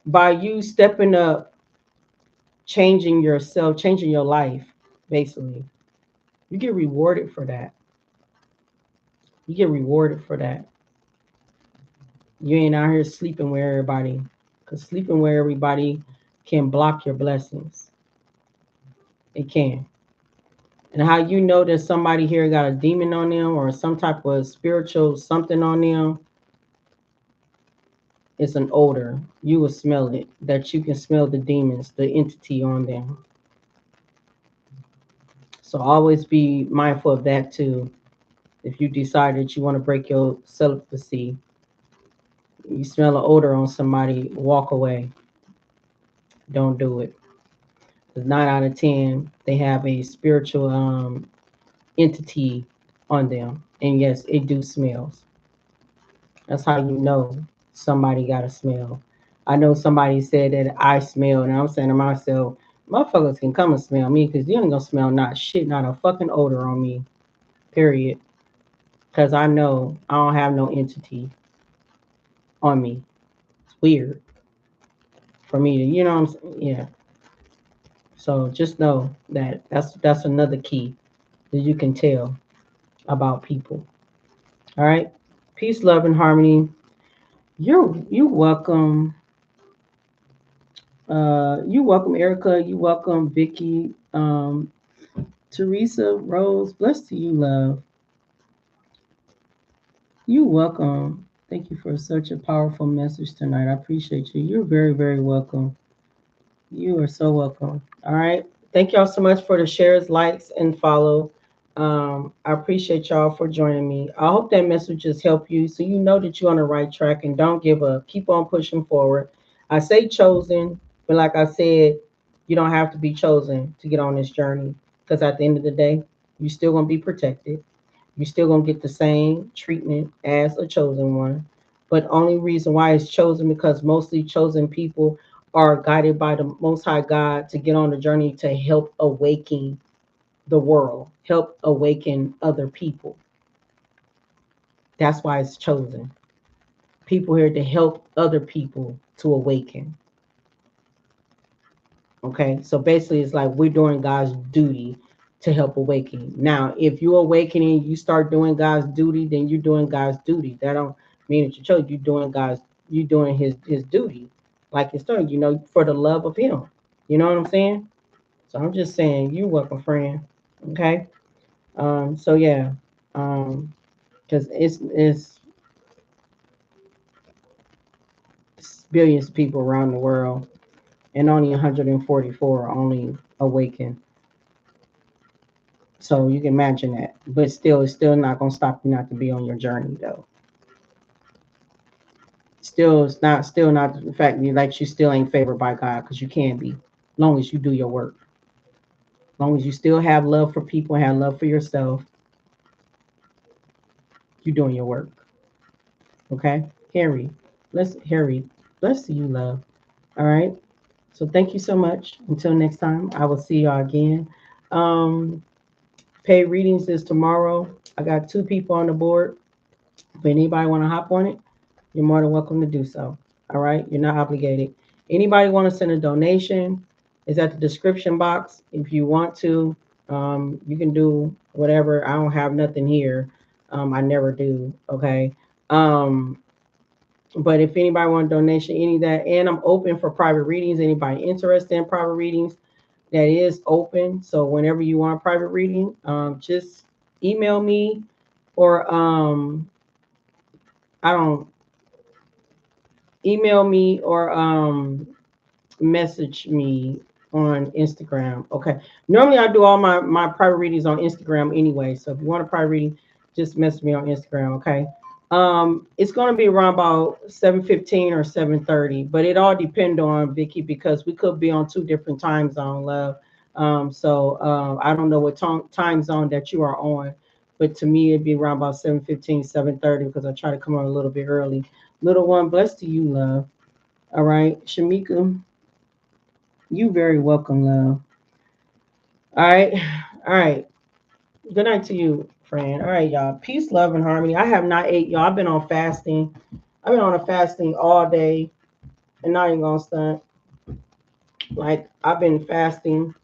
by you stepping up, changing yourself, changing your life, basically, you get rewarded for that. You get rewarded for that. You ain't out here sleeping with everybody, because sleeping with everybody can block your blessings. It can. And how you know that somebody here got a demon on them or some type of spiritual something on them, it's an odor. You will smell it, that you can smell the demons, the entity on them. So always be mindful of that too. If you decide that you want to break your celibacy, you smell an odor on somebody, walk away. Don't do it. Because 9 out of 10, they have a spiritual entity on them. And yes, it do smells. That's how you know somebody got a smell. I know somebody said that I smell, and I'm saying to myself, motherfuckers can come and smell me because you ain't gonna smell not shit, not a fucking odor on me. Period. Because I know I don't have no entity on me. It's weird for me to, what I'm saying? Yeah. So just know that that's another key that you can tell about people. All right. Peace, love, and harmony. You welcome. You welcome Erica. You welcome Vicky. Teresa Rose. Bless to you, love. You welcome. Thank you for such a powerful message tonight. I appreciate you. You're very, very welcome. You are so welcome. All right. Thank y'all so much for the shares, likes, and follow. I appreciate y'all for joining me. I hope that messages help you so you know that you're on the right track and don't give up. Keep on pushing forward. I say chosen, but like I said, you don't have to be chosen to get on this journey because at the end of the day, you're still going to be protected. You're still going to get the same treatment as a chosen one. But only reason why it's chosen because mostly chosen people are guided by the Most High God to get on the journey to help awaken the world, help awaken other people. That's why it's chosen. People here to help other people to awaken. Okay, so basically, it's like we're doing God's duty to help awaken. Now, if you're awakening, you start doing God's duty, then you're doing God's duty. That don't mean that you chose. You're doing His duty, like it's done. For the love of Him. You know what I'm saying? So I'm just saying, you're welcome, friend. Okay. So yeah, because it's billions of people around the world, and only 144 are only awakened. So you can imagine that. But still, it's still not gonna stop you not to be on your journey though. Still not the fact you like you still ain't favored by God because you can be, long as you do your work. Long as you still have love for people, have love for yourself, you're doing your work. Okay? Harry, bless you, love. All right. So thank you so much. Until next time, I will see y'all again. Um, Paid readings is tomorrow. I got 2 people on the board. If anybody want to hop on it, you're more than welcome to do so. All right, you're not obligated. Anybody want to send a donation? Is at the description box. If you want to, you can do whatever. I don't have nothing here. I never do. Okay. Um, but if anybody want a donation, any of that, and I'm open for private readings. Anybody interested in private readings, that is open. So whenever you want a private reading, just email me or I don't email me or message me on Instagram. Okay. Normally I do all my private readings on Instagram anyway. So if you want a private reading, just message me on Instagram. Okay. It's going to be around about 7:15 or 7:30, but it all depends on Vicky because we could be on 2 different time zone, love. So I don't know what time zone that you are on, but to me it'd be around about 7:15, 7:30 because I try to come on a little bit early. Little one, bless to you, love. All right, Shamika, you very welcome, love. All right, all right. Good night to you, friend. All right, y'all. Peace, love, and harmony. I have not ate, y'all. I've been on fasting. I've been on a fasting all day, and not even gonna stunt. Like I've been fasting,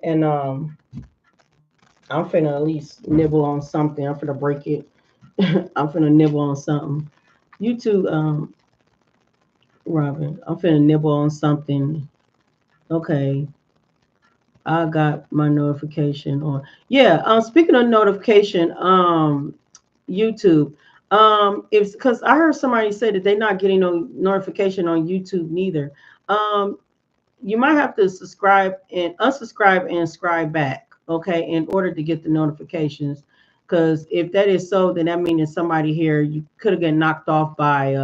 and I'm finna at least nibble on something. I'm finna break it. I'm finna nibble on something. You too, Robin. I'm finna nibble on something. Okay, I got my notification on. Yeah, speaking of notification, YouTube. It's because I heard somebody say that they're not getting no notification on YouTube neither. You might have to subscribe and unsubscribe and subscribe back, okay, in order to get the notifications. Because if that is so, then that means that somebody here you could have get knocked off by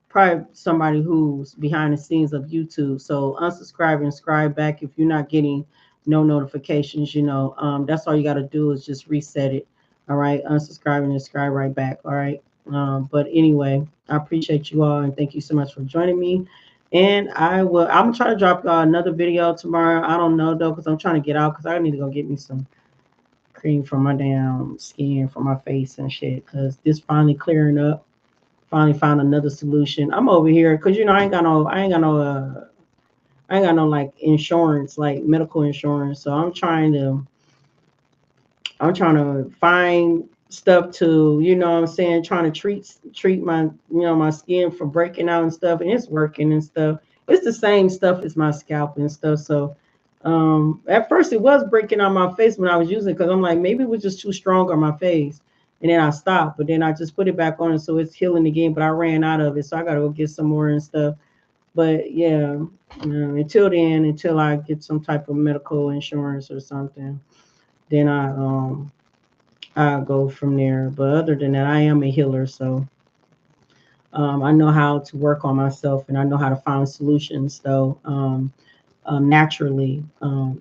probably somebody who's behind the scenes of YouTube. So unsubscribe and subscribe back if you're not getting no notifications. That's all you got to do is just reset it. All right, unsubscribe and subscribe right back. All right. But anyway, I appreciate you all and thank you so much for joining me. And I'm trying to drop another video tomorrow. I don't know though, because I'm trying to get out because I need to go get me some cream from my damn skin, from my face and shit. Because this finally clearing up. Finally found another solution. I'm over here because I ain't got no like insurance, like medical insurance. So I'm trying to find stuff to, what I'm saying, trying to treat my, my skin for breaking out and stuff, and it's working and stuff. It's the same stuff as my scalp and stuff. So at first it was breaking out my face when I was using it because I'm like, maybe it was just too strong on my face. And then I stopped, but then I just put it back on, so it's healing again. But I ran out of it, so I gotta go get some more and stuff. But yeah, until then, until I get some type of medical insurance or something, then I go from there. But other than that, I am a healer, so I know how to work on myself and I know how to find solutions. So naturally,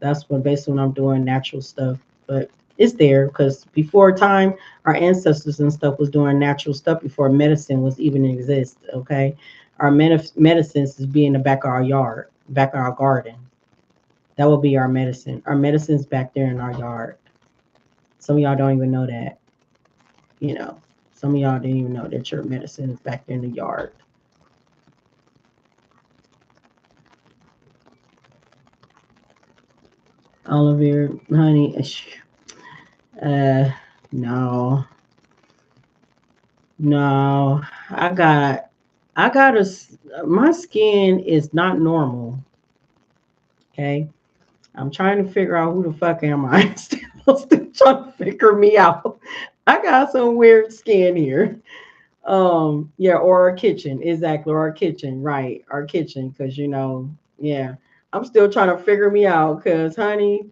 that's what basically when I'm doing natural stuff. But it's there because before time, our ancestors and stuff was doing natural stuff before medicine was even exist. Okay, our medicines is be in the back of our yard, back of our garden. That will be our medicine. Our medicine's back there in our yard. Some of y'all don't even know that. You know, some of y'all didn't even know that your medicine is back there in the yard. Oliver, honey, uh, no, no, I got, I got a, my skin is not normal. Okay, I'm trying to figure out who the fuck am I. Still trying to figure me out. I got some weird skin here. Yeah, or our kitchen, exactly, or our kitchen, right, our kitchen, because yeah, I'm still trying to figure me out, because honey,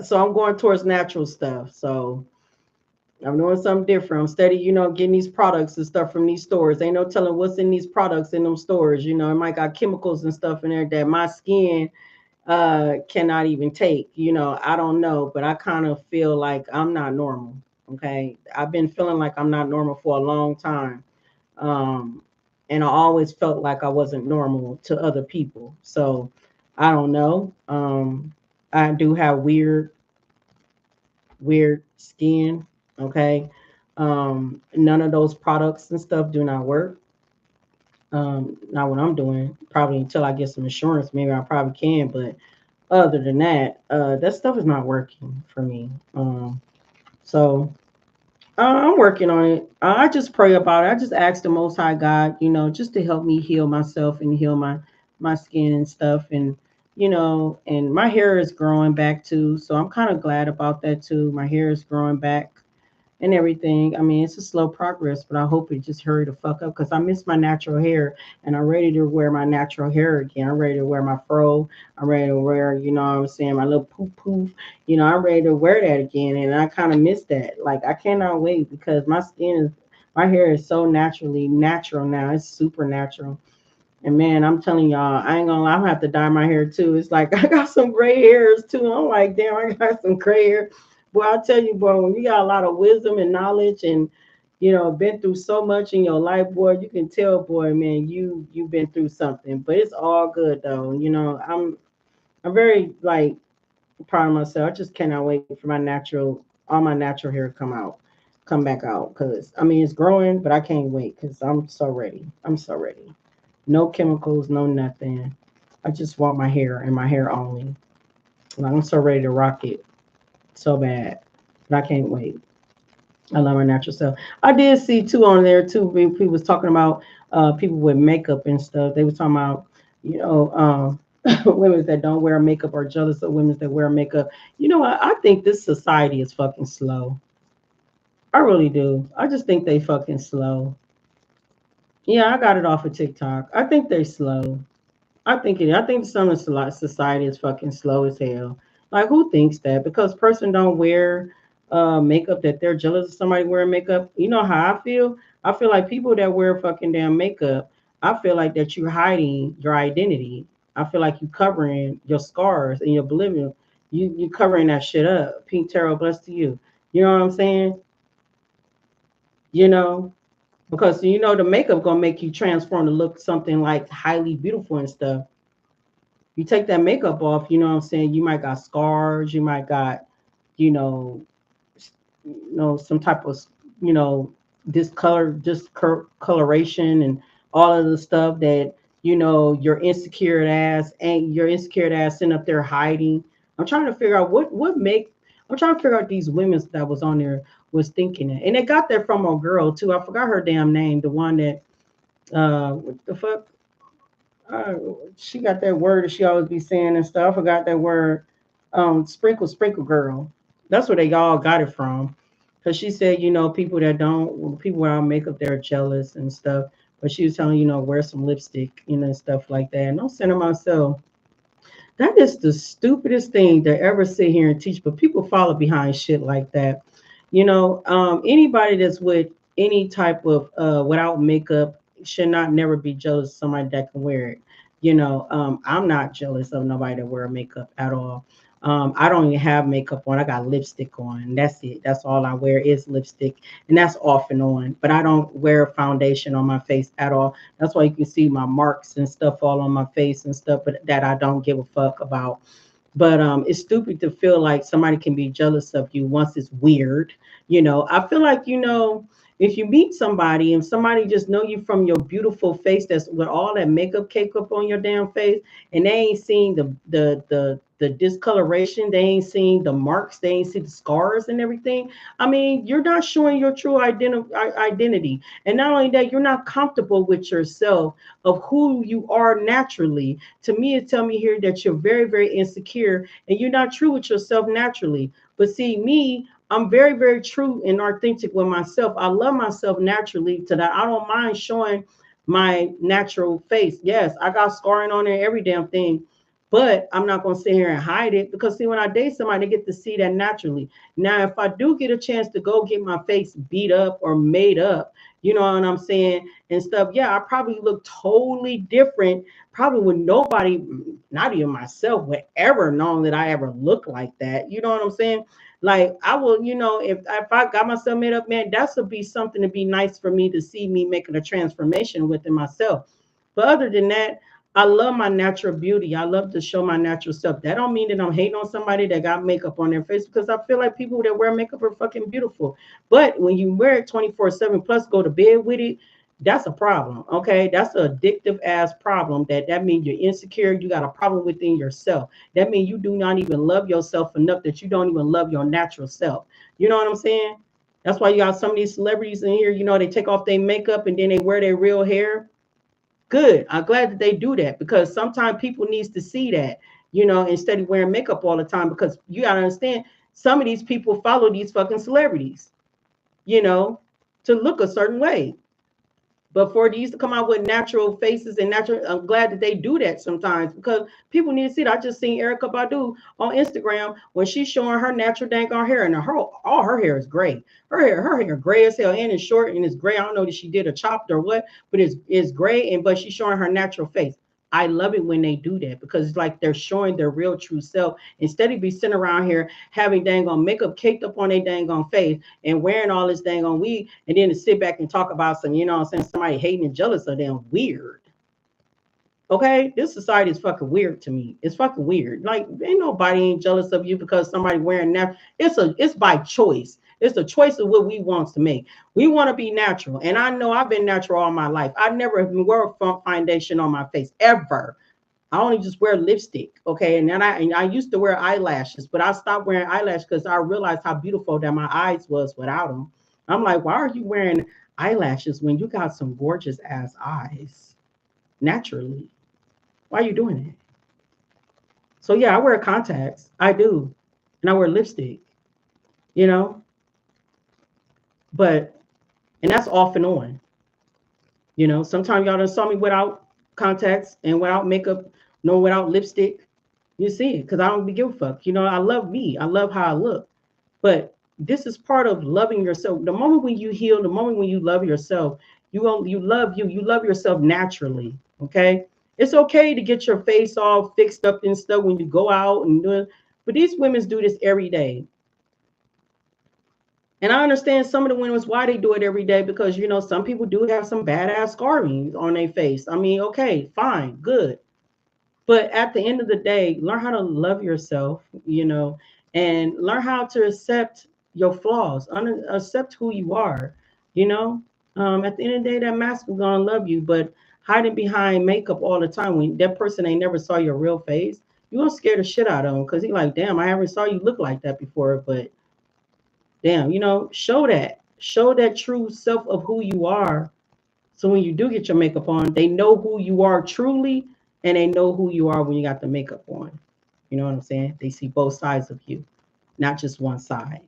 so I'm going towards natural stuff. So I'm doing something different. I'm steady, getting these products and stuff from these stores. Ain't no telling what's in these products in them stores. It might got chemicals and stuff in there that my skin cannot even take. I don't know, but I kind of feel like I'm not normal. Okay. I've been feeling like I'm not normal for a long time. Um, and I always felt like I wasn't normal to other people. So I don't know. I do have weird skin. Okay. None of those products and stuff do not work. Not what I'm doing. Probably until I get some insurance, maybe I probably can. But other than that, that stuff is not working for me. So I'm working on it. I just pray about it. I just ask the Most High God, just to help me heal myself and heal my skin and stuff. And my hair is growing back too, so I'm kind of glad about that too. My hair is growing back and everything. I mean, it's a slow progress, but I hope it just hurry the fuck up because I miss my natural hair and I'm ready to wear my natural hair again. I'm ready to wear my fro. I'm ready to wear, what I'm saying, my little poof poof. I'm ready to wear that again. And I kind of miss that. Like, I cannot wait because my hair is so naturally natural now. It's super natural. And man, I'm telling y'all, I ain't gonna lie, I'm gonna have to dye my hair too. It's like I got some gray hairs too. I'm like, damn, I got some gray hair. Boy, I tell you, boy, when you got a lot of wisdom and knowledge and been through so much in your life, boy, you can tell, boy, man, you've been through something. But it's all good though. I'm very like proud of myself. I just cannot wait for all my natural hair to come back out. Cause I mean it's growing, but I can't wait because I'm so ready. I'm so ready. No chemicals, no nothing. I just want my hair and my hair only. Like, I'm so ready to rock it so bad. But I can't wait. I love my natural self. I did see too on there too. People was talking about people with makeup and stuff. They was talking about women that don't wear makeup are jealous of women that wear makeup. You know what? I think this society is fucking slow. I really do. I just think they fucking slow. Yeah, I got it off of TikTok. I think they slow. I think it. I think some of society is fucking slow as hell. Like, who thinks that? Because person don't wear makeup that they're jealous of somebody wearing makeup. You know how I feel? I feel like people that wear fucking damn makeup. I feel like that you're hiding your identity. I feel like you covering your scars and your oblivion. You covering that shit up. Pink tarot, bless to you. You know what I'm saying? You know because the makeup gonna make you transform to look something like highly beautiful and stuff. You take that makeup off, you know what I'm saying? You might got scars, you might got, you know, some type of, you know, discoloration and all of the stuff that, your insecure ass sitting up there hiding. I'm trying to figure out I'm trying to figure out these women that was on there was thinking it. And they got that from a girl too. I forgot her damn name, the one that what the fuck? uh, she got that word that she always be saying and stuff. I forgot that word. Sprinkle girl. That's where they all got it from. Cause she said, people without makeup, they're jealous and stuff. but she was telling, wear some lipstick, and stuff like that. And I'm saying to myself, that is the stupidest thing to ever sit here and teach, but people follow behind shit like that. Anybody that's with any type of without makeup should not never be jealous of somebody that can wear it. I'm not jealous of nobody that wear makeup at all. I don't even have makeup on. I got lipstick on. That's it. That's all I wear is lipstick, and that's off and on. But I don't wear foundation on my face at all. That's why you can see my marks and stuff all on my face and stuff, but that I don't give a fuck about. But it's stupid to feel like somebody can be jealous of you once it's weird. I feel like, if you meet somebody and somebody just know you from your beautiful face that's with all that makeup cake up on your damn face, and they ain't seen the discoloration, they ain't seen the marks, they ain't seen the scars and everything. I mean, you're not showing your true identity. And not only that, you're not comfortable with yourself of who you are naturally. To me, it tell me here that you're very, very insecure and you're not true with yourself naturally. But see, me, I'm very, very true and authentic with myself. I love myself naturally to that. I don't mind showing my natural face. Yes, I got scarring on there, every damn thing. But I'm not going to sit here and hide it because, see, when I date somebody, they get to see that naturally. Now, if I do get a chance to go get my face beat up or made up, you know what I'm saying, and stuff, yeah, I probably look totally different. Probably with nobody, not even myself, would ever known that I ever look like that. You know what I'm saying? Like I will, if I got myself made up, man, that would be something to be nice for me to see me making a transformation within myself. But other than that, I love my natural beauty. I love to show my natural self. That don't mean that I'm hating on somebody that got makeup on their face because I feel like people that wear makeup are fucking beautiful. But when you wear it 24/7 plus go to bed with it, that's a problem. Okay. That's an addictive ass problem. That means you're insecure. You got a problem within yourself. That means you do not even love yourself enough that you don't even love your natural self. You know what I'm saying? That's why you got some of these celebrities in here, they take off their makeup and then they wear their real hair. Good. I'm glad that they do that because sometimes people needs to see that, instead of wearing makeup all the time, because you gotta understand some of these people follow these fucking celebrities, you know, to look a certain way. But for these to come out with natural faces and natural, I'm glad that they do that sometimes because people need to see it. I just seen Erica Badu on Instagram when she's showing her natural dang on hair, and all her hair is gray. Her hair gray as hell, and it's short and it's gray. I don't know that she did a chopped or what, but it's gray, and but she's showing her natural face. I love it when they do that because it's like they're showing their real true self instead of be sitting around here having dang on makeup caked up on their dang on face and wearing all this dang on weed, and then to sit back and talk about some, what I'm saying, somebody hating and jealous of them. Weird. Okay, this society is fucking weird to me. It's fucking weird. Like, ain't nobody ain't jealous of you because somebody wearing that. It's by choice. It's the choice of what we want to make. We want to be natural, and I know I've been natural all my life. I never have wore a foundation on my face ever. I only just wear lipstick, okay? And then I used to wear eyelashes, but I stopped wearing eyelashes because I realized how beautiful that my eyes was without them. I'm like, why are you wearing eyelashes when you got some gorgeous ass eyes naturally? Why are you doing it? So yeah, I wear contacts. I do, and I wear lipstick, you know. But and that's off and on. Sometimes y'all done saw me without contacts and without makeup, no, without lipstick. You see it because I don't be give a fuck. I love me. I love how I look. But this is part of loving yourself. The moment when you heal, the moment when you love yourself, you love you. You love yourself naturally. Okay. It's okay to get your face all fixed up and stuff when you go out and do it. But these women do this every day. And I understand some of the women why they do it every day because some people do have some badass scarring on their face. I mean, okay, fine, good. But at the end of the day, learn how to love yourself, and learn how to accept your flaws, accept who you are, you know. At the end of the day, that mask is gonna love you, but hiding behind makeup all the time when that person ain't never saw your real face, you gonna scare the shit out of him because he like, damn, I haven't saw you look like that before, but damn, show that true self of who you are. So when you do get your makeup on, they know who you are truly, and they know who you are when you got the makeup on. You know what I'm saying? They see both sides of you, not just one side.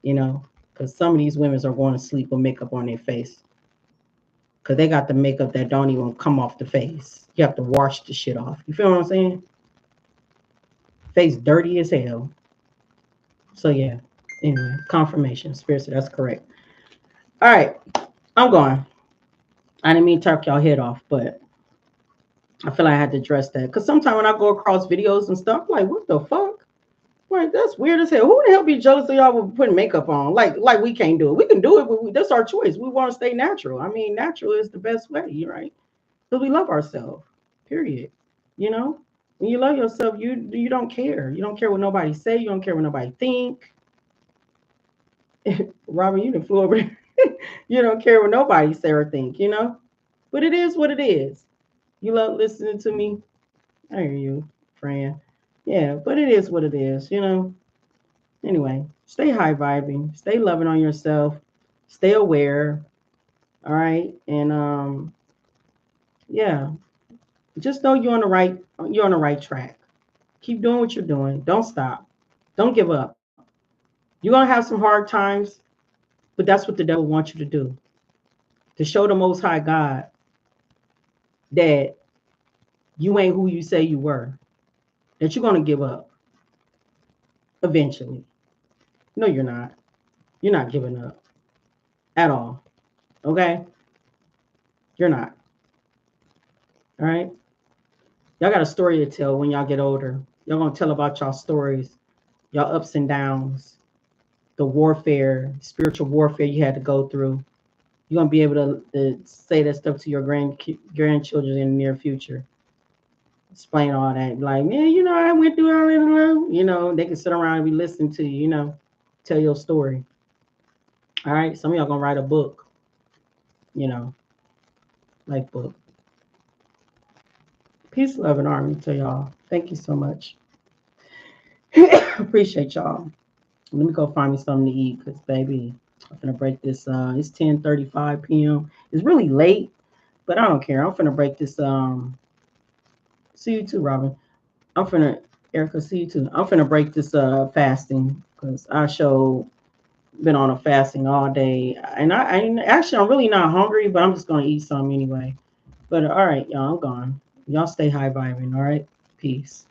Because some of these women are going to sleep with makeup on their face. because they got the makeup that don't even come off the face. You have to wash the shit off. You feel what I'm saying? Face dirty as hell. So yeah. Anyway, confirmation. Spirit said that's correct. All right, I'm going. I didn't mean to talk y'all head off, but I feel like I had to address that. Because sometimes when I go across videos and stuff, like, what the fuck? Like, that's weird as hell. Who the hell be jealous of y'all with putting makeup on? Like we can't do it. We can do it, but that's our choice. We want to stay natural. I mean, natural is the best way, right? Because we love ourselves. Period. You know? When you love yourself, you don't care. You don't care what nobody say. You don't care what nobody think. Robin, you done flew over there. You don't care what nobody say or think, you know? But it is what it is. You love listening to me. I hear you, friend. Yeah, but it is what it is, you know? Anyway, stay high vibing, stay loving on yourself, stay aware, all right? And yeah, just know you're on the right track. Keep doing what you're doing. Don't stop. Don't give up. You're gonna have some hard times, but that's what the devil wants you to do. To show the most high God that you ain't who you say you were, that you're gonna give up eventually. No, you're not. You're not giving up at all. Okay? You're not. All right? Y'all got a story to tell when y'all get older. Y'all gonna tell about y'all stories, y'all ups and downs, the warfare, spiritual warfare you had to go through. You're gonna be able to say that stuff to your grandchildren in the near future. Explain all that. Like, man, I went through all that. They can sit around and be listening to you, tell your story. All right. Some of y'all gonna write a book, you know, like book. Peace, love, and harmony to y'all. Thank you so much. Appreciate y'all. Let me go find me something to eat because, baby, I'm gonna break this. It's 10:35 p.m. It's really late, but I don't care. I'm gonna break this. See you too, Robin. I'm finna Erica. See you too. I'm finna break this fasting because I show been on a fasting all day, and I actually I'm really not hungry, but I'm just gonna eat some anyway. But all right, y'all, I'm gone. Y'all stay high vibing. All right, peace.